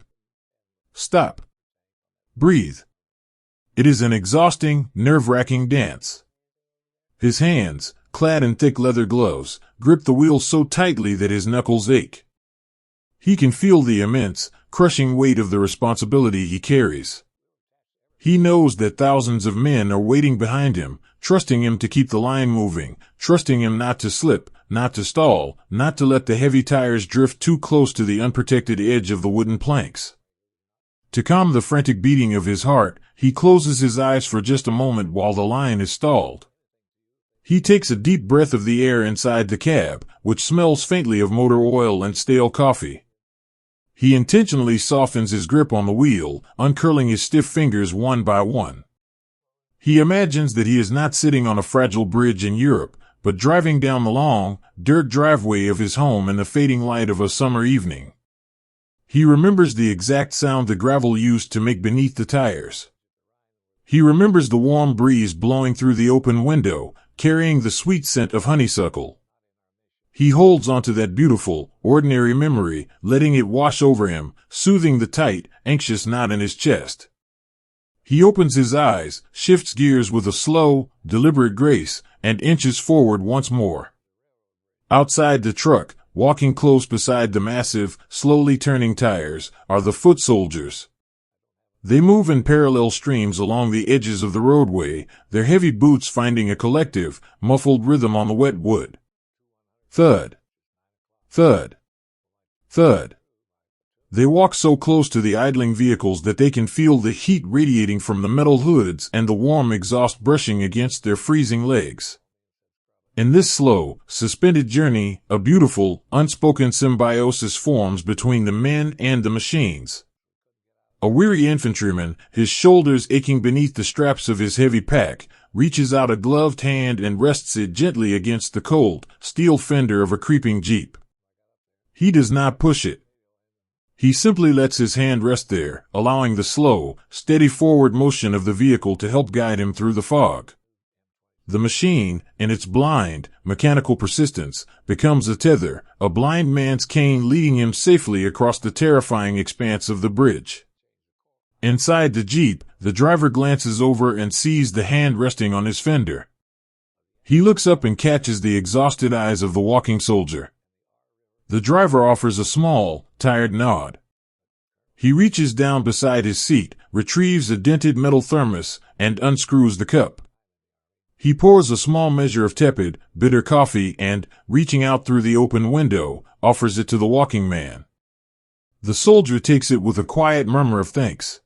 Stop. Breathe. It is an exhausting, nerve-wracking dance. His hands, clad in thick leather gloves, grip the wheel so tightly that his knuckles ache. He can feel the immense, crushing weight of the responsibility he carries. He knows that thousands of men are waiting behind him, trusting him to keep the line moving, trusting him not to slip, not to stall, not to let the heavy tires drift too close to the unprotected edge of the wooden planks. To calm the frantic beating of his heart, he closes his eyes for just a moment while the line is stalled. He takes a deep breath of the air inside the cab, which smells faintly of motor oil and stale coffee. He intentionally softens his grip on the wheel, uncurling his stiff fingers one by one. He imagines that he is not sitting on a fragile bridge in Europe, but driving down the long, dirt driveway of his home in the fading light of a summer evening. He remembers the exact sound the gravel used to make beneath the tires. He remembers the warm breeze blowing through the open window, carrying the sweet scent of honeysuckle. He holds onto that beautiful, ordinary memory, letting it wash over him, soothing the tight, anxious knot in his chest. He opens his eyes, shifts gears with a slow, deliberate grace, and inches forward once more. Outside the truck, walking close beside the massive, slowly turning tires, are the foot soldiers. They move in parallel streams along the edges of the roadway, their heavy boots finding a collective, muffled rhythm on the wet wood. Thud. Thud. Thud. They walk so close to the idling vehicles that they can feel the heat radiating from the metal hoods and the warm exhaust brushing against their freezing legs. In this slow, suspended journey, a beautiful, unspoken symbiosis forms between the men and the machines. A weary infantryman, his shoulders aching beneath the straps of his heavy pack, reaches out a gloved hand and rests it gently against the cold, steel fender of a creeping Jeep. He does not push it. He simply lets his hand rest there, allowing the slow, steady forward motion of the vehicle to help guide him through the fog. The machine, in its blind, mechanical persistence, becomes a tether, a blind man's cane leading him safely across the terrifying expanse of the bridge. Inside the Jeep, the driver glances over and sees the hand resting on his fender. He looks up and catches the exhausted eyes of the walking soldier. The driver offers a small, tired nod. He reaches down beside his seat, retrieves a dented metal thermos, and unscrews the cup. He pours a small measure of tepid, bitter coffee and, reaching out through the open window, offers it to the walking man. The soldier takes it with a quiet murmur of thanks.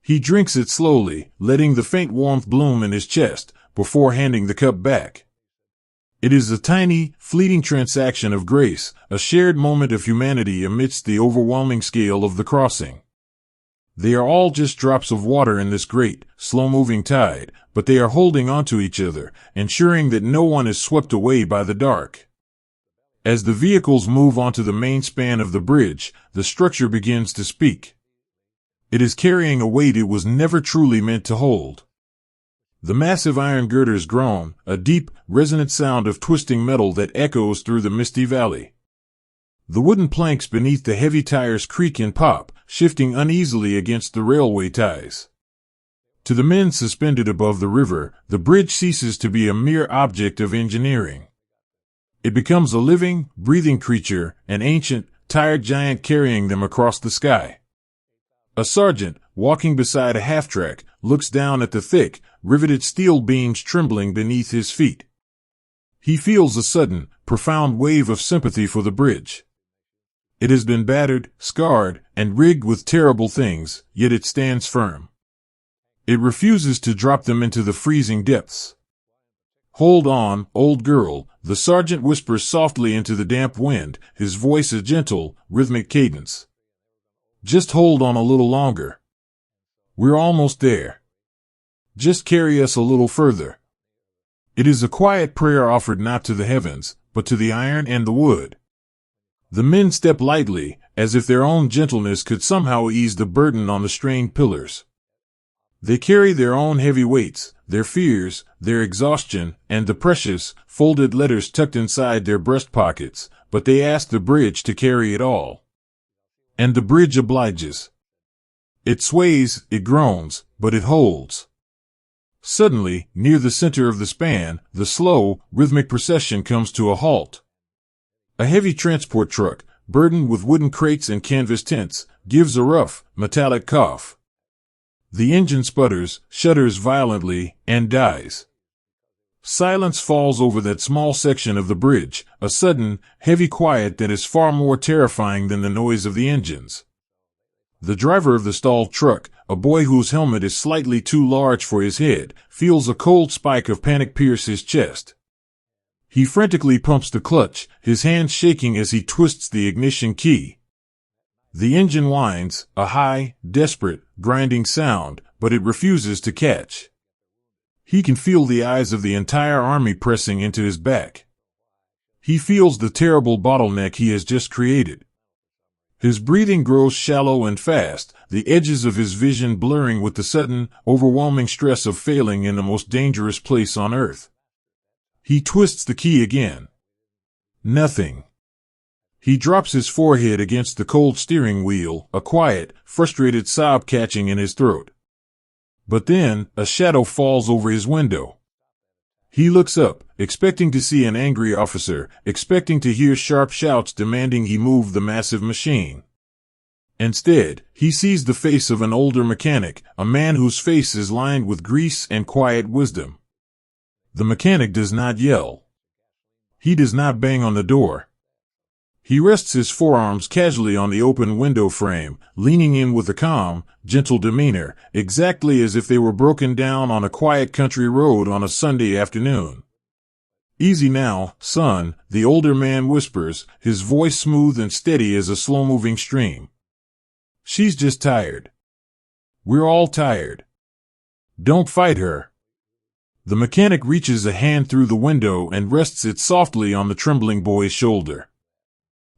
He drinks it slowly, letting the faint warmth bloom in his chest, before handing the cup back. It is a tiny, fleeting transaction of grace, a shared moment of humanity amidst the overwhelming scale of the crossing. They are all just drops of water in this great, slow-moving tide, but they are holding onto each other, ensuring that no one is swept away by the dark. As the vehicles move onto the main span of the bridge, the structure begins to speak. It is carrying a weight it was never truly meant to hold. The massive iron girders groan, a deep, resonant sound of twisting metal that echoes through the misty valley. The wooden planks beneath the heavy tires creak and pop, shifting uneasily against the railway ties. To the men suspended above the river, the bridge ceases to be a mere object of engineering. It becomes a living, breathing creature, an ancient, tired giant carrying them across the sky. A sergeant, walking beside a half-track, looks down at the thick, riveted steel beams trembling beneath his feet. He feels a sudden, profound wave of sympathy for the bridge. It has been battered, scarred, and rigged with terrible things, yet it stands firm. It refuses to drop them into the freezing depths. "Hold on, old girl," the sergeant whispers softly into the damp wind, his voice a gentle, rhythmic cadence. "Just hold on a little longer. We're almost there. Just carry us a little further." It is a quiet prayer offered not to the heavens, but to the iron and the wood. The men step lightly, as if their own gentleness could somehow ease the burden on the strained pillars. They carry their own heavy weights, their fears, their exhaustion, and the precious, folded letters tucked inside their breast pockets, but they ask the bridge to carry it all. And the bridge obliges. It sways, it groans, but it holds. Suddenly, near the center of the span, the slow, rhythmic procession comes to a halt. A heavy transport truck, burdened with wooden crates and canvas tents, gives a rough, metallic cough. The engine sputters, shudders violently, and dies. Silence falls over that small section of the bridge, a sudden, heavy quiet that is far more terrifying than the noise of the engines. The driver of the stalled truck, a boy whose helmet is slightly too large for his head, feels a cold spike of panic pierce his chest. He frantically pumps the clutch, his hands shaking as he twists the ignition key. The engine whines, a high, desperate, grinding sound, but it refuses to catch. He can feel the eyes of the entire army pressing into his back. He feels the terrible bottleneck he has just created. His breathing grows shallow and fast, the edges of his vision blurring with the sudden, overwhelming stress of failing in the most dangerous place on earth. He twists the key again. Nothing. He drops his forehead against the cold steering wheel, a quiet, frustrated sob catching in his throat. But then, a shadow falls over his window. He looks up, expecting to see an angry officer, expecting to hear sharp shouts demanding he move the massive machine. Instead, he sees the face of an older mechanic, a man whose face is lined with grease and quiet wisdom. The mechanic does not yell. He does not bang on the door. He rests his forearms casually on the open window frame, leaning in with a calm, gentle demeanor, exactly as if they were broken down on a quiet country road on a Sunday afternoon. "Easy now, son," the older man whispers, his voice smooth and steady as a slow-moving stream. "She's just tired. We're all tired. Don't fight her." The mechanic reaches a hand through the window and rests it softly on the trembling boy's shoulder.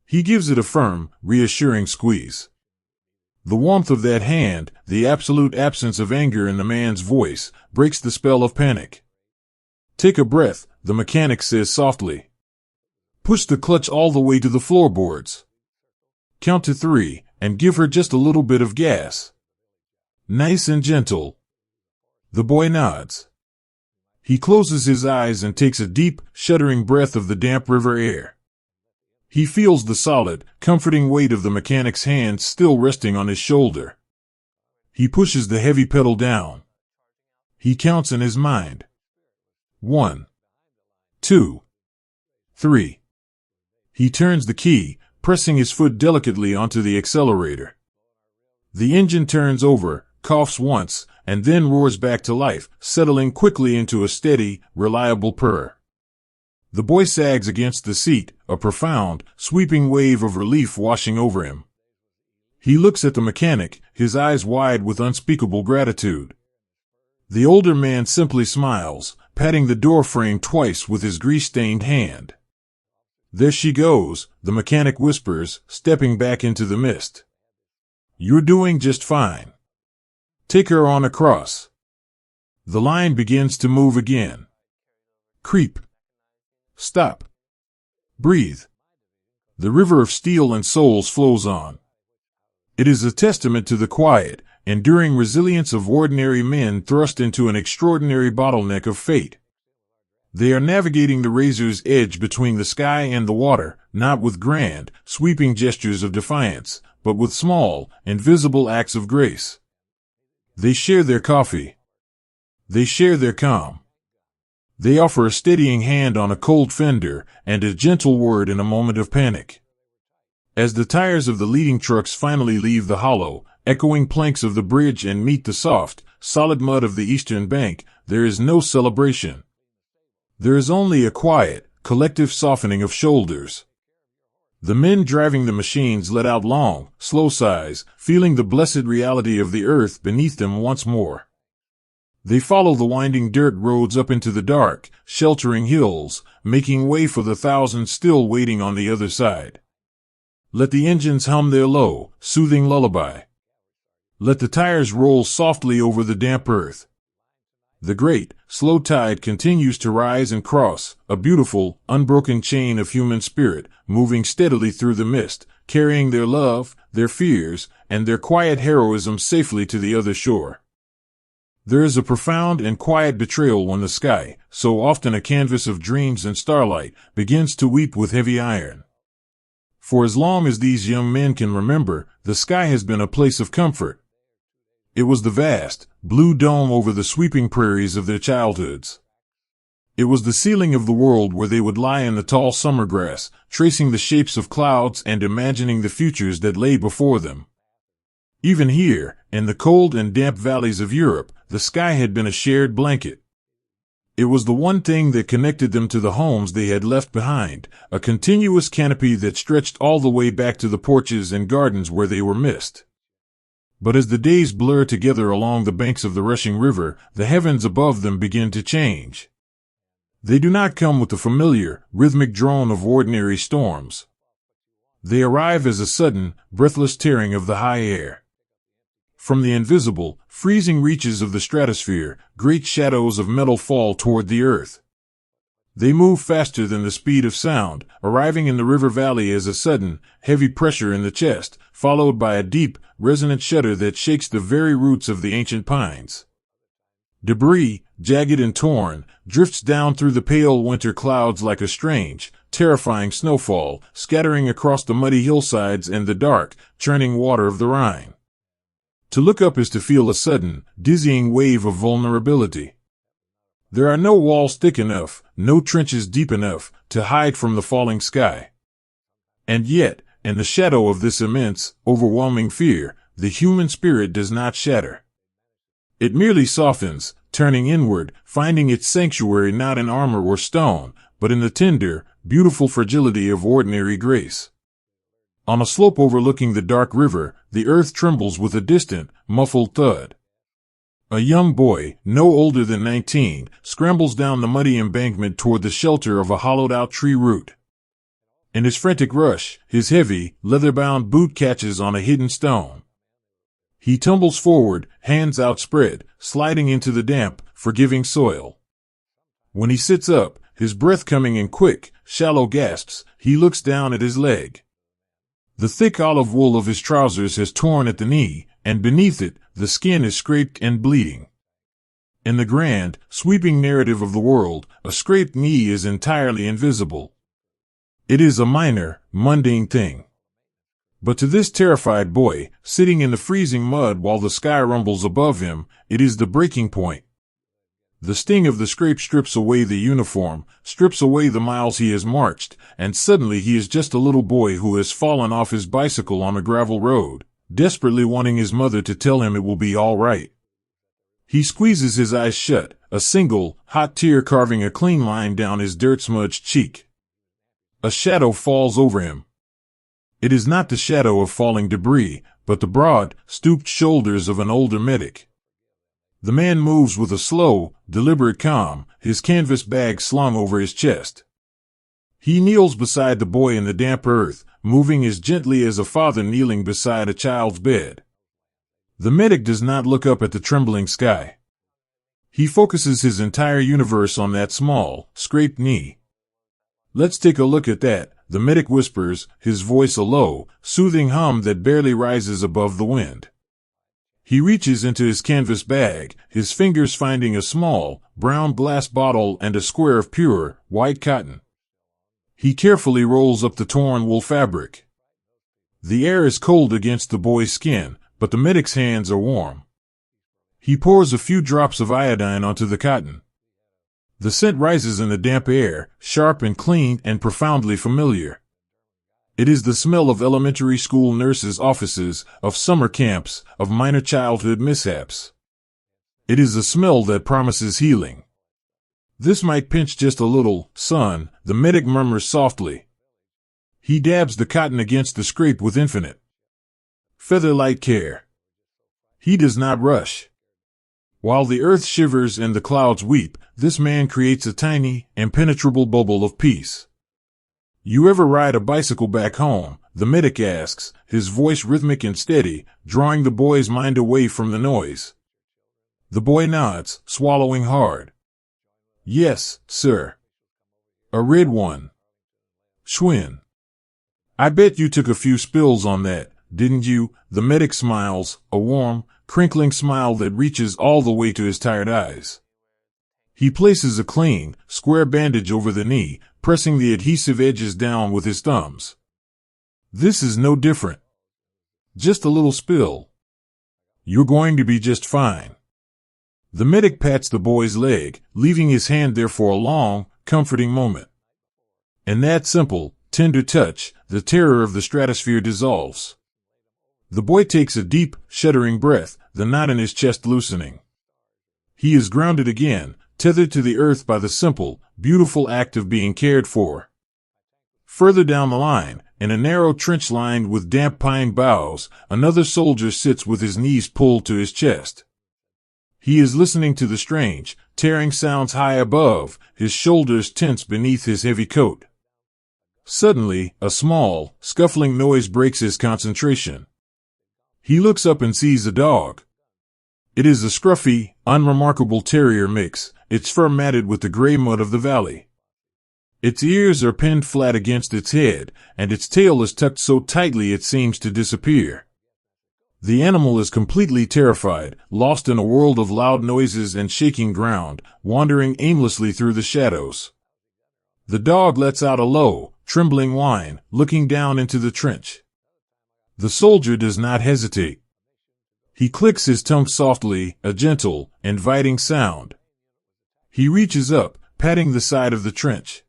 He gives it a firm, reassuring squeeze. The warmth of that hand, the absolute absence of anger in the man's voice, breaks the spell of panic. "Take a breath," the mechanic says softly. "Push the clutch all the way to the floorboards. Count to 3, and give her just a little bit of gas. Nice and gentle." The boy nods. He closes his eyes and takes a deep, shuddering breath of the damp river air. He feels the solid, comforting weight of the mechanic's hand still resting on his shoulder. He pushes the heavy pedal down. He counts in his mind. 1, 2, 3. He turns the key, pressing his foot delicately onto the accelerator. The engine turns over, coughs once, and then roars back to life, settling quickly into a steady, reliable purr. The boy sags against the seat, a profound, sweeping wave of relief washing over him. He looks at the mechanic, his eyes wide with unspeakable gratitude. The older man simply smiles, patting the door frame twice with his grease-stained hand. "There she goes," the mechanic whispers, stepping back into the mist. "You're doing just fine. Take her on across." The line begins to move again. Creep. Stop. Breathe. The river of steel and souls flows on. It is a testament to the quiet, enduring resilience of ordinary men thrust into an extraordinary bottleneck of fate. They are navigating the razor's edge between the sky and the water, not with grand, sweeping gestures of defiance, but with small, invisible acts of grace. They share their coffee. They share their calm. They offer a steadying hand on a cold fender and a gentle word in a moment of panic. As the tires of the leading trucks finally leave the hollow, echoing planks of the bridge and meet the soft, solid mud of the eastern bank, there is no celebration. There is only a quiet, collective softening of shoulders. The men driving the machines let out long, slow sighs, feeling the blessed reality of the earth beneath them once more. They follow the winding dirt roads up into the dark, sheltering hills, making way for the thousands still waiting on the other side. Let the engines hum their low, soothing lullaby. Let the tires roll softly over the damp earth. The great, slow tide continues to rise and cross, a beautiful, unbroken chain of human spirit, moving steadily through the mist, carrying their love, their fears, and their quiet heroism safely to the other shore. There is a profound and quiet betrayal when the sky, so often a canvas of dreams and starlight, begins to weep with heavy iron. For as long as these young men can remember, the sky has been a place of comfort. It was the vast, blue dome over the sweeping prairies of their childhoods. It was the ceiling of the world where they would lie in the tall summer grass, tracing the shapes of clouds and imagining the futures that lay before them. Even here, in the cold and damp valleys of Europe, the sky had been a shared blanket. It was the one thing that connected them to the homes they had left behind, a continuous canopy that stretched all the way back to the porches and gardens where they were missed. But as the days blur together along the banks of the rushing river, the heavens above them begin to change. They do not come with the familiar, rhythmic drone of ordinary storms. They arrive as a sudden, breathless tearing of the high air. From the invisible, freezing reaches of the stratosphere, great shadows of metal fall toward the earth. They move faster than the speed of sound, arriving in the river valley as a sudden, heavy pressure in the chest, followed by a deep, resonant shudder that shakes the very roots of the ancient pines. Debris, jagged and torn, drifts down through the pale winter clouds like a strange, terrifying snowfall, scattering across the muddy hillsides and the dark, churning water of the Rhine. To look up is to feel a sudden, dizzying wave of vulnerability. There are no walls thick enough, no trenches deep enough, to hide from the falling sky. And yet, in the shadow of this immense, overwhelming fear, the human spirit does not shatter. It merely softens, turning inward, finding its sanctuary not in armor or stone, but in the tender, beautiful fragility of ordinary grace. On a slope overlooking the dark river, the earth trembles with a distant, muffled thud. A young boy, no older than 19, scrambles down the muddy embankment toward the shelter of a hollowed-out tree root. In his frantic rush, his heavy, leather-bound boot catches on a hidden stone. He tumbles forward, hands outspread, sliding into the damp, forgiving soil. When he sits up, his breath coming in quick, shallow gasps, he looks down at his leg. The thick olive wool of his trousers has torn at the knee, and beneath it, the skin is scraped and bleeding. In the grand, sweeping narrative of the world, a scraped knee is entirely invisible. It is a minor, mundane thing. But to this terrified boy, sitting in the freezing mud while the sky rumbles above him, it is the breaking point. The sting of the scrape strips away the uniform, strips away the miles he has marched, and suddenly he is just a little boy who has fallen off his bicycle on a gravel road, desperately wanting his mother to tell him it will be all right. He squeezes his eyes shut, a single, hot tear carving a clean line down his dirt-smudged cheek. A shadow falls over him. It is not the shadow of falling debris, but the broad, stooped shoulders of an older medic. The man moves with a slow, deliberate calm, his canvas bag slung over his chest. He kneels beside the boy in the damp earth, moving as gently as a father kneeling beside a child's bed. The medic does not look up at the trembling sky. He focuses his entire universe on that small, scraped knee. "Let's take a look at that," the medic whispers, his voice a low, soothing hum that barely rises above the wind. He reaches into his canvas bag, his fingers finding a small, brown glass bottle and a square of pure, white cotton. He carefully rolls up the torn wool fabric. The air is cold against the boy's skin, but the medic's hands are warm. He pours a few drops of iodine onto the cotton. The scent rises in the damp air, sharp and clean and profoundly familiar. It is the smell of elementary school nurses' offices, of summer camps, of minor childhood mishaps. It is a smell that promises healing. "This might pinch just a little, son," the medic murmurs softly. He dabs the cotton against the scrape with infinite feather-light care. He does not rush. While the earth shivers and the clouds weep, this man creates a tiny, impenetrable bubble of peace. "You ever ride a bicycle back home?" the medic asks, his voice rhythmic and steady, drawing the boy's mind away from the noise. The boy nods, swallowing hard. "Yes, sir." "A red one?" "Schwinn." "I bet you took a few spills on that, didn't you?" The medic smiles, a warm, crinkling smile that reaches all the way to his tired eyes. He places a clean, square bandage over the knee, pressing the adhesive edges down with his thumbs. "This is no different. Just a little spill. You're going to be just fine." The medic pats the boy's leg, leaving his hand there for a long, comforting moment. In that simple, tender touch, the terror of the stratosphere dissolves. The boy takes a deep, shuddering breath, the knot in his chest loosening. He is grounded again, tethered to the earth by the simple, beautiful act of being cared for. Further down the line, in a narrow trench lined with damp pine boughs, another soldier sits with his knees pulled to his chest. He is listening to the strange, tearing sounds high above, his shoulders tense beneath his heavy coat. Suddenly, a small, scuffling noise breaks his concentration. He looks up and sees a dog. It is a scruffy, unremarkable terrier mix, its fur matted with the gray mud of the valley. Its ears are pinned flat against its head, and its tail is tucked so tightly it seems to disappear. The animal is completely terrified, lost in a world of loud noises and shaking ground, wandering aimlessly through the shadows. The dog lets out a low, trembling whine, looking down into the trench. The soldier does not hesitate. He clicks his tongue softly, a gentle, inviting sound. He reaches up, patting the side of the trench.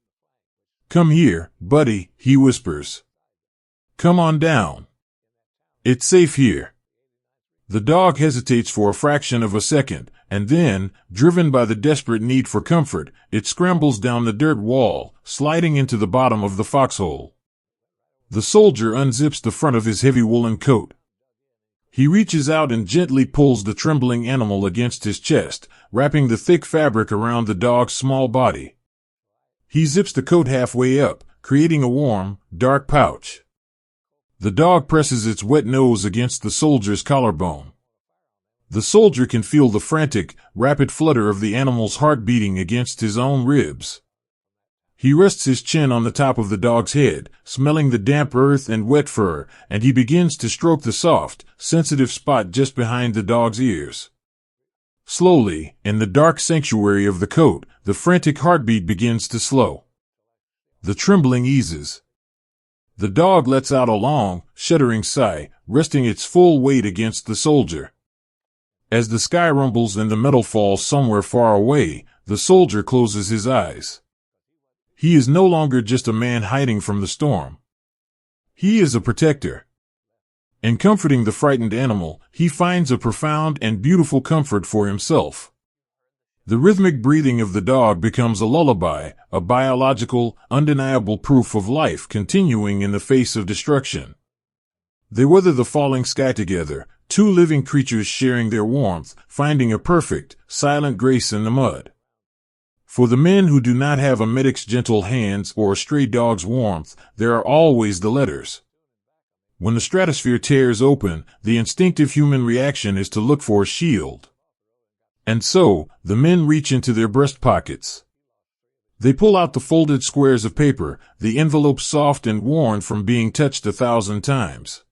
"Come here, buddy," he whispers. "Come on down. It's safe here." The dog hesitates for a fraction of a second, and then, driven by the desperate need for comfort, it scrambles down the dirt wall, sliding into the bottom of the foxhole. The soldier unzips the front of his heavy woolen coat. He reaches out and gently pulls the trembling animal against his chest, wrapping the thick fabric around the dog's small body. He zips the coat halfway up, creating a warm, dark pouch. The dog presses its wet nose against the soldier's collarbone. The soldier can feel the frantic, rapid flutter of the animal's heart beating against his own ribs. He rests his chin on the top of the dog's head, smelling the damp earth and wet fur, and he begins to stroke the soft, sensitive spot just behind the dog's ears. Slowly, in the dark sanctuary of the coat, the frantic heartbeat begins to slow. The trembling eases. The dog lets out a long, shuddering sigh, resting its full weight against the soldier. As the sky rumbles and the metal falls somewhere far away, the soldier closes his eyes. He is no longer just a man hiding from the storm. He is a protector. In comforting the frightened animal, he finds a profound and beautiful comfort for himself. The rhythmic breathing of the dog becomes a lullaby, a biological, undeniable proof of life continuing in the face of destruction. They weather the falling sky together, two living creatures sharing their warmth, finding a perfect, silent grace in the mud. For the men who do not have a medic's gentle hands or a stray dog's warmth, there are always the letters. When the stratosphere tears open, the instinctive human reaction is to look for a shield. And so, the men reach into their breast pockets. They pull out the folded squares of paper, the envelope soft and worn from being touched 1,000 times.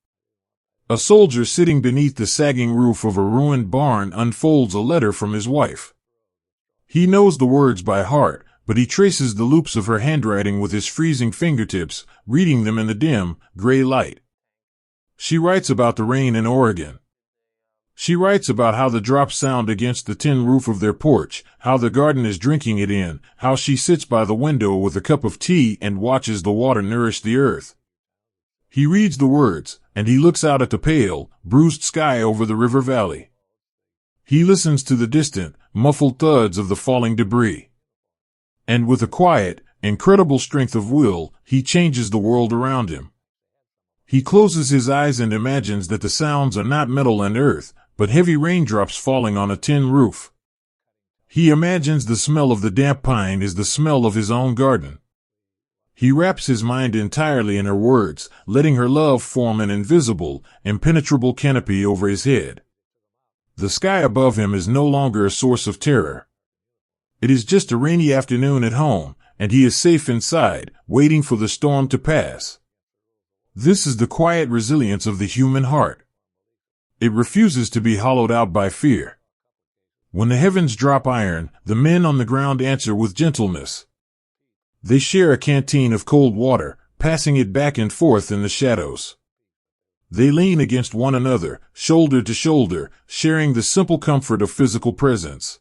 A soldier sitting beneath the sagging roof of a ruined barn unfolds a letter from his wife. He knows the words by heart, but he traces the loops of her handwriting with his freezing fingertips, reading them in the dim, gray light. She writes about the rain in Oregon. She writes about how the drops sound against the tin roof of their porch, how the garden is drinking it in, how she sits by the window with a cup of tea and watches the water nourish the earth. He reads the words, and he looks out at the pale, bruised sky over the river valley. He listens to the distant, muffled thuds of the falling debris. And with a quiet, incredible strength of will, he changes the world around him. He closes his eyes and imagines that the sounds are not metal and earth, but heavy raindrops falling on a tin roof. He imagines the smell of the damp pine is the smell of his own garden. He wraps his mind entirely in her words, letting her love form an invisible, impenetrable canopy over his head. The sky above him is no longer a source of terror. It is just a rainy afternoon at home, and he is safe inside, waiting for the storm to pass. This is the quiet resilience of the human heart. It refuses to be hollowed out by fear. When the heavens drop iron, the men on the ground answer with gentleness. They share a canteen of cold water, passing it back and forth in the shadows. They lean against one another, shoulder to shoulder, sharing the simple comfort of physical presence.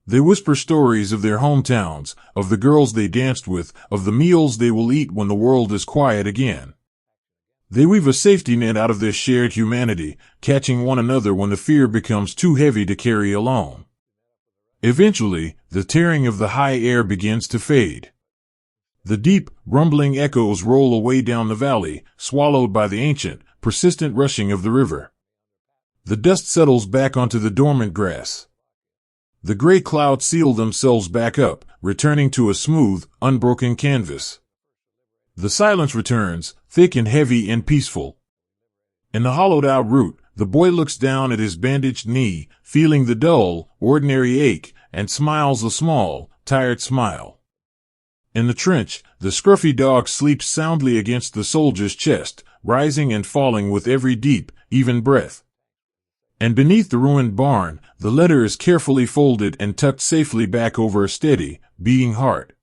They whisper stories of their hometowns, of the girls they danced with, of the meals they will eat when the world is quiet again. They weave a safety net out of their shared humanity, catching one another when the fear becomes too heavy to carry alone. Eventually, the tearing of the high air begins to fade. The deep, rumbling echoes roll away down the valley, swallowed by the ancient, persistent rushing of the river. The dust settles back onto the dormant grass. The gray clouds seal themselves back up, returning to a smooth, unbroken canvas. The silence returns, thick and heavy and peaceful. In the hollowed-out root, the boy looks down at his bandaged knee, feeling the dull, ordinary ache, and smiles a small, tired smile. In the trench, the scruffy dog sleeps soundly against the soldier's chest, rising and falling with every deep, even breath. And beneath the ruined barn, the letter is carefully folded and tucked safely back over a steady, beating heart.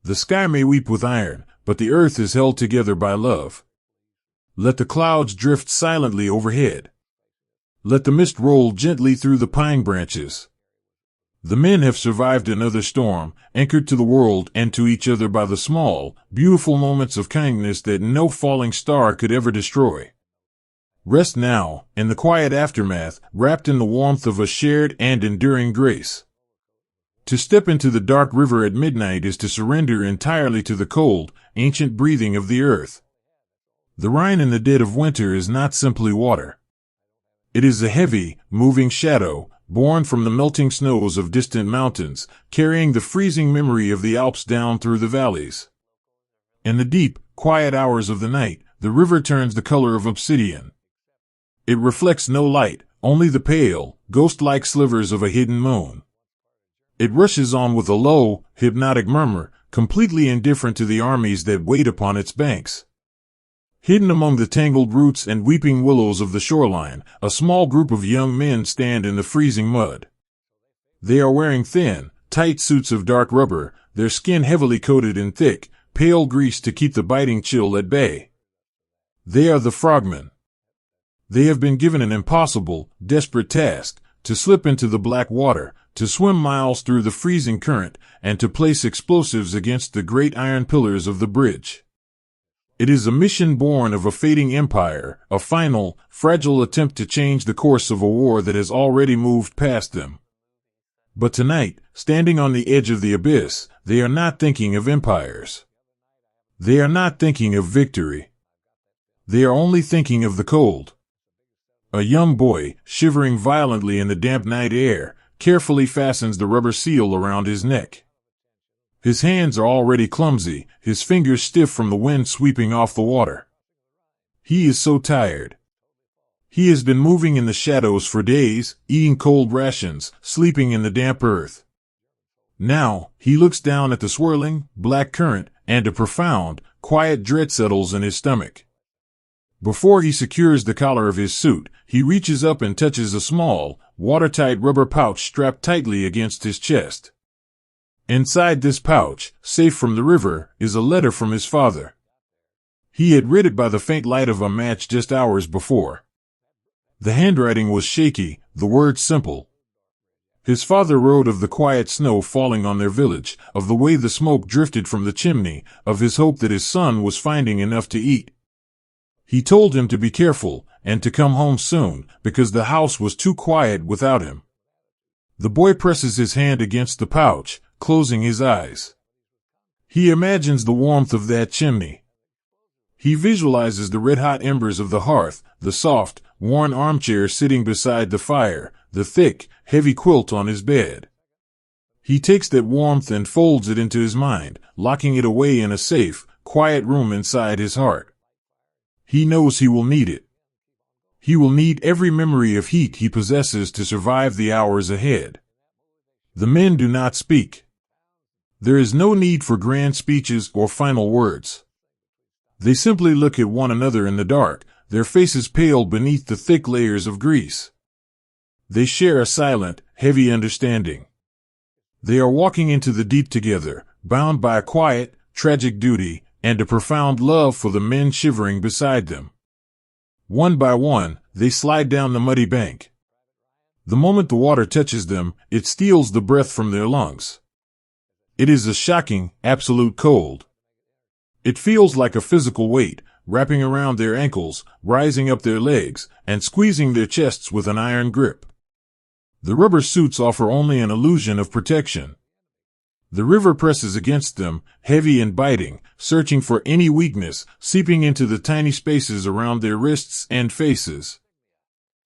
The sky may weep with iron, but the earth is held together by love. Let the clouds drift silently overhead. Let the mist roll gently through the pine branches. The men have survived another storm, anchored to the world and to each other by the small, beautiful moments of kindness that no falling star could ever destroy. Rest now, in the quiet aftermath, wrapped in the warmth of a shared and enduring grace. To step into the dark river at midnight is to surrender entirely to the cold, ancient breathing of the earth. The Rhine in the dead of winter is not simply water. It is a heavy, moving shadow, born from the melting snows of distant mountains, carrying the freezing memory of the Alps down through the valleys. In the deep, quiet hours of the night, the river turns the color of obsidian. It reflects no light, only the pale, ghost-like slivers of a hidden moon. It rushes on with a low, hypnotic murmur, completely indifferent to the armies that wait upon its banks. Hidden among the tangled roots and weeping willows of the shoreline, a small group of young men stand in the freezing mud. They are wearing thin, tight suits of dark rubber, their skin heavily coated in thick, pale grease to keep the biting chill at bay. They are the frogmen. They have been given an impossible, desperate task, to slip into the black water, to swim miles through the freezing current, and to place explosives against the great iron pillars of the bridge. It is a mission born of a fading empire, a final, fragile attempt to change the course of a war that has already moved past them. But tonight, standing on the edge of the abyss, they are not thinking of empires. They are not thinking of victory. They are only thinking of the cold. A young boy, shivering violently in the damp night air, carefully fastens the rubber seal around his neck. His hands are already clumsy, his fingers stiff from the wind sweeping off the water. He is so tired. He has been moving in the shadows for days, eating cold rations, sleeping in the damp earth. Now, he looks down at the swirling, black current, and a profound, quiet dread settles in his stomach. Before he secures the collar of his suit, he reaches up and touches a small, watertight rubber pouch strapped tightly against his chest. Inside this pouch, safe from the river, is a letter from his father. He had read it by the faint light of a match just hours before. The handwriting was shaky, the words simple. His father wrote of the quiet snow falling on their village, of the way the smoke drifted from the chimney, of his hope that his son was finding enough to eat. He told him to be careful, and to come home soon, because the house was too quiet without him. The boy presses his hand against the pouch, closing his eyes. He imagines the warmth of that chimney. He visualizes the red-hot embers of the hearth, the soft, worn armchair sitting beside the fire, the thick, heavy quilt on his bed. He takes that warmth and folds it into his mind, locking it away in a safe, quiet room inside his heart. He knows he will need it. He will need every memory of heat he possesses to survive the hours ahead. The men do not speak. There is no need for grand speeches or final words. They simply look at one another in the dark, their faces pale beneath the thick layers of grease. They share a silent, heavy understanding. They are walking into the deep together, bound by a quiet, tragic duty, and a profound love for the men shivering beside them. One by one, they slide down the muddy bank. The moment the water touches them, it steals the breath from their lungs. It is a shocking, absolute cold. It feels like a physical weight, wrapping around their ankles, rising up their legs, and squeezing their chests with an iron grip. The rubber suits offer only an illusion of protection. The river presses against them, heavy and biting, searching for any weakness, seeping into the tiny spaces around their wrists and faces.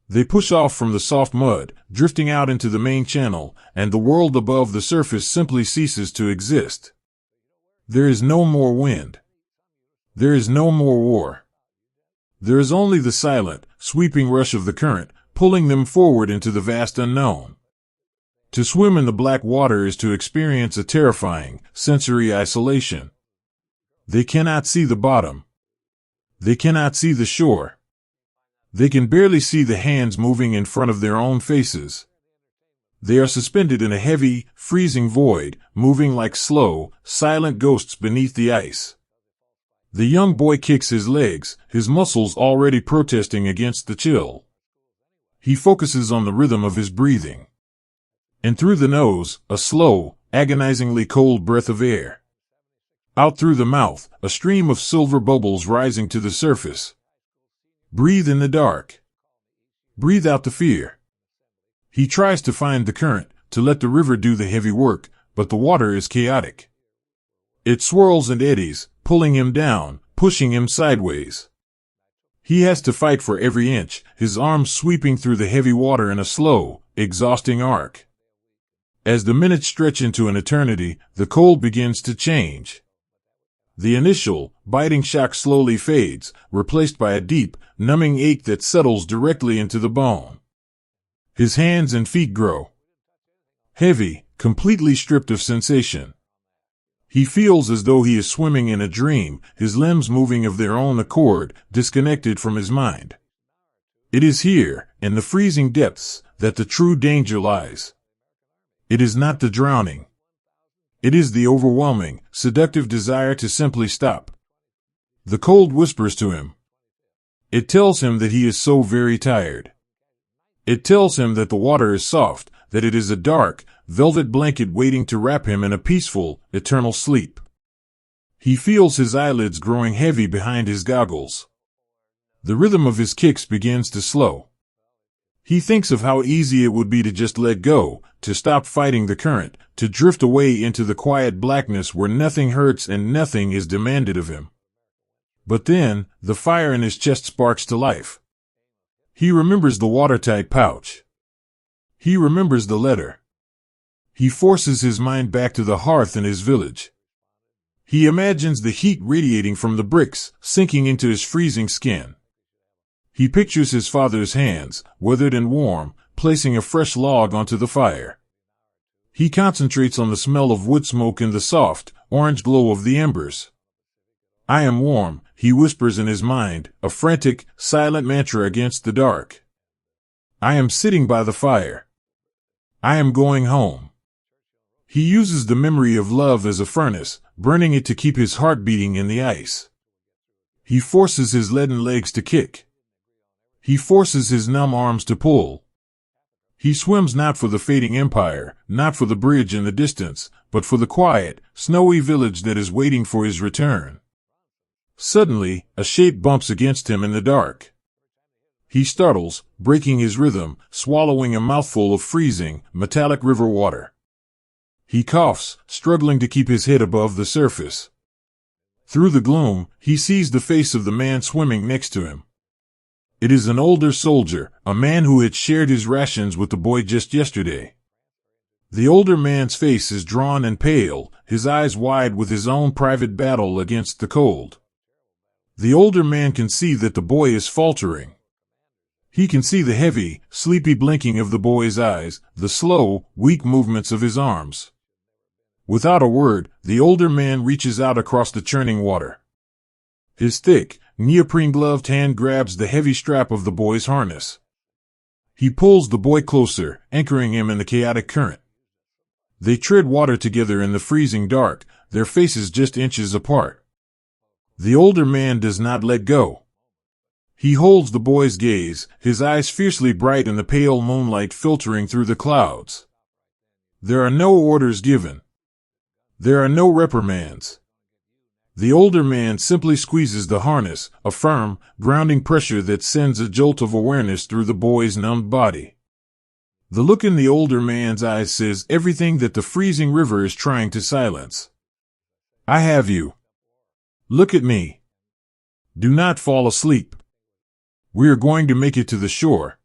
They push off from the soft mud, drifting out into the main channel, and the world above the surface simply ceases to exist. There is no more wind. There is no more war. There is only the silent, sweeping rush of the current, pulling them forward into the vast unknown. To swim in the black water is to experience a terrifying, sensory isolation. They cannot see the bottom. They cannot see the shore. They can barely see the hands moving in front of their own faces. They are suspended in a heavy, freezing void, moving like slow, silent ghosts beneath the ice. The young boy kicks his legs, his muscles already protesting against the chill. He focuses on the rhythm of his breathing. And through the nose, a slow, agonizingly cold breath of air. Out through the mouth, a stream of silver bubbles rising to the surface. Breathe in the dark. Breathe out the fear. He tries to find the current, to let the river do the heavy work, but the water is chaotic. It swirls and eddies, pulling him down, pushing him sideways. He has to fight for every inch, his arms sweeping through the heavy water in a slow, exhausting arc. As the minutes stretch into an eternity, the cold begins to change. The initial, biting shock slowly fades, replaced by a deep, numbing ache that settles directly into the bone. His hands and feet grow heavy, completely stripped of sensation. He feels as though he is swimming in a dream, his limbs moving of their own accord, disconnected from his mind. It is here, in the freezing depths, that the true danger lies. It is not the drowning. It is the overwhelming, seductive desire to simply stop. The cold whispers to him. It tells him that he is so very tired. It tells him that the water is soft, that it is a dark, velvet blanket waiting to wrap him in a peaceful, eternal sleep. He feels his eyelids growing heavy behind his goggles. The rhythm of his kicks begins to slow. He thinks of how easy it would be to just let go, to stop fighting the current, to drift away into the quiet blackness where nothing hurts and nothing is demanded of him. But then, the fire in his chest sparks to life. He remembers the watertight pouch. He remembers the letter. He forces his mind back to the hearth in his village. He imagines the heat radiating from the bricks, sinking into his freezing skin. He pictures his father's hands, withered and warm, placing a fresh log onto the fire. He concentrates on the smell of wood smoke and the soft, orange glow of the embers. I am warm, he whispers in his mind, a frantic, silent mantra against the dark. I am sitting by the fire. I am going home. He uses the memory of love as a furnace, burning it to keep his heart beating in the ice. He forces his leaden legs to kick. He forces his numb arms to pull. He swims not for the fading empire, not for the bridge in the distance, but for the quiet, snowy village that is waiting for his return. Suddenly, a shape bumps against him in the dark. He startles, breaking his rhythm, swallowing a mouthful of freezing, metallic river water. He coughs, struggling to keep his head above the surface. Through the gloom, he sees the face of the man swimming next to him. It is an older soldier, a man who had shared his rations with the boy just yesterday. The older man's face is drawn and pale, his eyes wide with his own private battle against the cold. The older man can see that the boy is faltering. He can see the heavy, sleepy blinking of the boy's eyes, the slow, weak movements of his arms. Without a word, the older man reaches out across the churning water. His thick, neoprene-gloved hand grabs the heavy strap of the boy's harness. He pulls the boy closer, anchoring him in the chaotic current. They tread water together in the freezing dark, their faces just inches apart. The older man does not let go. He holds the boy's gaze, his eyes fiercely bright in the pale moonlight filtering through the clouds. There are no orders given. There are no reprimands. The older man simply squeezes the harness, a firm, grounding pressure that sends a jolt of awareness through the boy's numbed body. The look in the older man's eyes says everything that the freezing river is trying to silence. I have you. Look at me. Do not fall asleep. We are going to make it to the shore.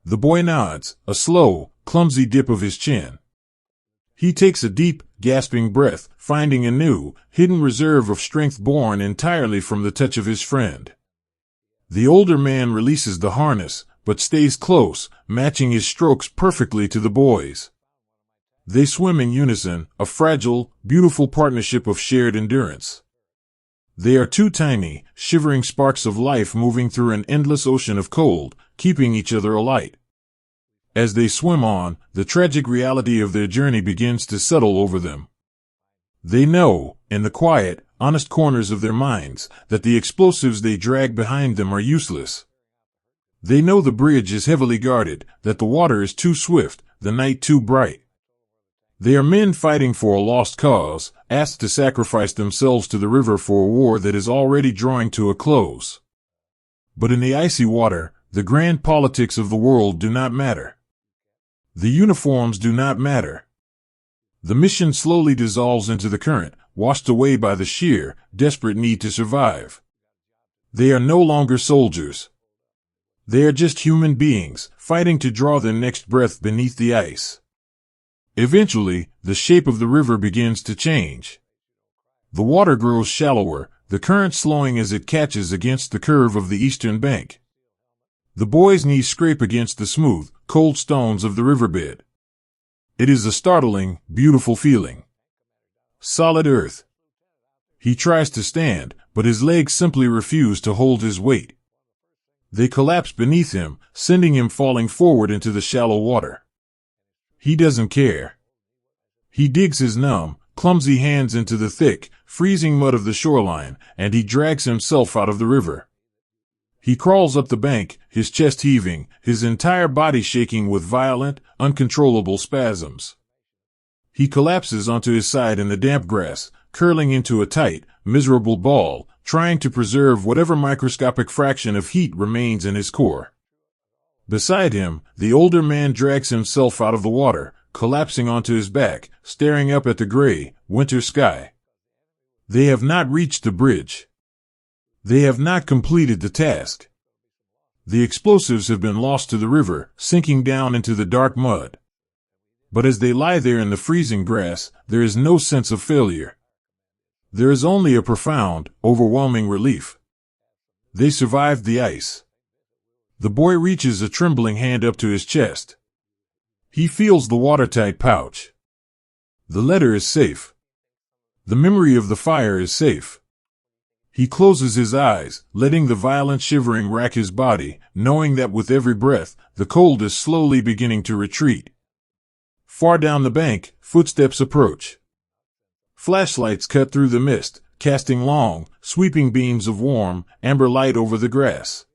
The boy nods, a slow, clumsy dip of his chin. He takes a deep, gasping breath, finding a new, hidden reserve of strength born entirely from the touch of his friend. The older man releases the harness, but stays close, matching his strokes perfectly to the boy's. They swim in unison, a fragile, beautiful partnership of shared endurance. They are two tiny, shivering sparks of life moving through an endless ocean of cold, keeping each other alight. As they swim on, the tragic reality of their journey begins to settle over them. They know, in the quiet, honest corners of their minds, that the explosives they drag behind them are useless. They know the bridge is heavily guarded, that the water is too swift, the night too bright. They are men fighting for a lost cause, asked to sacrifice themselves to the river for a war that is already drawing to a close. But in the icy water, the grand politics of the world do not matter. The uniforms do not matter. The mission slowly dissolves into the current, washed away by the sheer, desperate need to survive. They are no longer soldiers. They are just human beings, fighting to draw their next breath beneath the ice. Eventually, the shape of the river begins to change. The water grows shallower, the current slowing as it catches against the curve of the eastern bank. The boy's knees scrape against the smooth, cold stones of the riverbed. It is a startling, beautiful feeling. Solid earth. He tries to stand, but his legs simply refuse to hold his weight. They collapse beneath him, sending him falling forward into the shallow water. He doesn't care. He digs his numb, clumsy hands into the thick, freezing mud of the shoreline, and he drags himself out of the river. He crawls up the bank, his chest heaving, his entire body shaking with violent, uncontrollable spasms. He collapses onto his side in the damp grass, curling into a tight, miserable ball, trying to preserve whatever microscopic fraction of heat remains in his core. Beside him, the older man drags himself out of the water, collapsing onto his back, staring up at the gray, winter sky. They have not reached the bridge. They have not completed the task. The explosives have been lost to the river, sinking down into the dark mud. But as they lie there in the freezing grass, there is no sense of failure. There is only a profound, overwhelming relief. They survived the ice. The boy reaches a trembling hand up to his chest. He feels the watertight pouch. The letter is safe. The memory of the fire is safe. He closes his eyes, letting the violent shivering rack his body, knowing that with every breath, the cold is slowly beginning to retreat. Far down the bank, footsteps approach. Flashlights cut through the mist, casting long, sweeping beams of warm, amber light over the grass.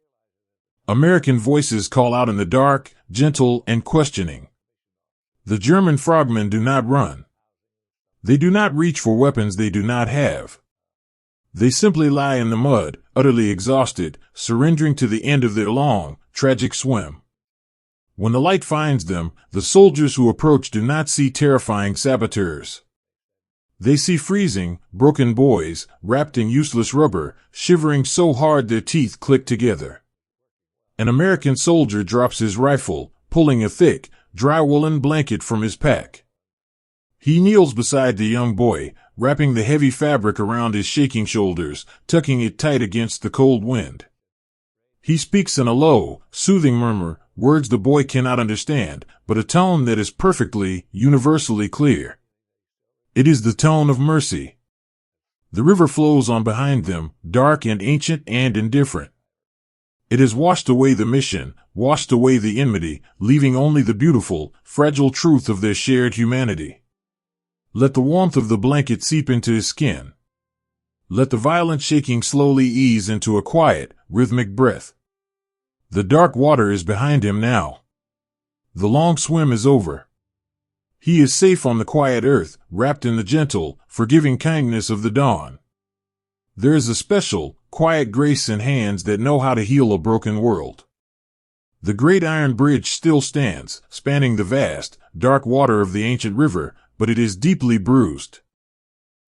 American voices call out in the dark, gentle and questioning. The German frogmen do not run. They do not reach for weapons they do not have. They simply lie in the mud, utterly exhausted, surrendering to the end of their long, tragic swim. When the light finds them, the soldiers who approach do not see terrifying saboteurs. They see freezing, broken boys, wrapped in useless rubber, shivering so hard their teeth click together. An American soldier drops his rifle, pulling a thick, dry woolen blanket from his pack. He kneels beside the young boy, wrapping the heavy fabric around his shaking shoulders, tucking it tight against the cold wind. He speaks in a low, soothing murmur, words the boy cannot understand, but a tone that is perfectly, universally clear. It is the tone of mercy. The river flows on behind them, dark and ancient and indifferent. It has washed away the mission, washed away the enmity, leaving only the beautiful, fragile truth of their shared humanity. Let the warmth of the blanket seep into his skin. Let the violent shaking slowly ease into a quiet, rhythmic breath. The dark water is behind him now. The long swim is over. He is safe on the quiet earth, wrapped in the gentle, forgiving kindness of the dawn. There is a special, quiet grace in hands that know how to heal a broken world. The great iron bridge still stands, spanning the vast, dark water of the ancient river, but it is deeply bruised.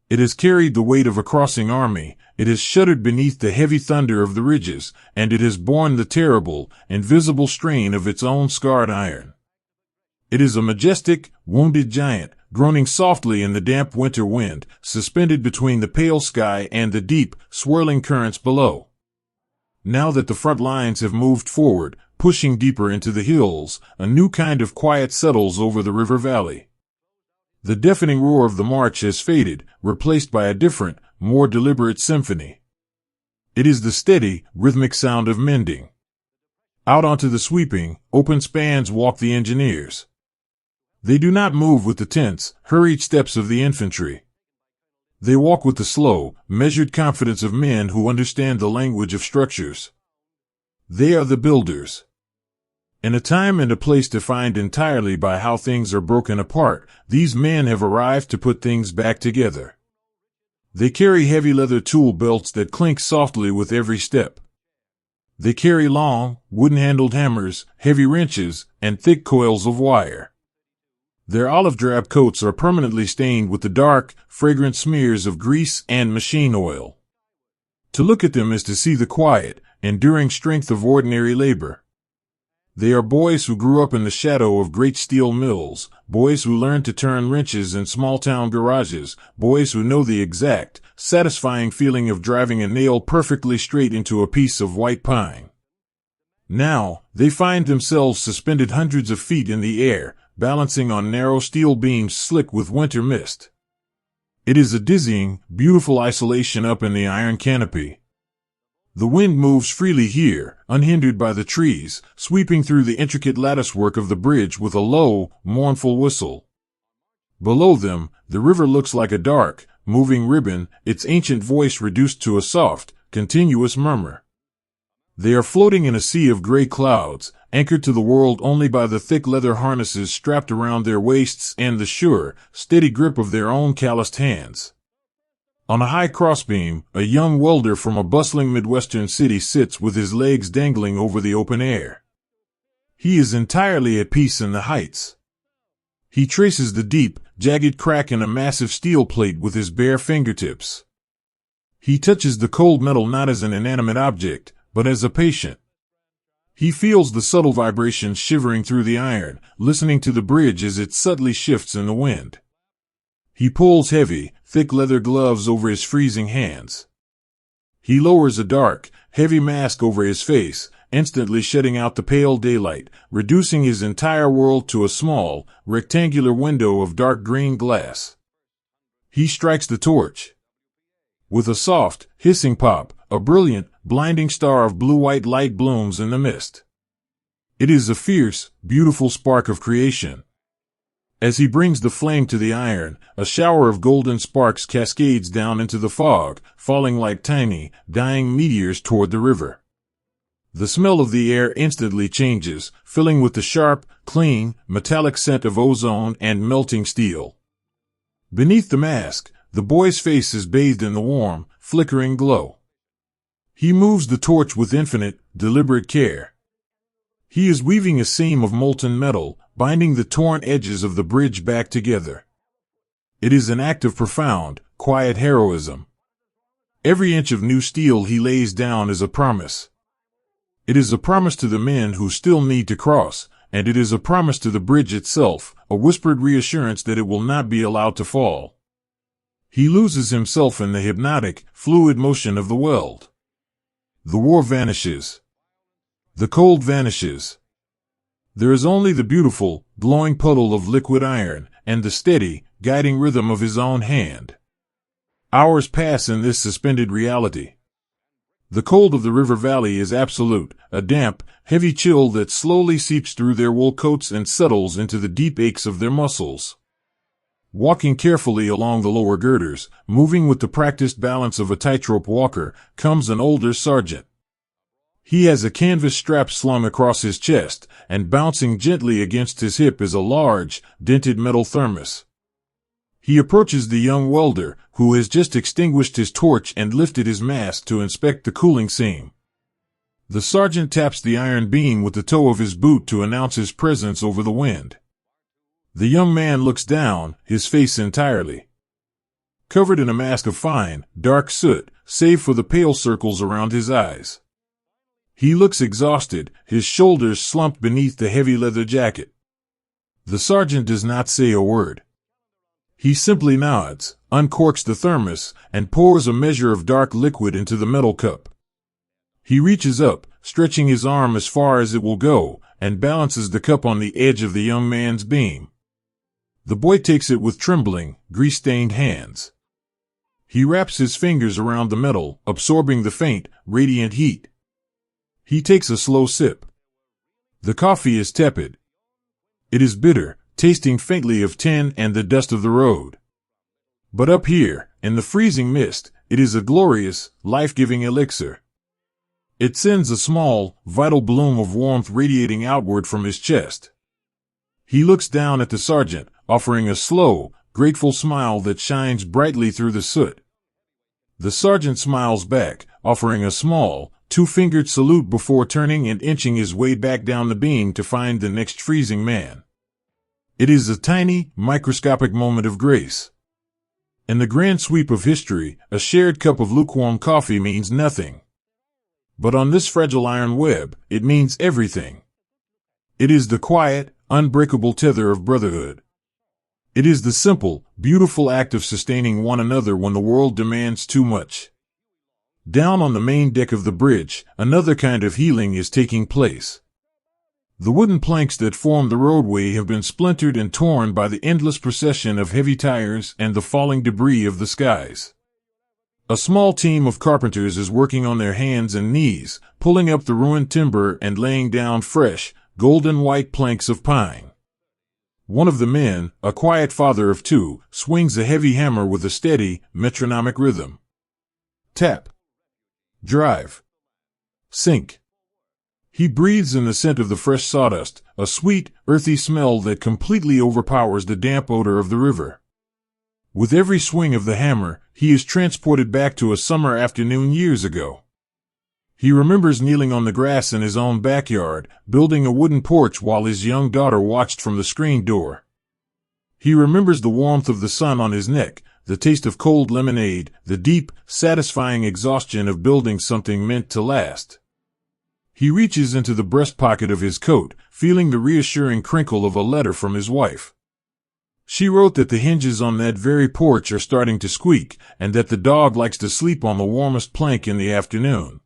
It has carried the weight of a crossing army, it has shuddered beneath the heavy thunder of the ridges, and it has borne the terrible, invisible strain of its own scarred iron. It is a majestic, wounded giant, groaning softly in the damp winter wind, suspended between the pale sky and the deep, swirling currents below. Now that the front lines have moved forward, pushing deeper into the hills, a new kind of quiet settles over the river valley. The deafening roar of the march has faded, replaced by a different, more deliberate symphony. It is the steady, rhythmic sound of mending. Out onto the sweeping, open spans walk the engineers. They do not move with the tense, hurried steps of the infantry. They walk with the slow, measured confidence of men who understand the language of structures. They are the builders. In a time and a place defined entirely by how things are broken apart, these men have arrived to put things back together. They carry heavy leather tool belts that clink softly with every step. They carry long, wooden-handled hammers, heavy wrenches, and thick coils of wire. Their olive-drab coats are permanently stained with the dark, fragrant smears of grease and machine oil. To look at them is to see the quiet, enduring strength of ordinary labor. They are boys who grew up in the shadow of great steel mills, boys who learned to turn wrenches in small-town garages, boys who know the exact, satisfying feeling of driving a nail perfectly straight into a piece of white pine. Now, they find themselves suspended hundreds of feet in the air, balancing on narrow steel beams slick with winter mist. It is a dizzying, beautiful isolation up in the iron canopy. The wind moves freely here, unhindered by the trees, sweeping through the intricate latticework of the bridge with a low, mournful whistle. Below them, the river looks like a dark, moving ribbon, its ancient voice reduced to a soft, continuous murmur. They are floating in a sea of gray clouds, anchored to the world only by the thick leather harnesses strapped around their waists and the sure, steady grip of their own calloused hands. On a high crossbeam, a young welder from a bustling Midwestern city sits with his legs dangling over the open air. He is entirely at peace in the heights. He traces the deep, jagged crack in a massive steel plate with his bare fingertips. He touches the cold metal not as an inanimate object, but as a patient. He feels the subtle vibrations shivering through the iron, listening to the bridge as it subtly shifts in the wind. He pulls heavy, thick leather gloves over his freezing hands. He lowers a dark, heavy mask over his face, instantly shutting out the pale daylight, reducing his entire world to a small, rectangular window of dark green glass. He strikes the torch. With a soft, hissing pop, a brilliant, blinding star of blue-white light blooms in the mist. It is a fierce, beautiful spark of creation. As he brings the flame to the iron, a shower of golden sparks cascades down into the fog, falling like tiny, dying meteors toward the river. The smell of the air instantly changes, filling with the sharp, clean, metallic scent of ozone and melting steel. Beneath the mask, the boy's face is bathed in the warm, flickering glow. He moves the torch with infinite, deliberate care. He is weaving a seam of molten metal, binding the torn edges of the bridge back together. It is an act of profound, quiet heroism. Every inch of new steel he lays down is a promise. It is a promise to the men who still need to cross, and it is a promise to the bridge itself, a whispered reassurance that it will not be allowed to fall. He loses himself in the hypnotic, fluid motion of the weld. The war vanishes. The cold vanishes. There is only the beautiful, glowing puddle of liquid iron, and the steady, guiding rhythm of his own hand. Hours pass in this suspended reality. The cold of the river valley is absolute, a damp, heavy chill that slowly seeps through their wool coats and settles into the deep aches of their muscles. Walking carefully along the lower girders, moving with the practiced balance of a tightrope walker, comes an older sergeant. He has a canvas strap slung across his chest, and bouncing gently against his hip is a large, dented metal thermos. He approaches the young welder, who has just extinguished his torch and lifted his mask to inspect the cooling seam. The sergeant taps the iron beam with the toe of his boot to announce his presence over the wind. The young man looks down, his face entirely covered in a mask of fine, dark soot, save for the pale circles around his eyes. He looks exhausted, his shoulders slumped beneath the heavy leather jacket. The sergeant does not say a word. He simply nods, uncorks the thermos, and pours a measure of dark liquid into the metal cup. He reaches up, stretching his arm as far as it will go, and balances the cup on the edge of the young man's beam. The boy takes it with trembling, grease-stained hands. He wraps his fingers around the metal, absorbing the faint, radiant heat. He takes a slow sip. The coffee is tepid. It is bitter, tasting faintly of tin and the dust of the road. But up here, in the freezing mist, it is a glorious, life-giving elixir. It sends a small, vital bloom of warmth radiating outward from his chest. He looks down at the sergeant, offering a slow, grateful smile that shines brightly through the soot. The sergeant smiles back, offering a small, two-fingered salute before turning and inching his way back down the beam to find the next freezing man. It is a tiny, microscopic moment of grace. In the grand sweep of history, a shared cup of lukewarm coffee means nothing. But on this fragile iron web, it means everything. It is the quiet, unbreakable tether of brotherhood. It is the simple, beautiful act of sustaining one another when the world demands too much. Down on the main deck of the bridge, another kind of healing is taking place. The wooden planks that form the roadway have been splintered and torn by the endless procession of heavy tires and the falling debris of the skies. A small team of carpenters is working on their hands and knees, pulling up the ruined timber and laying down fresh, golden white planks of pine. One of the men, a quiet father of two, swings a heavy hammer with a steady, metronomic rhythm. Tap. Drive. Sink. He breathes in the scent of the fresh sawdust, a sweet, earthy smell that completely overpowers the damp odor of the river. With every swing of the hammer, he is transported back to a summer afternoon years ago. He remembers kneeling on the grass in his own backyard, building a wooden porch while his young daughter watched from the screen door. He remembers the warmth of the sun on his neck, the taste of cold lemonade, the deep, satisfying exhaustion of building something meant to last. He reaches into the breast pocket of his coat, feeling the reassuring crinkle of a letter from his wife. She wrote that the hinges on that very porch are starting to squeak, and that the dog likes to sleep on the warmest plank in the afternoon.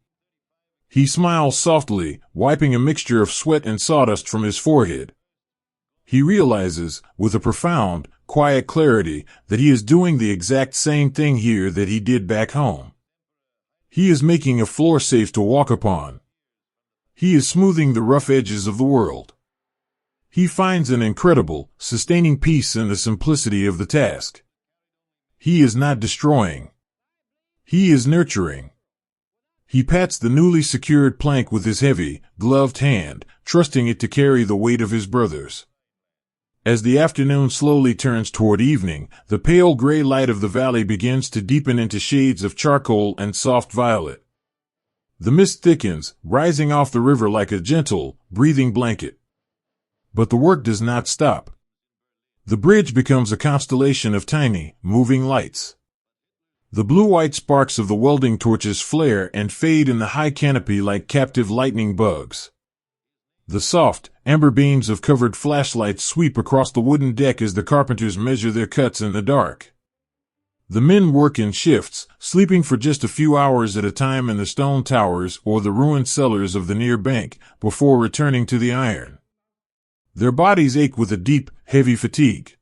He smiles softly, wiping a mixture of sweat and sawdust from his forehead. He realizes, with a profound, quiet clarity, that he is doing the exact same thing here that he did back home. He is making a floor safe to walk upon. He is smoothing the rough edges of the world. He finds an incredible, sustaining peace in the simplicity of the task. He is not destroying. He is nurturing. He pats the newly secured plank with his heavy, gloved hand, trusting it to carry the weight of his brothers. As the afternoon slowly turns toward evening, the pale gray light of the valley begins to deepen into shades of charcoal and soft violet. The mist thickens, rising off the river like a gentle, breathing blanket. But the work does not stop. The bridge becomes a constellation of tiny, moving lights. The blue-white sparks of the welding torches flare and fade in the high canopy like captive lightning bugs. The soft, amber beams of covered flashlights sweep across the wooden deck as the carpenters measure their cuts in the dark. The men work in shifts, sleeping for just a few hours at a time in the stone towers or the ruined cellars of the near bank, before returning to the iron. Their bodies ache with a deep, heavy fatigue.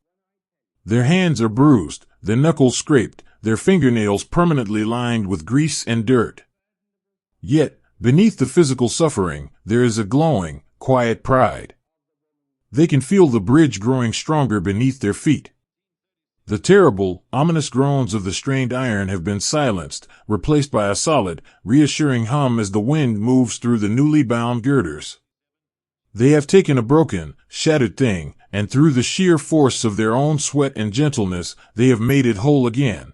Their hands are bruised, their knuckles scraped, their fingernails permanently lined with grease and dirt. Yet, beneath the physical suffering, there is a glowing, quiet pride. They can feel the bridge growing stronger beneath their feet. The terrible, ominous groans of the strained iron have been silenced, replaced by a solid, reassuring hum as the wind moves through the newly bound girders. They have taken a broken, shattered thing, and through the sheer force of their own sweat and gentleness, they have made it whole again.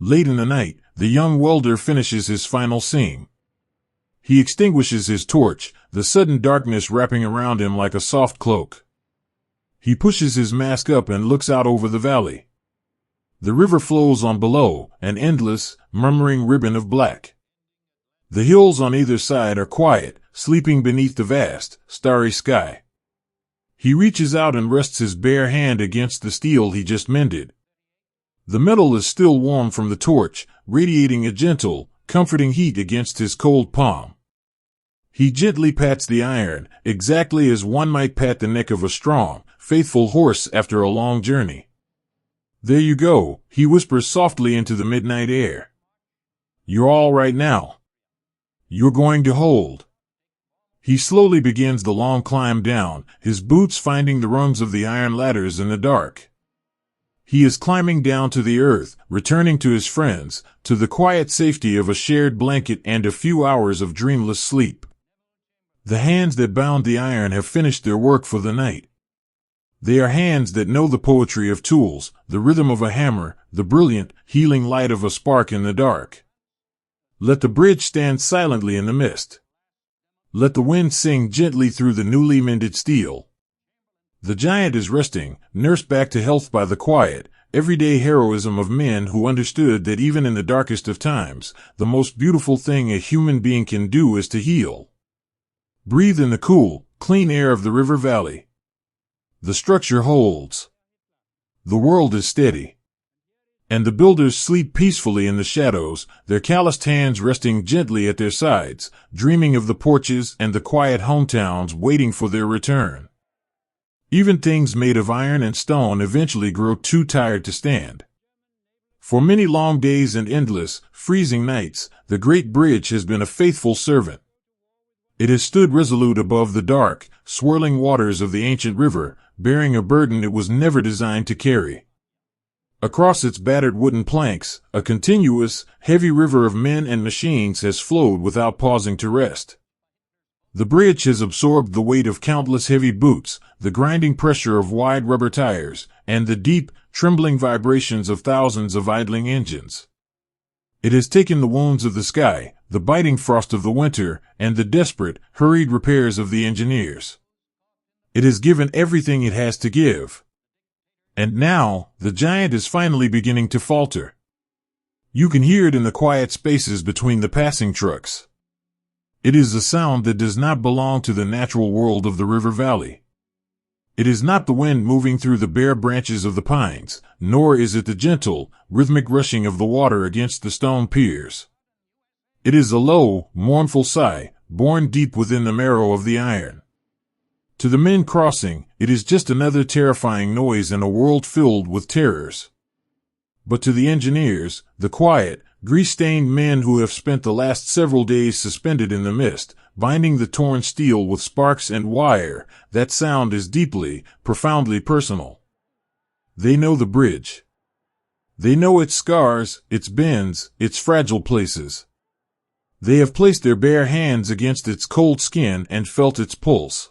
Late in the night, the young welder finishes his final seam. He extinguishes his torch, the sudden darkness wrapping around him like a soft cloak. He pushes his mask up and looks out over the valley. The river flows on below, an endless, murmuring ribbon of black. The hills on either side are quiet, sleeping beneath the vast, starry sky. He reaches out and rests his bare hand against the steel he just mended. The metal is still warm from the torch, radiating a gentle, comforting heat against his cold palm. He gently pats the iron, exactly as one might pat the neck of a strong, faithful horse after a long journey. "There you go," he whispers softly into the midnight air. "You're all right now. You're going to hold." He slowly begins the long climb down, his boots finding the rungs of the iron ladders in the dark. He is climbing down to the earth, returning to his friends, to the quiet safety of a shared blanket and a few hours of dreamless sleep. The hands that bound the iron have finished their work for the night. They are hands that know the poetry of tools, the rhythm of a hammer, the brilliant, healing light of a spark in the dark. Let the bridge stand silently in the mist. Let the wind sing gently through the newly mended steel. The giant is resting, nursed back to health by the quiet, everyday heroism of men who understood that even in the darkest of times, the most beautiful thing a human being can do is to heal. Breathe in the cool, clean air of the river valley. The structure holds. The world is steady. And the builders sleep peacefully in the shadows, their calloused hands resting gently at their sides, dreaming of the porches and the quiet hometowns waiting for their return. Even things made of iron and stone eventually grow too tired to stand. For many long days and endless, freezing nights, the great bridge has been a faithful servant. It has stood resolute above the dark, swirling waters of the ancient river, bearing a burden it was never designed to carry. Across its battered wooden planks, a continuous, heavy river of men and machines has flowed without pausing to rest. The bridge has absorbed the weight of countless heavy boots, the grinding pressure of wide rubber tires, and the deep, trembling vibrations of thousands of idling engines. It has taken the wounds of the sky, the biting frost of the winter, and the desperate, hurried repairs of the engineers. It has given everything it has to give. And now, the giant is finally beginning to falter. You can hear it in the quiet spaces between the passing trucks. It is a sound that does not belong to the natural world of the river valley. It is not the wind moving through the bare branches of the pines, nor is it the gentle, rhythmic rushing of the water against the stone piers. It is a low, mournful sigh, born deep within the marrow of the iron. To the men crossing, it is just another terrifying noise in a world filled with terrors. But to the engineers, the quiet, grease-stained men who have spent the last several days suspended in the mist, binding the torn steel with sparks and wire, that sound is deeply, profoundly personal. They know the bridge. They know its scars, its bends, its fragile places. They have placed their bare hands against its cold skin and felt its pulse.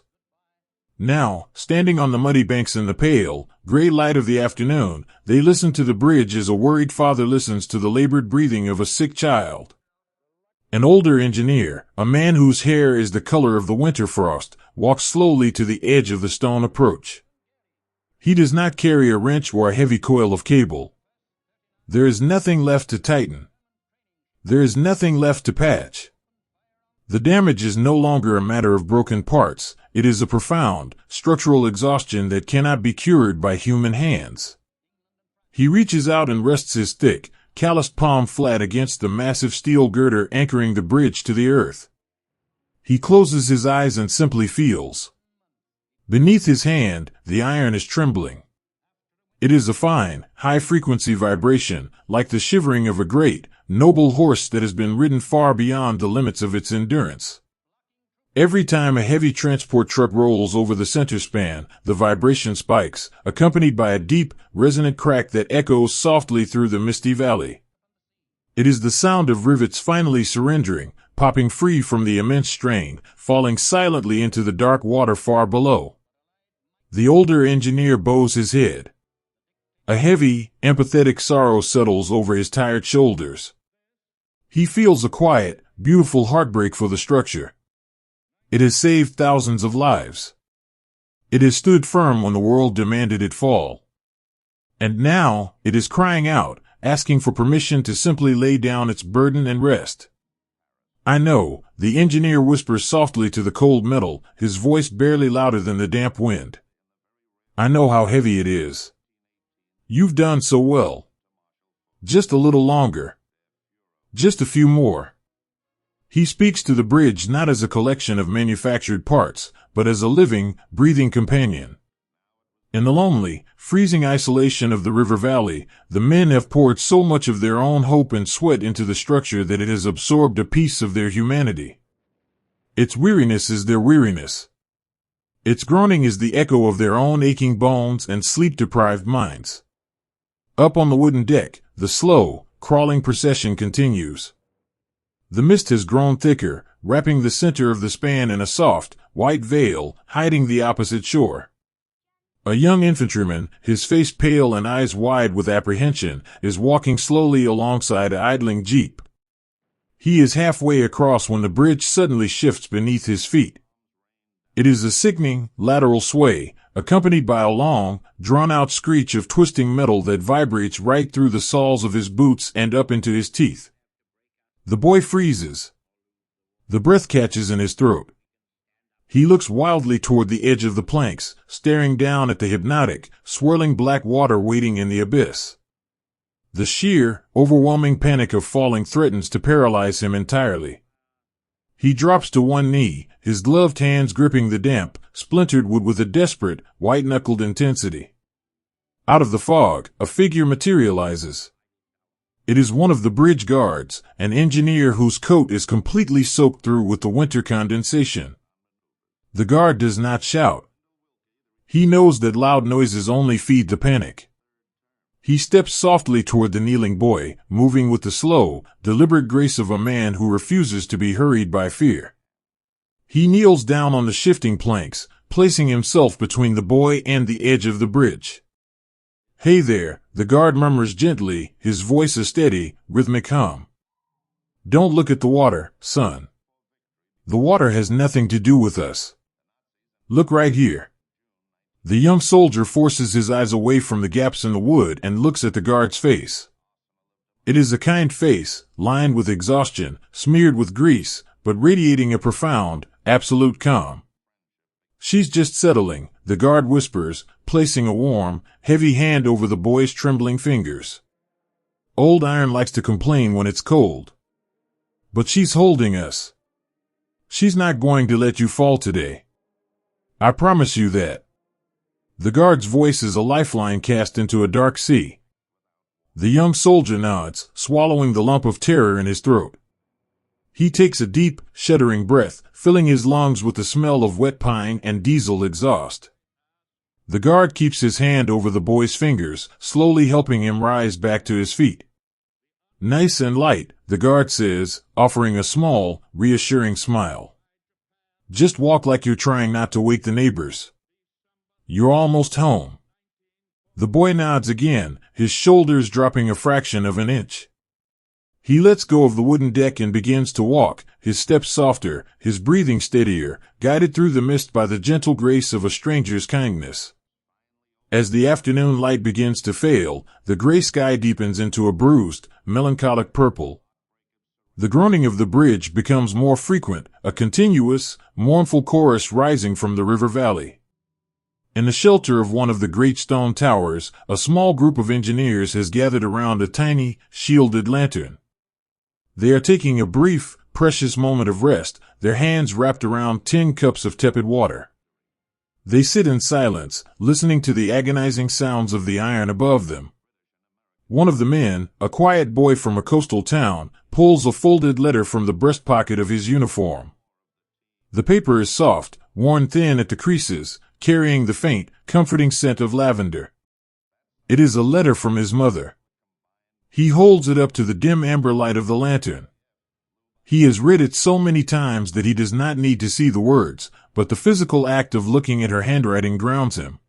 Now, standing on the muddy banks in the pale, gray light of the afternoon, they listen to the bridge as a worried father listens to the labored breathing of a sick child. An older engineer, a man whose hair is the color of the winter frost, walks slowly to the edge of the stone approach. He does not carry a wrench or a heavy coil of cable. There is nothing left to tighten. There is nothing left to patch. The damage is no longer a matter of broken parts. It is a profound, structural exhaustion that cannot be cured by human hands. He reaches out and rests his thick, calloused palm flat against the massive steel girder anchoring the bridge to the earth. He closes his eyes and simply feels. Beneath his hand, the iron is trembling. It is a fine, high-frequency vibration, like the shivering of a great, noble horse that has been ridden far beyond the limits of its endurance. Every time a heavy transport truck rolls over the center span, the vibration spikes, accompanied by a deep, resonant crack that echoes softly through the misty valley. It is the sound of rivets finally surrendering, popping free from the immense strain, falling silently into the dark water far below. The older engineer bows his head. A heavy, empathetic sorrow settles over his tired shoulders. He feels a quiet, beautiful heartbreak for the structure. It has saved thousands of lives. It has stood firm when the world demanded it fall. And now, it is crying out, asking for permission to simply lay down its burden and rest. I know, the engineer whispers softly to the cold metal, his voice barely louder than the damp wind. I know how heavy it is. You've done so well. Just a little longer. Just a few more. He speaks to the bridge not as a collection of manufactured parts, but as a living, breathing companion. In the lonely, freezing isolation of the river valley, the men have poured so much of their own hope and sweat into the structure that it has absorbed a piece of their humanity. Its weariness is their weariness. Its groaning is the echo of their own aching bones and sleep-deprived minds. Up on the wooden deck, the slow, crawling procession continues. The mist has grown thicker, wrapping the center of the span in a soft, white veil, hiding the opposite shore. A young infantryman, his face pale and eyes wide with apprehension, is walking slowly alongside an idling jeep. He is halfway across when the bridge suddenly shifts beneath his feet. It is a sickening, lateral sway, accompanied by a long, drawn-out screech of twisting metal that vibrates right through the soles of his boots and up into his teeth. The boy freezes. The breath catches in his throat. He looks wildly toward the edge of the planks, staring down at the hypnotic, swirling black water waiting in the abyss. The sheer, overwhelming panic of falling threatens to paralyze him entirely. He drops to one knee, his gloved hands gripping the damp, splintered wood with a desperate, white-knuckled intensity. Out of the fog, a figure materializes. It is one of the bridge guards, an engineer whose coat is completely soaked through with the winter condensation. The guard does not shout. He knows that loud noises only feed the panic. He steps softly toward the kneeling boy, moving with the slow, deliberate grace of a man who refuses to be hurried by fear. He kneels down on the shifting planks, placing himself between the boy and the edge of the bridge. "Hey there," the guard murmurs gently, his voice a steady, rhythmic hum. "Don't look at the water, son. The water has nothing to do with us. Look right here." The young soldier forces his eyes away from the gaps in the wood and looks at the guard's face. It is a kind face, lined with exhaustion, smeared with grease, but radiating a profound, absolute calm. "She's just settling," the guard whispers, placing a warm, heavy hand over the boy's trembling fingers. "Old iron likes to complain when it's cold. But she's holding us. She's not going to let you fall today. I promise you that." The guard's voice is a lifeline cast into a dark sea. The young soldier nods, swallowing the lump of terror in his throat. He takes a deep, shuddering breath, filling his lungs with the smell of wet pine and diesel exhaust. The guard keeps his hand over the boy's fingers, slowly helping him rise back to his feet. "Nice and light," the guard says, offering a small, reassuring smile. "Just walk like you're trying not to wake the neighbors. You're almost home." The boy nods again, his shoulders dropping a fraction of an inch. He lets go of the wooden deck and begins to walk, his steps softer, his breathing steadier, guided through the mist by the gentle grace of a stranger's kindness. As the afternoon light begins to fail, the gray sky deepens into a bruised, melancholic purple. The groaning of the bridge becomes more frequent, a continuous, mournful chorus rising from the river valley. In the shelter of one of the great stone towers, a small group of engineers has gathered around a tiny, shielded lantern. They are taking a brief, precious moment of rest, their hands wrapped around tin cups of tepid water. They sit in silence, listening to the agonizing sounds of the iron above them. One of the men, a quiet boy from a coastal town, pulls a folded letter from the breast pocket of his uniform. The paper is soft, worn thin at the creases, carrying the faint, comforting scent of lavender. It is a letter from his mother. He holds it up to the dim amber light of the lantern. He has read it so many times that he does not need to see the words, but the physical act of looking at her handwriting grounds him.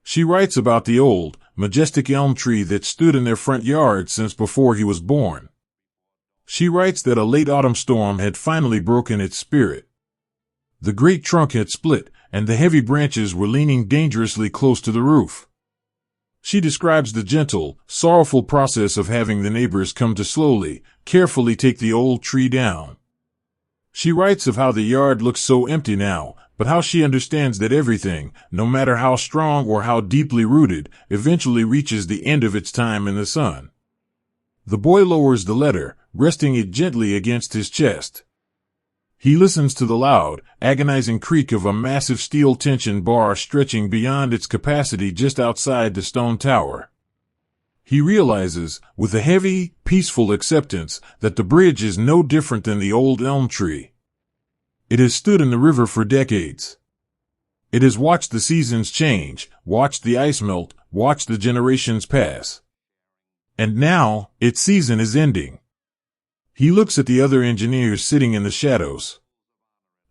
She writes about the old, majestic elm tree that stood in their front yard since before he was born. She writes that a late autumn storm had finally broken its spirit. The great trunk had split, and the heavy branches were leaning dangerously close to the roof. She describes the gentle, sorrowful process of having the neighbors come to slowly, carefully take the old tree down. She writes of how the yard looks so empty now, but how she understands that everything, no matter how strong or how deeply rooted, eventually reaches the end of its time in the sun. The boy lowers the letter, resting it gently against his chest. He listens to the loud, agonizing creak of a massive steel tension bar stretching beyond its capacity just outside the stone tower. He realizes, with a heavy, peaceful acceptance, that the bridge is no different than the old elm tree. It has stood in the river for decades. It has watched the seasons change, watched the ice melt, watched the generations pass. And now, its season is ending. He looks at the other engineers sitting in the shadows.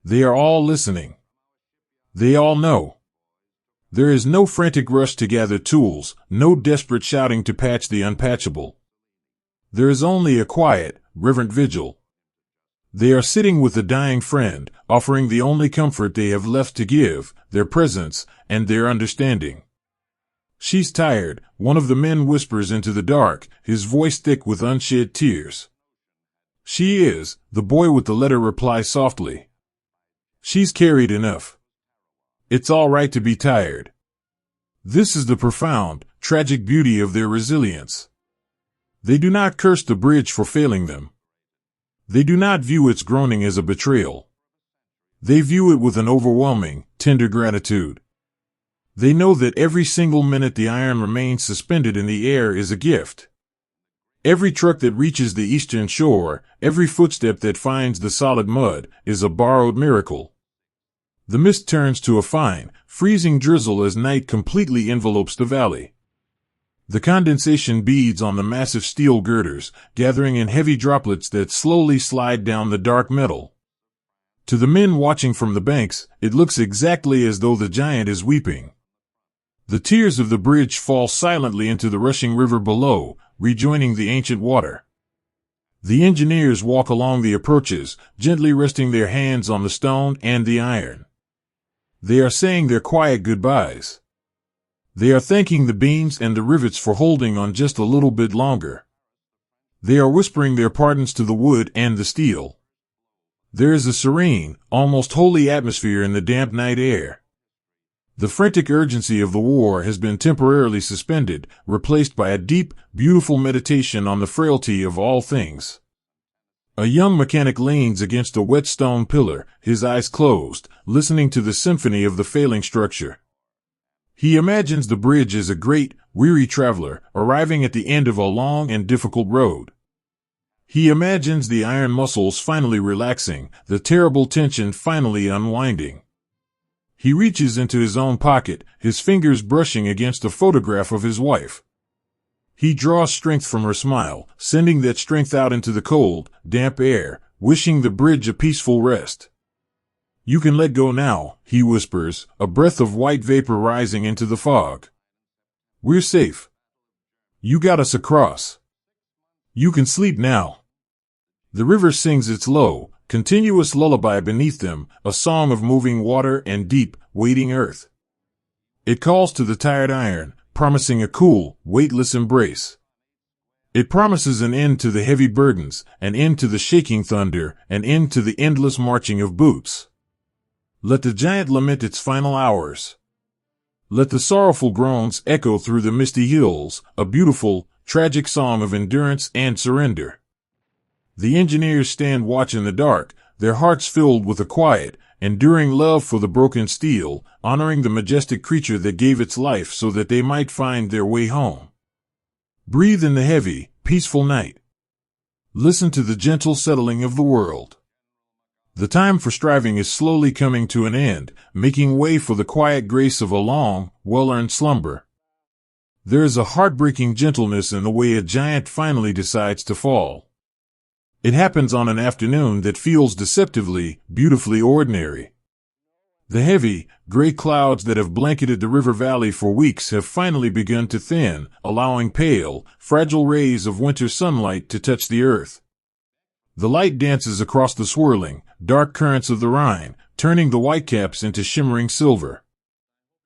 They are all listening. They all know. There is no frantic rush to gather tools, no desperate shouting to patch the unpatchable. There is only a quiet, reverent vigil. They are sitting with a dying friend, offering the only comfort they have left to give, their presence, and their understanding. "She's tired," one of the men whispers into the dark, his voice thick with unshed tears. "She is," the boy with the letter replies softly. "She's carried enough. It's all right to be tired." This is the profound, tragic beauty of their resilience. They do not curse the bridge for failing them. They do not view its groaning as a betrayal. They view it with an overwhelming, tender gratitude. They know that every single minute the iron remains suspended in the air is a gift. Every truck that reaches the eastern shore, every footstep that finds the solid mud, is a borrowed miracle. The mist turns to a fine, freezing drizzle as night completely envelopes the valley. The condensation beads on the massive steel girders, gathering in heavy droplets that slowly slide down the dark metal. To the men watching from the banks, it looks exactly as though the giant is weeping. The tears of the bridge fall silently into the rushing river below, rejoining the ancient water. The engineers walk along the approaches, gently resting their hands on the stone and the iron. They are saying their quiet goodbyes. They are thanking the beams and the rivets for holding on just a little bit longer. They are whispering their pardons to the wood and the steel. There is a serene, almost holy atmosphere in the damp night air. The frantic urgency of the war has been temporarily suspended, replaced by a deep, beautiful meditation on the frailty of all things. A young mechanic leans against a wet stone pillar, his eyes closed, listening to the symphony of the failing structure. He imagines the bridge as a great, weary traveler, arriving at the end of a long and difficult road. He imagines the iron muscles finally relaxing, the terrible tension finally unwinding. He reaches into his own pocket, his fingers brushing against a photograph of his wife. He draws strength from her smile, sending that strength out into the cold, damp air, wishing the bridge a peaceful rest. "You can let go now," he whispers, a breath of white vapor rising into the fog. "We're safe. You got us across. You can sleep now." The river sings its low, continuous lullaby beneath them, a song of moving water and deep, waiting earth. It calls to the tired iron, promising a cool, weightless embrace. It promises an end to the heavy burdens, an end to the shaking thunder, an end to the endless marching of boots. Let the giant lament its final hours. Let the sorrowful groans echo through the misty hills, a beautiful, tragic song of endurance and surrender. The engineers stand watch in the dark, their hearts filled with a quiet, enduring love for the broken steel, honoring the majestic creature that gave its life so that they might find their way home. Breathe in the heavy, peaceful night. Listen to the gentle settling of the world. The time for striving is slowly coming to an end, making way for the quiet grace of a long, well-earned slumber. There is a heartbreaking gentleness in the way a giant finally decides to fall. It happens on an afternoon that feels deceptively, beautifully ordinary. The heavy, gray clouds that have blanketed the river valley for weeks have finally begun to thin, allowing pale, fragile rays of winter sunlight to touch the earth. The light dances across the swirling, dark currents of the Rhine, turning the whitecaps into shimmering silver.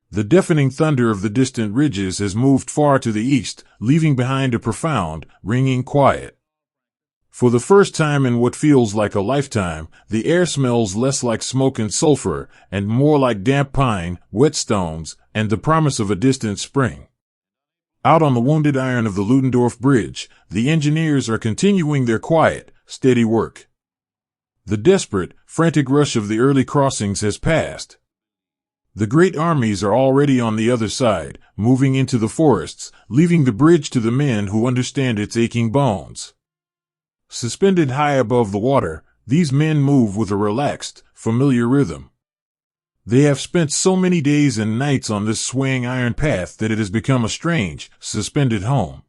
The deafening thunder of the distant ridges has moved far to the east, leaving behind a profound, ringing quiet. For the first time in what feels like a lifetime, the air smells less like smoke and sulfur, and more like damp pine, wet stones, and the promise of a distant spring. Out on the wounded iron of the Ludendorff Bridge, the engineers are continuing their quiet, steady work. The desperate, frantic rush of the early crossings has passed. The great armies are already on the other side, moving into the forests, leaving the bridge to the men who understand its aching bones. Suspended high above the water, these men move with a relaxed, familiar rhythm. They have spent so many days and nights on this swaying iron path that it has become a strange, suspended home.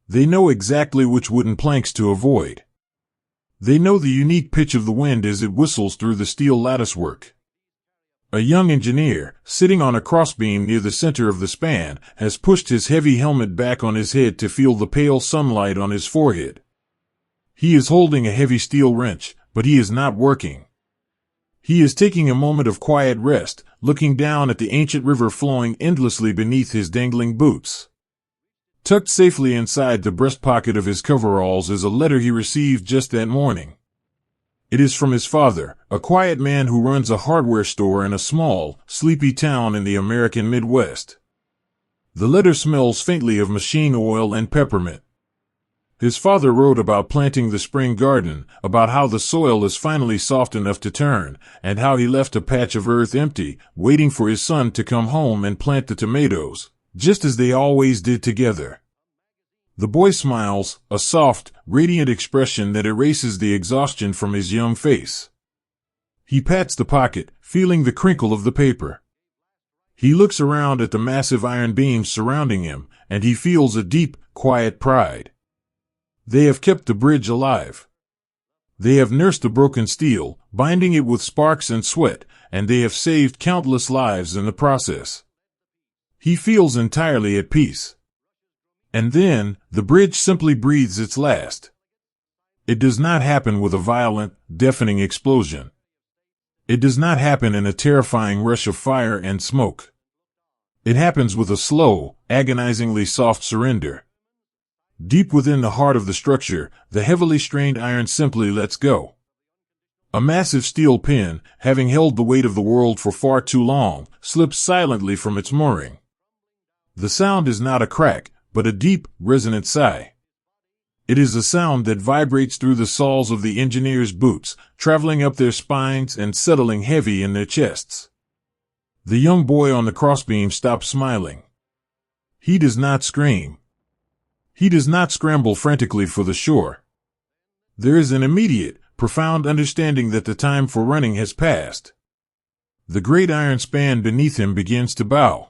They know exactly which wooden planks to avoid. They know the unique pitch of the wind as it whistles through the steel latticework. A young engineer, sitting on a crossbeam near the center of the span, has pushed his heavy helmet back on his head to feel the pale sunlight on his forehead. He is holding a heavy steel wrench, but he is not working. He is taking a moment of quiet rest, looking down at the ancient river flowing endlessly beneath his dangling boots. Tucked safely inside the breast pocket of his coveralls is a letter he received just that morning. It is from his father, a quiet man who runs a hardware store in a small, sleepy town in the American Midwest. The letter smells faintly of machine oil and peppermint. His father wrote about planting the spring garden, about how the soil is finally soft enough to turn, and how he left a patch of earth empty, waiting for his son to come home and plant the tomatoes, just as they always did together. The boy smiles, a soft, radiant expression that erases the exhaustion from his young face. He pats the pocket, feeling the crinkle of the paper. He looks around at the massive iron beams surrounding him, and he feels a deep, quiet pride. They have kept the bridge alive. They have nursed the broken steel, binding it with sparks and sweat, and they have saved countless lives in the process. He feels entirely at peace. And then, the bridge simply breathes its last. It does not happen with a violent, deafening explosion. It does not happen in a terrifying rush of fire and smoke. It happens with a slow, agonizingly soft surrender. Deep within the heart of the structure, the heavily strained iron simply lets go. A massive steel pin, having held the weight of the world for far too long, slips silently from its mooring. The sound is not a crack, but a deep, resonant sigh. It is a sound that vibrates through the soles of the engineers' boots, traveling up their spines and settling heavy in their chests. The young boy on the crossbeam stops smiling. He does not scream. He does not scramble frantically for the shore. There is an immediate, profound understanding that the time for running has passed. The great iron span beneath him begins to bow.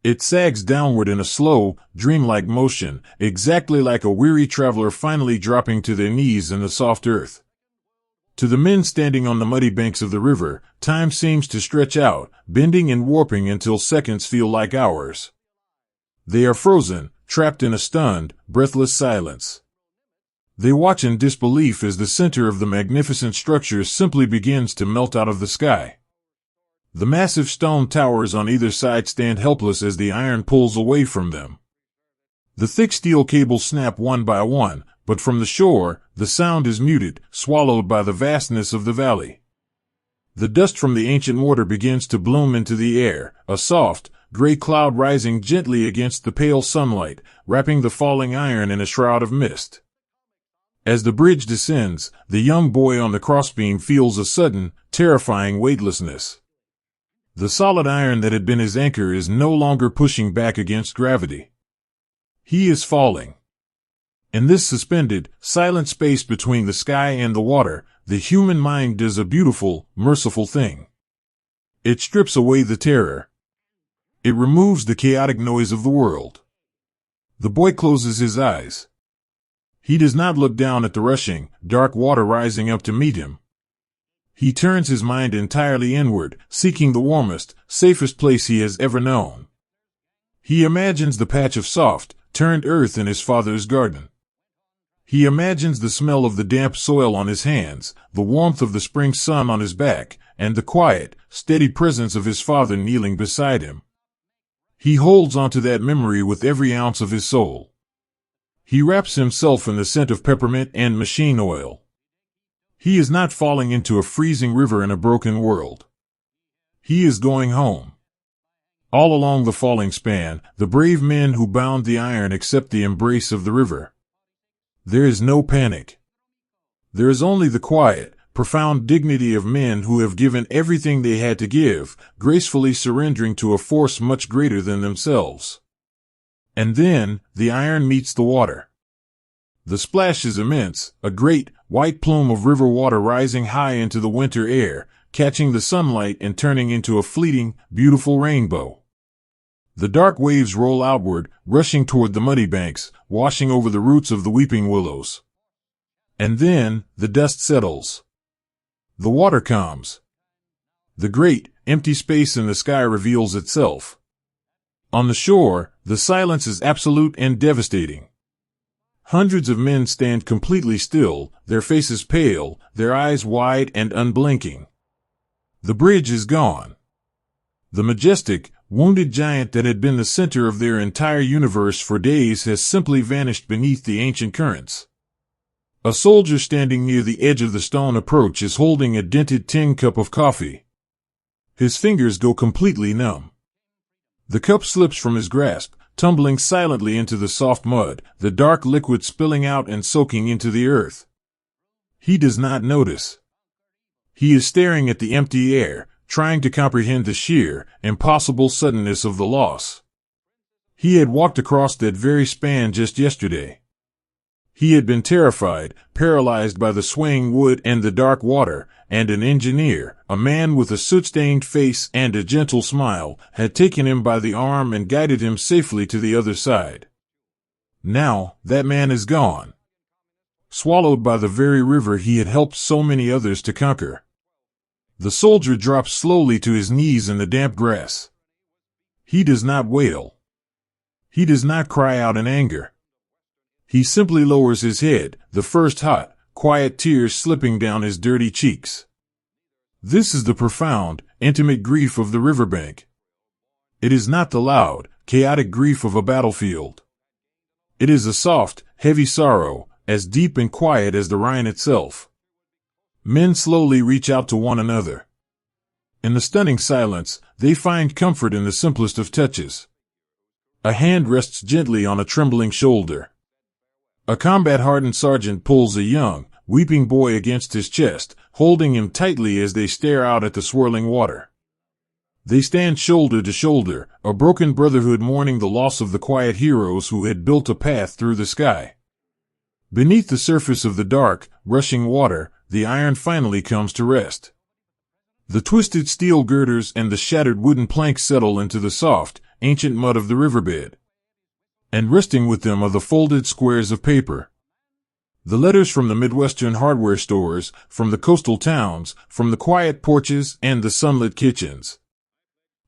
It sags downward in a slow, dreamlike motion, exactly like a weary traveler finally dropping to their knees in the soft earth. To the men standing on the muddy banks of the river, time seems to stretch out, bending and warping until seconds feel like hours. They are frozen, trapped in a stunned, breathless silence. They watch in disbelief as the center of the magnificent structure simply begins to melt out of the sky. The massive stone towers on either side stand helpless as the iron pulls away from them. The thick steel cables snap one by one, but from the shore, the sound is muted, swallowed by the vastness of the valley. The dust from the ancient water begins to bloom into the air, a soft, gray cloud rising gently against the pale sunlight, wrapping the falling iron in a shroud of mist. As the bridge descends, the young boy on the crossbeam feels a sudden, terrifying weightlessness. The solid iron that had been his anchor is no longer pushing back against gravity. He is falling. In this suspended, silent space between the sky and the water, the human mind does a beautiful, merciful thing. It strips away the terror. It removes the chaotic noise of the world. The boy closes his eyes. He does not look down at the rushing, dark water rising up to meet him. He turns his mind entirely inward, seeking the warmest, safest place he has ever known. He imagines the patch of soft, turned earth in his father's garden. He imagines the smell of the damp soil on his hands, the warmth of the spring sun on his back, and the quiet, steady presence of his father kneeling beside him. He holds onto that memory with every ounce of his soul. He wraps himself in the scent of peppermint and machine oil. He is not falling into a freezing river in a broken world. He is going home. All along the falling span, the brave men who bound the iron accept the embrace of the river. There is no panic. There is only the quiet, profound dignity of men who have given everything they had to give, gracefully surrendering to a force much greater than themselves. And then, the iron meets the water. The splash is immense, a great, white plume of river water rising high into the winter air, catching the sunlight and turning into a fleeting, beautiful rainbow. The dark waves roll outward, rushing toward the muddy banks, washing over the roots of the weeping willows. And then, the dust settles. The water calms. The great, empty space in the sky reveals itself. On the shore, the silence is absolute and devastating. Hundreds of men stand completely still, their faces pale, their eyes wide and unblinking. The bridge is gone. The majestic, wounded giant that had been the center of their entire universe for days has simply vanished beneath the ancient currents. A soldier standing near the edge of the stone approach is holding a dented tin cup of coffee. His fingers go completely numb. The cup slips from his grasp, tumbling silently into the soft mud, the dark liquid spilling out and soaking into the earth. He does not notice. He is staring at the empty air, trying to comprehend the sheer, impossible suddenness of the loss. He had walked across that very span just yesterday. He had been terrified, paralyzed by the swaying wood and the dark water, and an engineer, a man with a soot-stained face and a gentle smile, had taken him by the arm and guided him safely to the other side. Now, that man is gone. Swallowed by the very river he had helped so many others to conquer. The soldier drops slowly to his knees in the damp grass. He does not wail. He does not cry out in anger. He simply lowers his head, the first hot, quiet tears slipping down his dirty cheeks. This is the profound, intimate grief of the riverbank. It is not the loud, chaotic grief of a battlefield. It is a soft, heavy sorrow, as deep and quiet as the Rhine itself. Men slowly reach out to one another. In the stunning silence, they find comfort in the simplest of touches. A hand rests gently on a trembling shoulder. A combat-hardened sergeant pulls a young, weeping boy against his chest, holding him tightly as they stare out at the swirling water. They stand shoulder to shoulder, a broken brotherhood mourning the loss of the quiet heroes who had built a path through the sky. Beneath the surface of the dark, rushing water, the iron finally comes to rest. The twisted steel girders and the shattered wooden planks settle into the soft, ancient mud of the riverbed. And resting with them are the folded squares of paper. The letters from the Midwestern hardware stores, from the coastal towns, from the quiet porches and the sunlit kitchens.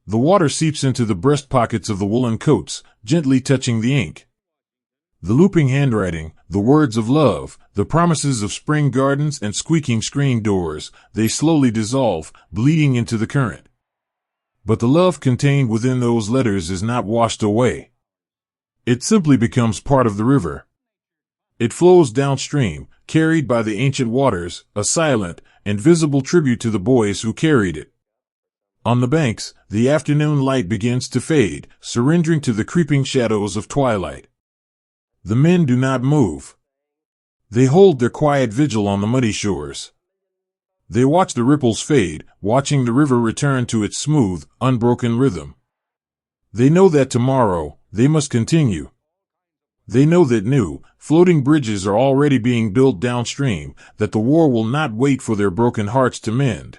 The water seeps into the breast pockets of the woolen coats, gently touching the ink. The looping handwriting, the words of love, the promises of spring gardens and squeaking screen doors, they slowly dissolve, bleeding into the current. But the love contained within those letters is not washed away. It simply becomes part of the river. It flows downstream, carried by the ancient waters, a silent and visible tribute to the boys who carried it. On the banks, the afternoon light begins to fade, surrendering to the creeping shadows of twilight. The men do not move. They hold their quiet vigil on the muddy shores. They watch the ripples fade, watching the river return to its smooth, unbroken rhythm. They know that tomorrow, they must continue. They know that new, floating bridges are already being built downstream, that the war will not wait for their broken hearts to mend.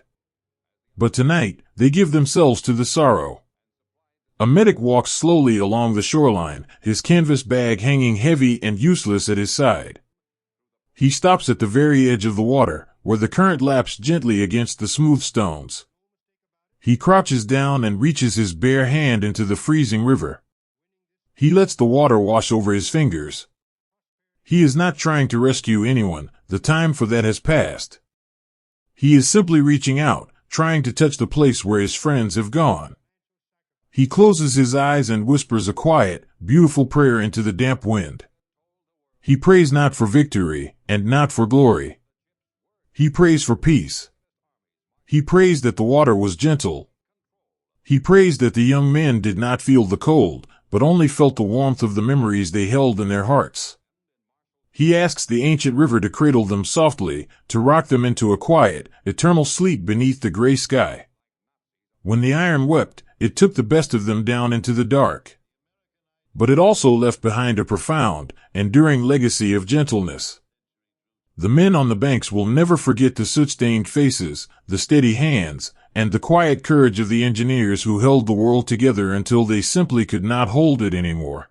But tonight, they give themselves to the sorrow. A medic walks slowly along the shoreline, his canvas bag hanging heavy and useless at his side. He stops at the very edge of the water, where the current laps gently against the smooth stones. He crouches down and reaches his bare hand into the freezing river. He lets the water wash over his fingers. He is not trying to rescue anyone, the time for that has passed. He is simply reaching out, trying to touch the place where his friends have gone. He closes his eyes and whispers a quiet, beautiful prayer into the damp wind. He prays not for victory, and not for glory. He prays for peace. He prays that the water was gentle. He prays that the young men did not feel the cold, but only felt the warmth of the memories they held in their hearts. He asks the ancient river to cradle them softly, to rock them into a quiet, eternal sleep beneath the gray sky. When the iron wept, it took the best of them down into the dark. But it also left behind a profound, enduring legacy of gentleness. The men on the banks will never forget the soot-stained faces, the steady hands, and the quiet courage of the engineers who held the world together until they simply could not hold it anymore.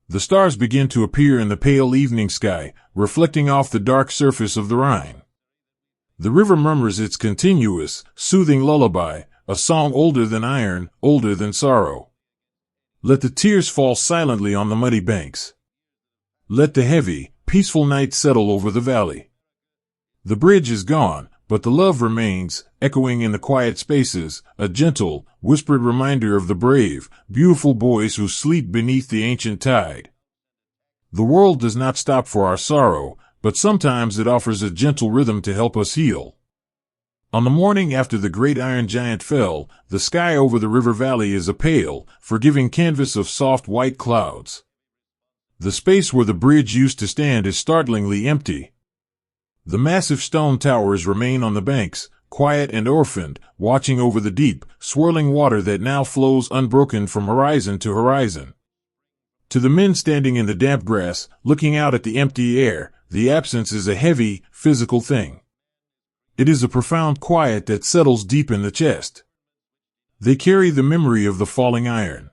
The stars begin to appear in the pale evening sky, reflecting off the dark surface of the Rhine. The river murmurs its continuous, soothing lullaby, a song older than iron, older than sorrow. Let the tears fall silently on the muddy banks. Let the heavy, peaceful night settle over the valley. The bridge is gone, but the love remains, echoing in the quiet spaces, a gentle, whispered reminder of the brave, beautiful boys who sleep beneath the ancient tide. The world does not stop for our sorrow, but sometimes it offers a gentle rhythm to help us heal. On the morning after the great iron giant fell, the sky over the river valley is a pale, forgiving canvas of soft white clouds. The space where the bridge used to stand is startlingly empty. The massive stone towers remain on the banks, quiet and orphaned, watching over the deep, swirling water that now flows unbroken from horizon to horizon. To the men standing in the damp grass, looking out at the empty air, the absence is a heavy, physical thing. It is a profound quiet that settles deep in the chest. They carry the memory of the falling iron.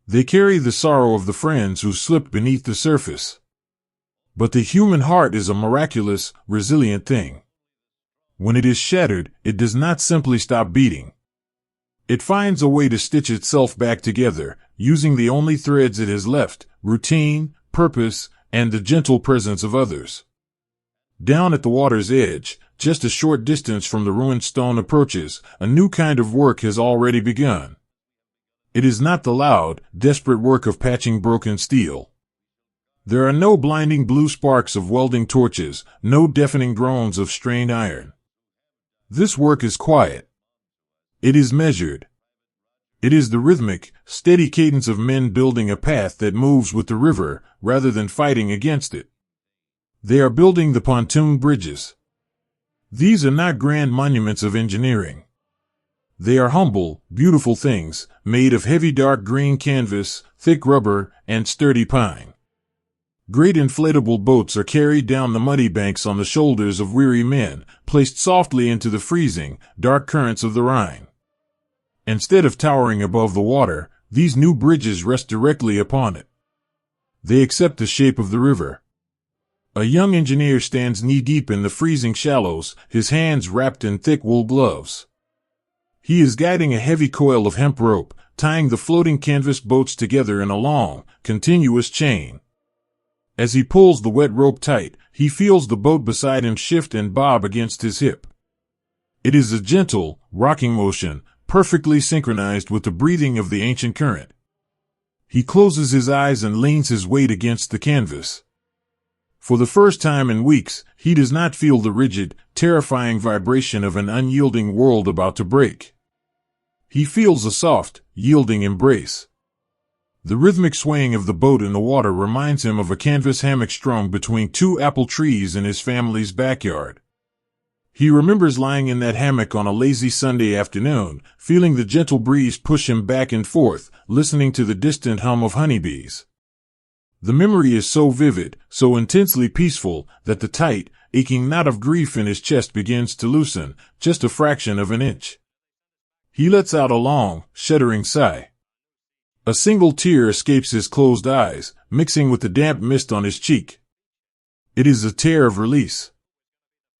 They carry the sorrow of the friends who slipped beneath the surface. But the human heart is a miraculous, resilient thing. When it is shattered, it does not simply stop beating. It finds a way to stitch itself back together, using the only threads it has left, routine, purpose, and the gentle presence of others. Down at the water's edge, just a short distance from the ruined stone approaches, a new kind of work has already begun. It is not the loud, desperate work of patching broken steel. There are no blinding blue sparks of welding torches, no deafening groans of strained iron. This work is quiet. It is measured. It is the rhythmic, steady cadence of men building a path that moves with the river, rather than fighting against it. They are building the pontoon bridges. These are not grand monuments of engineering. They are humble, beautiful things, made of heavy dark green canvas, thick rubber, and sturdy pine. Great inflatable boats are carried down the muddy banks on the shoulders of weary men, placed softly into the freezing, dark currents of the Rhine. Instead of towering above the water, these new bridges rest directly upon it. They accept the shape of the river. A young engineer stands knee-deep in the freezing shallows, his hands wrapped in thick wool gloves. He is guiding a heavy coil of hemp rope, tying the floating canvas boats together in a long, continuous chain. As he pulls the wet rope tight, he feels the boat beside him shift and bob against his hip. It is a gentle, rocking motion, perfectly synchronized with the breathing of the ancient current. He closes his eyes and leans his weight against the canvas. For the first time in weeks, he does not feel the rigid, terrifying vibration of an unyielding world about to break. He feels a soft, yielding embrace. The rhythmic swaying of the boat in the water reminds him of a canvas hammock strung between two apple trees in his family's backyard. He remembers lying in that hammock on a lazy Sunday afternoon, feeling the gentle breeze push him back and forth, listening to the distant hum of honeybees. The memory is so vivid, so intensely peaceful, that the tight, aching knot of grief in his chest begins to loosen, just a fraction of an inch. He lets out a long, shuddering sigh. A single tear escapes his closed eyes, mixing with the damp mist on his cheek. It is a tear of release.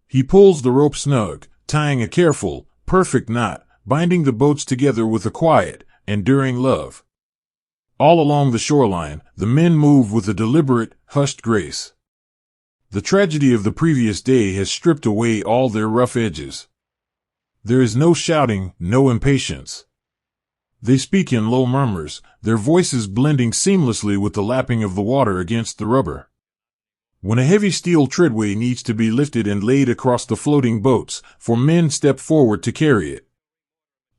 He pulls the rope snug, tying a careful, perfect knot, binding the boats together with a quiet, enduring love. All along the shoreline, the men move with a deliberate, hushed grace. The tragedy of the previous day has stripped away all their rough edges. There is no shouting, no impatience. They speak in low murmurs, their voices blending seamlessly with the lapping of the water against the rubber. When a heavy steel treadway needs to be lifted and laid across the floating boats, 4 men step forward to carry it.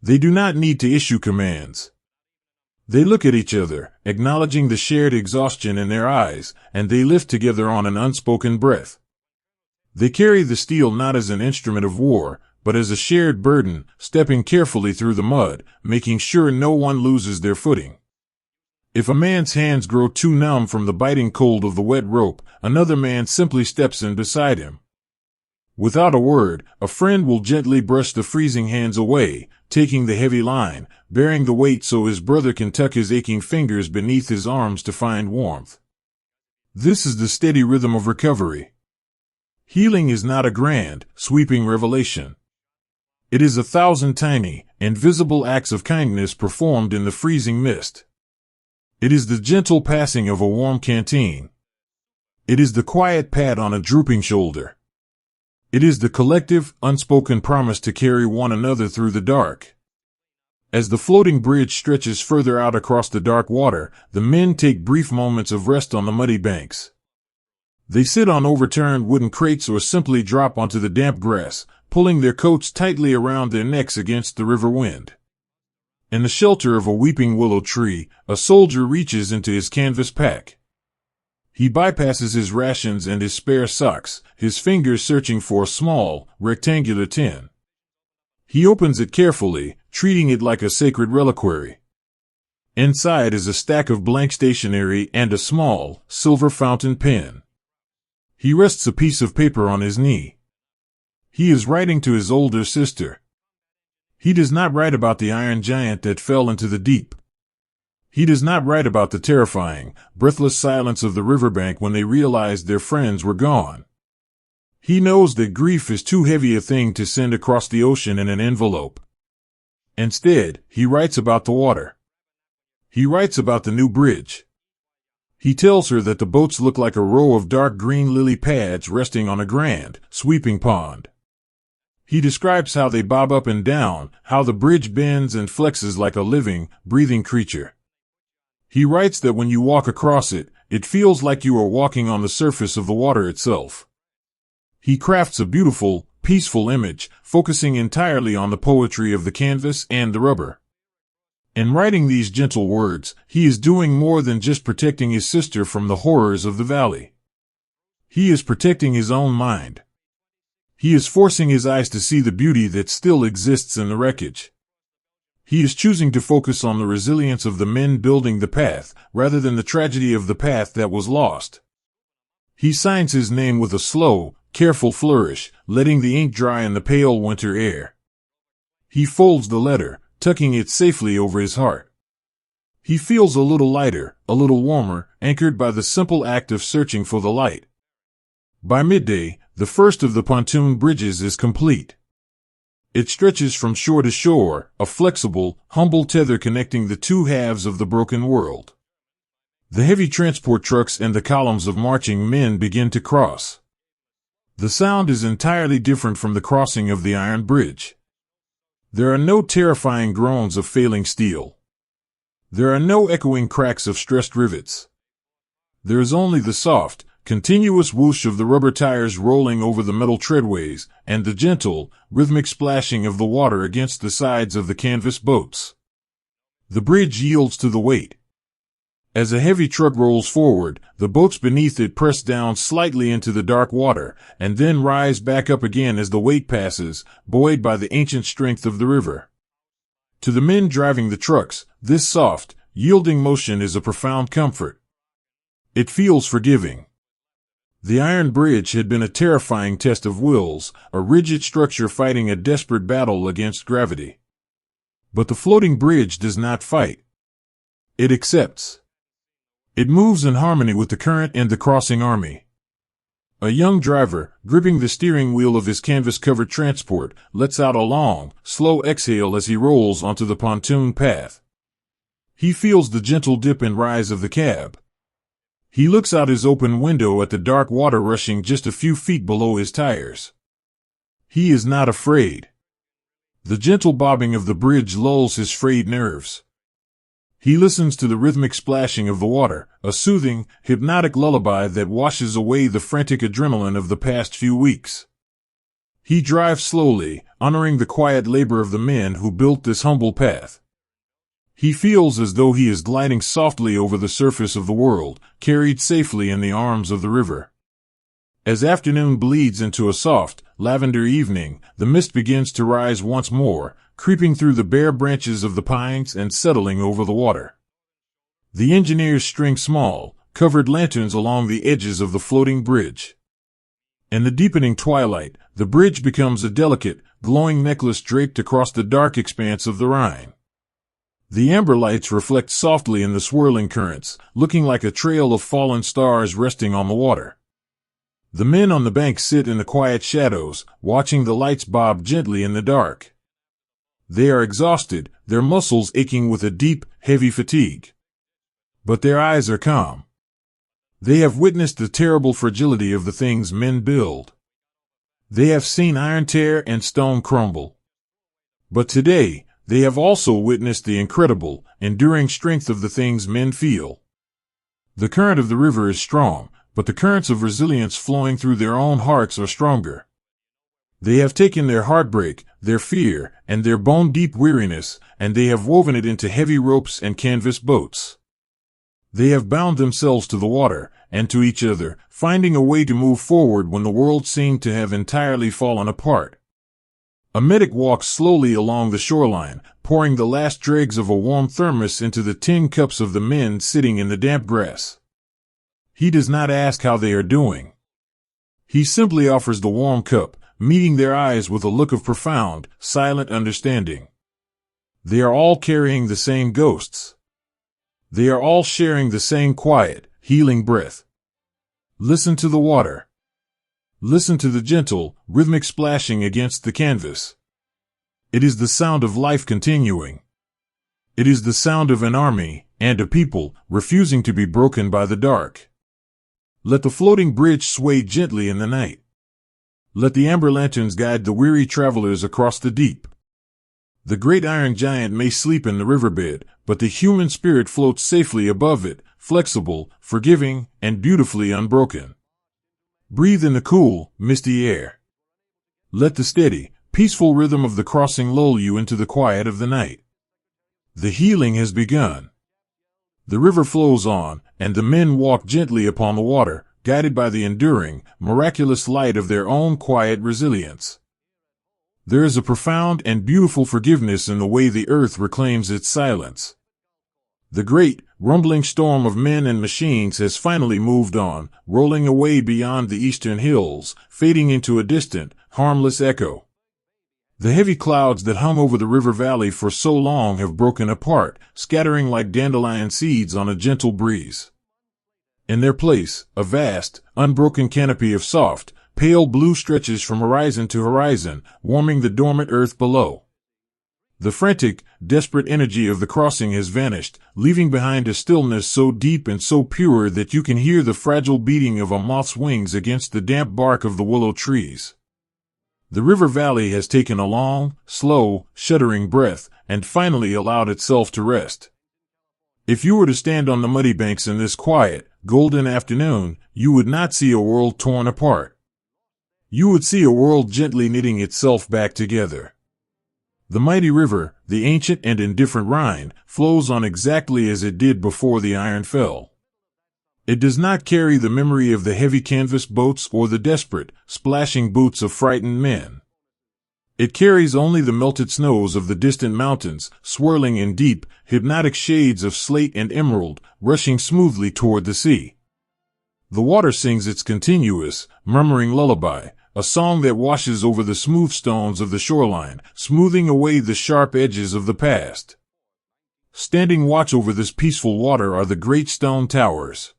They do not need to issue commands. They look at each other, acknowledging the shared exhaustion in their eyes, and they lift together on an unspoken breath. They carry the steel not as an instrument of war, but as a shared burden, stepping carefully through the mud, making sure no one loses their footing. If a man's hands grow too numb from the biting cold of the wet rope, another man simply steps in beside him. Without a word, a friend will gently brush the freezing hands away, taking the heavy line, bearing the weight so his brother can tuck his aching fingers beneath his arms to find warmth. This is the steady rhythm of recovery. Healing is not a grand, sweeping revelation. It is 1,000 tiny, invisible acts of kindness performed in the freezing mist. It is the gentle passing of a warm canteen. It is the quiet pat on a drooping shoulder. It is the collective, unspoken promise to carry one another through the dark. As the floating bridge stretches further out across the dark water, the men take brief moments of rest on the muddy banks. They sit on overturned wooden crates or simply drop onto the damp grass, pulling their coats tightly around their necks against the river wind. In the shelter of a weeping willow tree, a soldier reaches into his canvas pack. He bypasses his rations and his spare socks, his fingers searching for a small, rectangular tin. He opens it carefully, treating it like a sacred reliquary. Inside is a stack of blank stationery and a small, silver fountain pen. He rests a piece of paper on his knee. He is writing to his older sister. He does not write about the iron giant that fell into the deep. He does not write about the terrifying, breathless silence of the riverbank when they realized their friends were gone. He knows that grief is too heavy a thing to send across the ocean in an envelope. Instead, he writes about the water. He writes about the new bridge. He tells her that the boats look like a row of dark green lily pads resting on a grand, sweeping pond. He describes how they bob up and down, how the bridge bends and flexes like a living, breathing creature. He writes that when you walk across it, it feels like you are walking on the surface of the water itself. He crafts a beautiful, peaceful image, focusing entirely on the poetry of the canvas and the rubber. In writing these gentle words, he is doing more than just protecting his sister from the horrors of the valley. He is protecting his own mind. He is forcing his eyes to see the beauty that still exists in the wreckage. He is choosing to focus on the resilience of the men building the path, rather than the tragedy of the path that was lost. He signs his name with a slow, careful flourish, letting the ink dry in the pale winter air. He folds the letter, tucking it safely over his heart. He feels a little lighter, a little warmer, anchored by the simple act of searching for the light. By midday, the first of the pontoon bridges is complete. It stretches from shore to shore, a flexible, humble tether connecting the two halves of the broken world. The heavy transport trucks and the columns of marching men begin to cross. The sound is entirely different from the crossing of the iron bridge. There are no terrifying groans of failing steel. There are no echoing cracks of stressed rivets. There is only the soft, continuous whoosh of the rubber tires rolling over the metal treadways, and the gentle, rhythmic splashing of the water against the sides of the canvas boats. The bridge yields to the weight. As a heavy truck rolls forward, the boats beneath it press down slightly into the dark water, and then rise back up again as the weight passes, buoyed by the ancient strength of the river. To the men driving the trucks, this soft, yielding motion is a profound comfort. It feels forgiving. The iron bridge had been a terrifying test of wills, a rigid structure fighting a desperate battle against gravity. But the floating bridge does not fight. It accepts. It moves in harmony with the current and the crossing army. A young driver, gripping the steering wheel of his canvas-covered transport, lets out a long, slow exhale as he rolls onto the pontoon path. He feels the gentle dip and rise of the cab. He looks out his open window at the dark water rushing just a few feet below his tires. He is not afraid. The gentle bobbing of the bridge lulls his frayed nerves. He listens to the rhythmic splashing of the water, a soothing, hypnotic lullaby that washes away the frantic adrenaline of the past few weeks. He drives slowly, honoring the quiet labor of the men who built this humble path. He feels as though he is gliding softly over the surface of the world, carried safely in the arms of the river. As afternoon bleeds into a soft, lavender evening, the mist begins to rise once more, creeping through the bare branches of the pines and settling over the water. The engineers string small, covered lanterns along the edges of the floating bridge. In the deepening twilight, the bridge becomes a delicate, glowing necklace draped across the dark expanse of the Rhine. The amber lights reflect softly in the swirling currents, looking like a trail of fallen stars resting on the water. The men on the bank sit in the quiet shadows, watching the lights bob gently in the dark. They are exhausted, their muscles aching with a deep, heavy fatigue. But their eyes are calm. They have witnessed the terrible fragility of the things men build. They have seen iron tear and stone crumble. But today, they have also witnessed the incredible, enduring strength of the things men feel. The current of the river is strong, but the currents of resilience flowing through their own hearts are stronger. They have taken their heartbreak, their fear, and their bone-deep weariness, and they have woven it into heavy ropes and canvas boats. They have bound themselves to the water, and to each other, finding a way to move forward when the world seemed to have entirely fallen apart. A medic walks slowly along the shoreline, pouring the last dregs of a warm thermos into the tin cups of the men sitting in the damp grass. He does not ask how they are doing. He simply offers the warm cup, meeting their eyes with a look of profound, silent understanding. They are all carrying the same ghosts. They are all sharing the same quiet, healing breath. Listen to the water. Listen to the gentle, rhythmic splashing against the canvas. It is the sound of life continuing. It is the sound of an army, and a people, refusing to be broken by the dark. Let the floating bridge sway gently in the night. Let the amber lanterns guide the weary travelers across the deep. The great iron giant may sleep in the riverbed, but the human spirit floats safely above it, flexible, forgiving, and beautifully unbroken. Breathe in the cool, misty air. Let the steady, peaceful rhythm of the crossing lull you into the quiet of the night. The healing has begun. The river flows on, and the men walk gently upon the water, guided by the enduring, miraculous light of their own quiet resilience. There is a profound and beautiful forgiveness in the way the earth reclaims its silence. The great, rumbling storm of men and machines has finally moved on, rolling away beyond the eastern hills, fading into a distant, harmless echo. The heavy clouds that hung over the river valley for so long have broken apart, scattering like dandelion seeds on a gentle breeze. In their place, a vast, unbroken canopy of soft, pale blue stretches from horizon to horizon, warming the dormant earth below. The frantic, desperate energy of the crossing has vanished, leaving behind a stillness so deep and so pure that you can hear the fragile beating of a moth's wings against the damp bark of the willow trees. The river valley has taken a long, slow, shuddering breath and finally allowed itself to rest. If you were to stand on the muddy banks in this quiet, golden afternoon, you would not see a world torn apart. You would see a world gently knitting itself back together. The mighty river, the ancient and indifferent Rhine, flows on exactly as it did before the iron fell. It does not carry the memory of the heavy canvas boats or the desperate, splashing boots of frightened men. It carries only the melted snows of the distant mountains, swirling in deep, hypnotic shades of slate and emerald, rushing smoothly toward the sea. The water sings its continuous, murmuring lullaby, a song that washes over the smooth stones of the shoreline, smoothing away the sharp edges of the past. Standing watch over this peaceful water are the great stone towers.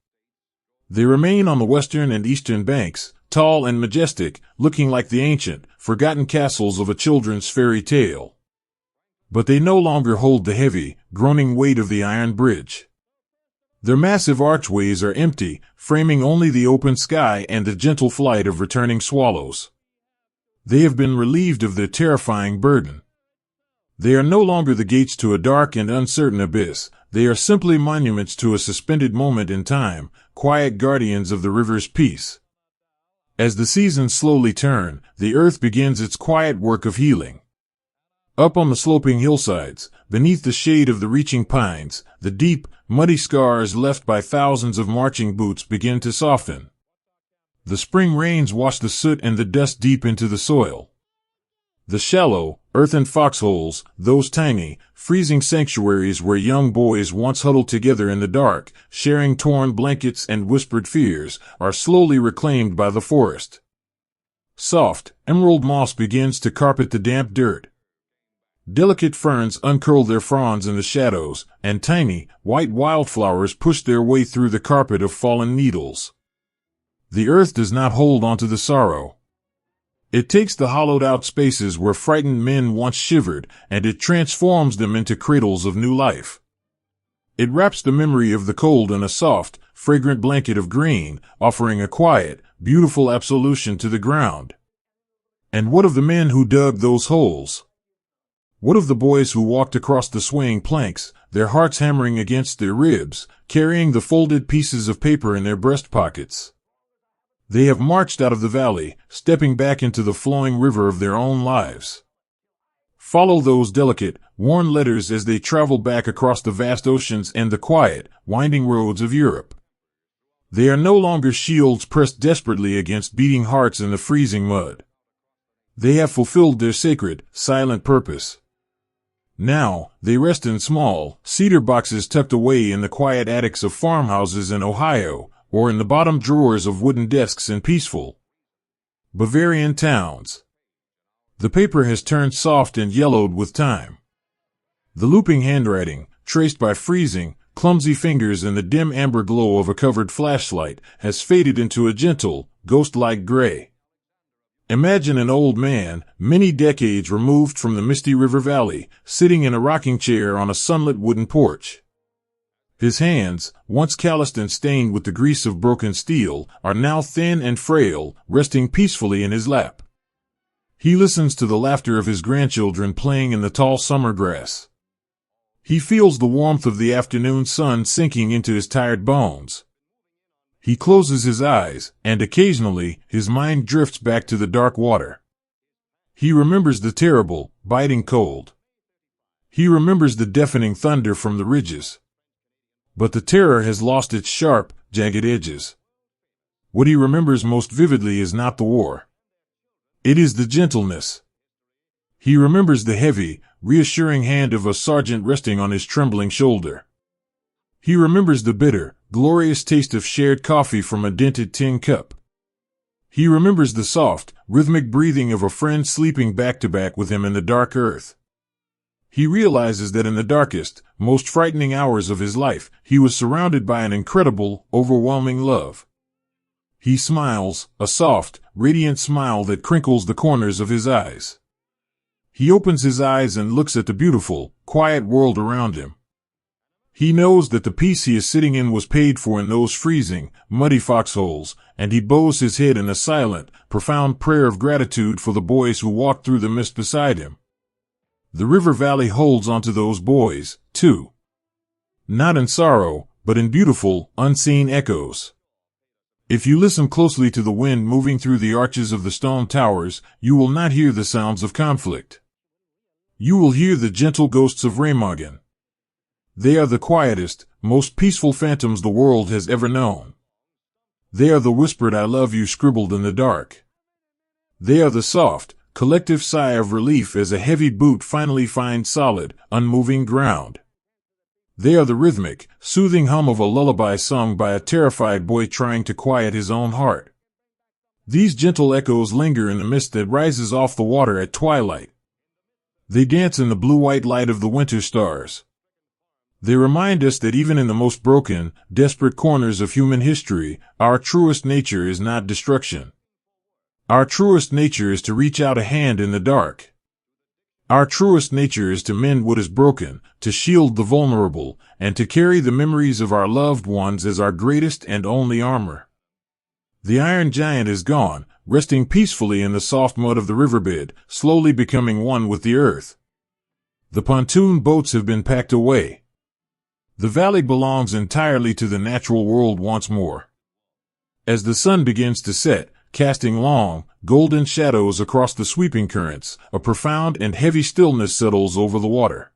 They remain on the western and eastern banks, tall and majestic, looking like the ancient, forgotten castles of a children's fairy tale. But they no longer hold the heavy, groaning weight of the iron bridge. Their massive archways are empty, framing only the open sky and the gentle flight of returning swallows. They have been relieved of their terrifying burden. They are no longer the gates to a dark and uncertain abyss. They are simply monuments to a suspended moment in time, quiet guardians of the river's peace. As the seasons slowly turn, the earth begins its quiet work of healing. Up on the sloping hillsides, beneath the shade of the reaching pines, the deep, muddy scars left by thousands of marching boots begin to soften. The spring rains wash the soot and the dust deep into the soil. The shallow, earthen foxholes, those tiny, freezing sanctuaries where young boys once huddled together in the dark, sharing torn blankets and whispered fears, are slowly reclaimed by the forest. Soft, emerald moss begins to carpet the damp dirt. Delicate ferns uncurl their fronds in the shadows, and tiny, white wildflowers push their way through the carpet of fallen needles. The earth does not hold onto the sorrow. It takes the hollowed-out spaces where frightened men once shivered, and it transforms them into cradles of new life. It wraps the memory of the cold in a soft, fragrant blanket of green, offering a quiet, beautiful absolution to the ground. And what of the men who dug those holes? What of the boys who walked across the swaying planks, their hearts hammering against their ribs, carrying the folded pieces of paper in their breast pockets? They have marched out of the valley, stepping back into the flowing river of their own lives. Follow those delicate, worn letters as they travel back across the vast oceans and the quiet, winding roads of Europe. They are no longer shields pressed desperately against beating hearts in the freezing mud. They have fulfilled their sacred, silent purpose. Now, they rest in small, cedar boxes tucked away in the quiet attics of farmhouses in Ohio, or in the bottom drawers of wooden desks in peaceful Bavarian towns. The paper has turned soft and yellowed with time. The looping handwriting, traced by freezing, clumsy fingers in the dim amber glow of a covered flashlight, has faded into a gentle, ghost-like gray. Imagine an old man, many decades removed from the misty river valley, sitting in a rocking chair on a sunlit wooden porch. His hands, once calloused and stained with the grease of broken steel, are now thin and frail, resting peacefully in his lap. He listens to the laughter of his grandchildren playing in the tall summer grass. He feels the warmth of the afternoon sun sinking into his tired bones. He closes his eyes, and occasionally, his mind drifts back to the dark water. He remembers the terrible, biting cold. He remembers the deafening thunder from the ridges. But the terror has lost its sharp, jagged edges. What he remembers most vividly is not the war. It is the gentleness. He remembers the heavy, reassuring hand of a sergeant resting on his trembling shoulder. He remembers the bitter, glorious taste of shared coffee from a dented tin cup. He remembers the soft, rhythmic breathing of a friend sleeping back to back with him in the dark earth. He realizes that in the darkest, most frightening hours of his life, he was surrounded by an incredible, overwhelming love. He smiles, a soft, radiant smile that crinkles the corners of his eyes. He opens his eyes and looks at the beautiful, quiet world around him. He knows that the peace he is sitting in was paid for in those freezing, muddy foxholes, and he bows his head in a silent, profound prayer of gratitude for the boys who walked through the mist beside him. The river valley holds onto those boys, too. Not in sorrow, but in beautiful, unseen echoes. If you listen closely to the wind moving through the arches of the stone towers, you will not hear the sounds of conflict. You will hear the gentle ghosts of Remagen. They are the quietest, most peaceful phantoms the world has ever known. They are the whispered "I love you" scribbled in the dark. They are the soft, collective sigh of relief as a heavy boot finally finds solid, unmoving ground. They are the rhythmic, soothing hum of a lullaby sung by a terrified boy trying to quiet his own heart. These gentle echoes linger in the mist that rises off the water at twilight. They dance in the blue-white light of the winter stars. They remind us that even in the most broken, desperate corners of human history, our truest nature is not destruction. Our truest nature is to reach out a hand in the dark. Our truest nature is to mend what is broken, to shield the vulnerable, and to carry the memories of our loved ones as our greatest and only armor. The Iron Giant is gone, resting peacefully in the soft mud of the riverbed, slowly becoming one with the earth. The pontoon boats have been packed away. The valley belongs entirely to the natural world once more. As the sun begins to set, casting long, golden shadows across the sweeping currents, a profound and heavy stillness settles over the water.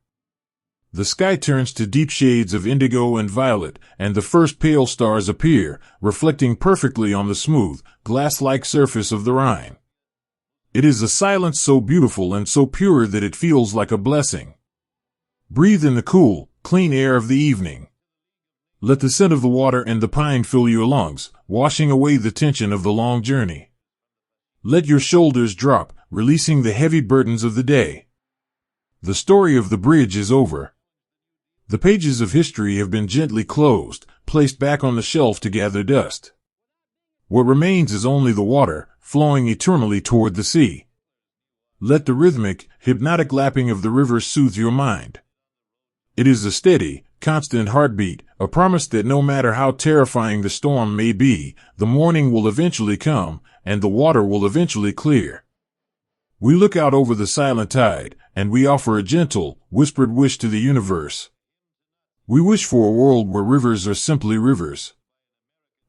The sky turns to deep shades of indigo and violet, and the first pale stars appear, reflecting perfectly on the smooth, glass-like surface of the Rhine. It is a silence so beautiful and so pure that it feels like a blessing. Breathe in the cool, clean air of the evening. Let the scent of the water and the pine fill your lungs, washing away the tension of the long journey. Let your shoulders drop, releasing the heavy burdens of the day. The story of the bridge is over. The pages of history have been gently closed, placed back on the shelf to gather dust. What remains is only the water, flowing eternally toward the sea. Let the rhythmic, hypnotic lapping of the river soothe your mind. It is a steady, constant heartbeat, a promise that no matter how terrifying the storm may be, the morning will eventually come, and the water will eventually clear. We look out over the silent tide, and we offer a gentle, whispered wish to the universe. We wish for a world where rivers are simply rivers.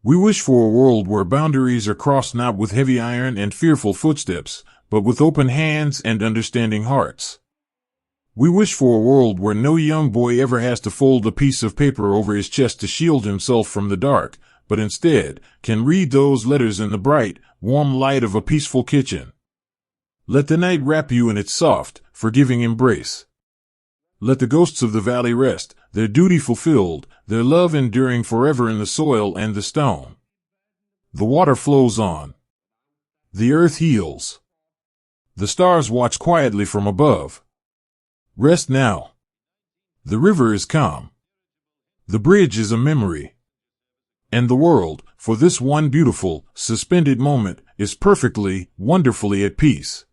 We wish for a world where boundaries are crossed not with heavy iron and fearful footsteps, but with open hands and understanding hearts. We wish for a world where no young boy ever has to fold a piece of paper over his chest to shield himself from the dark, but instead can read those letters in the bright, warm light of a peaceful kitchen. Let the night wrap you in its soft, forgiving embrace. Let the ghosts of the valley rest, their duty fulfilled, their love enduring forever in the soil and the stone. The water flows on. The earth heals. The stars watch quietly from above. Rest now. The river is calm. The bridge is a memory. And the world, for this one beautiful, suspended moment, is perfectly, wonderfully at peace.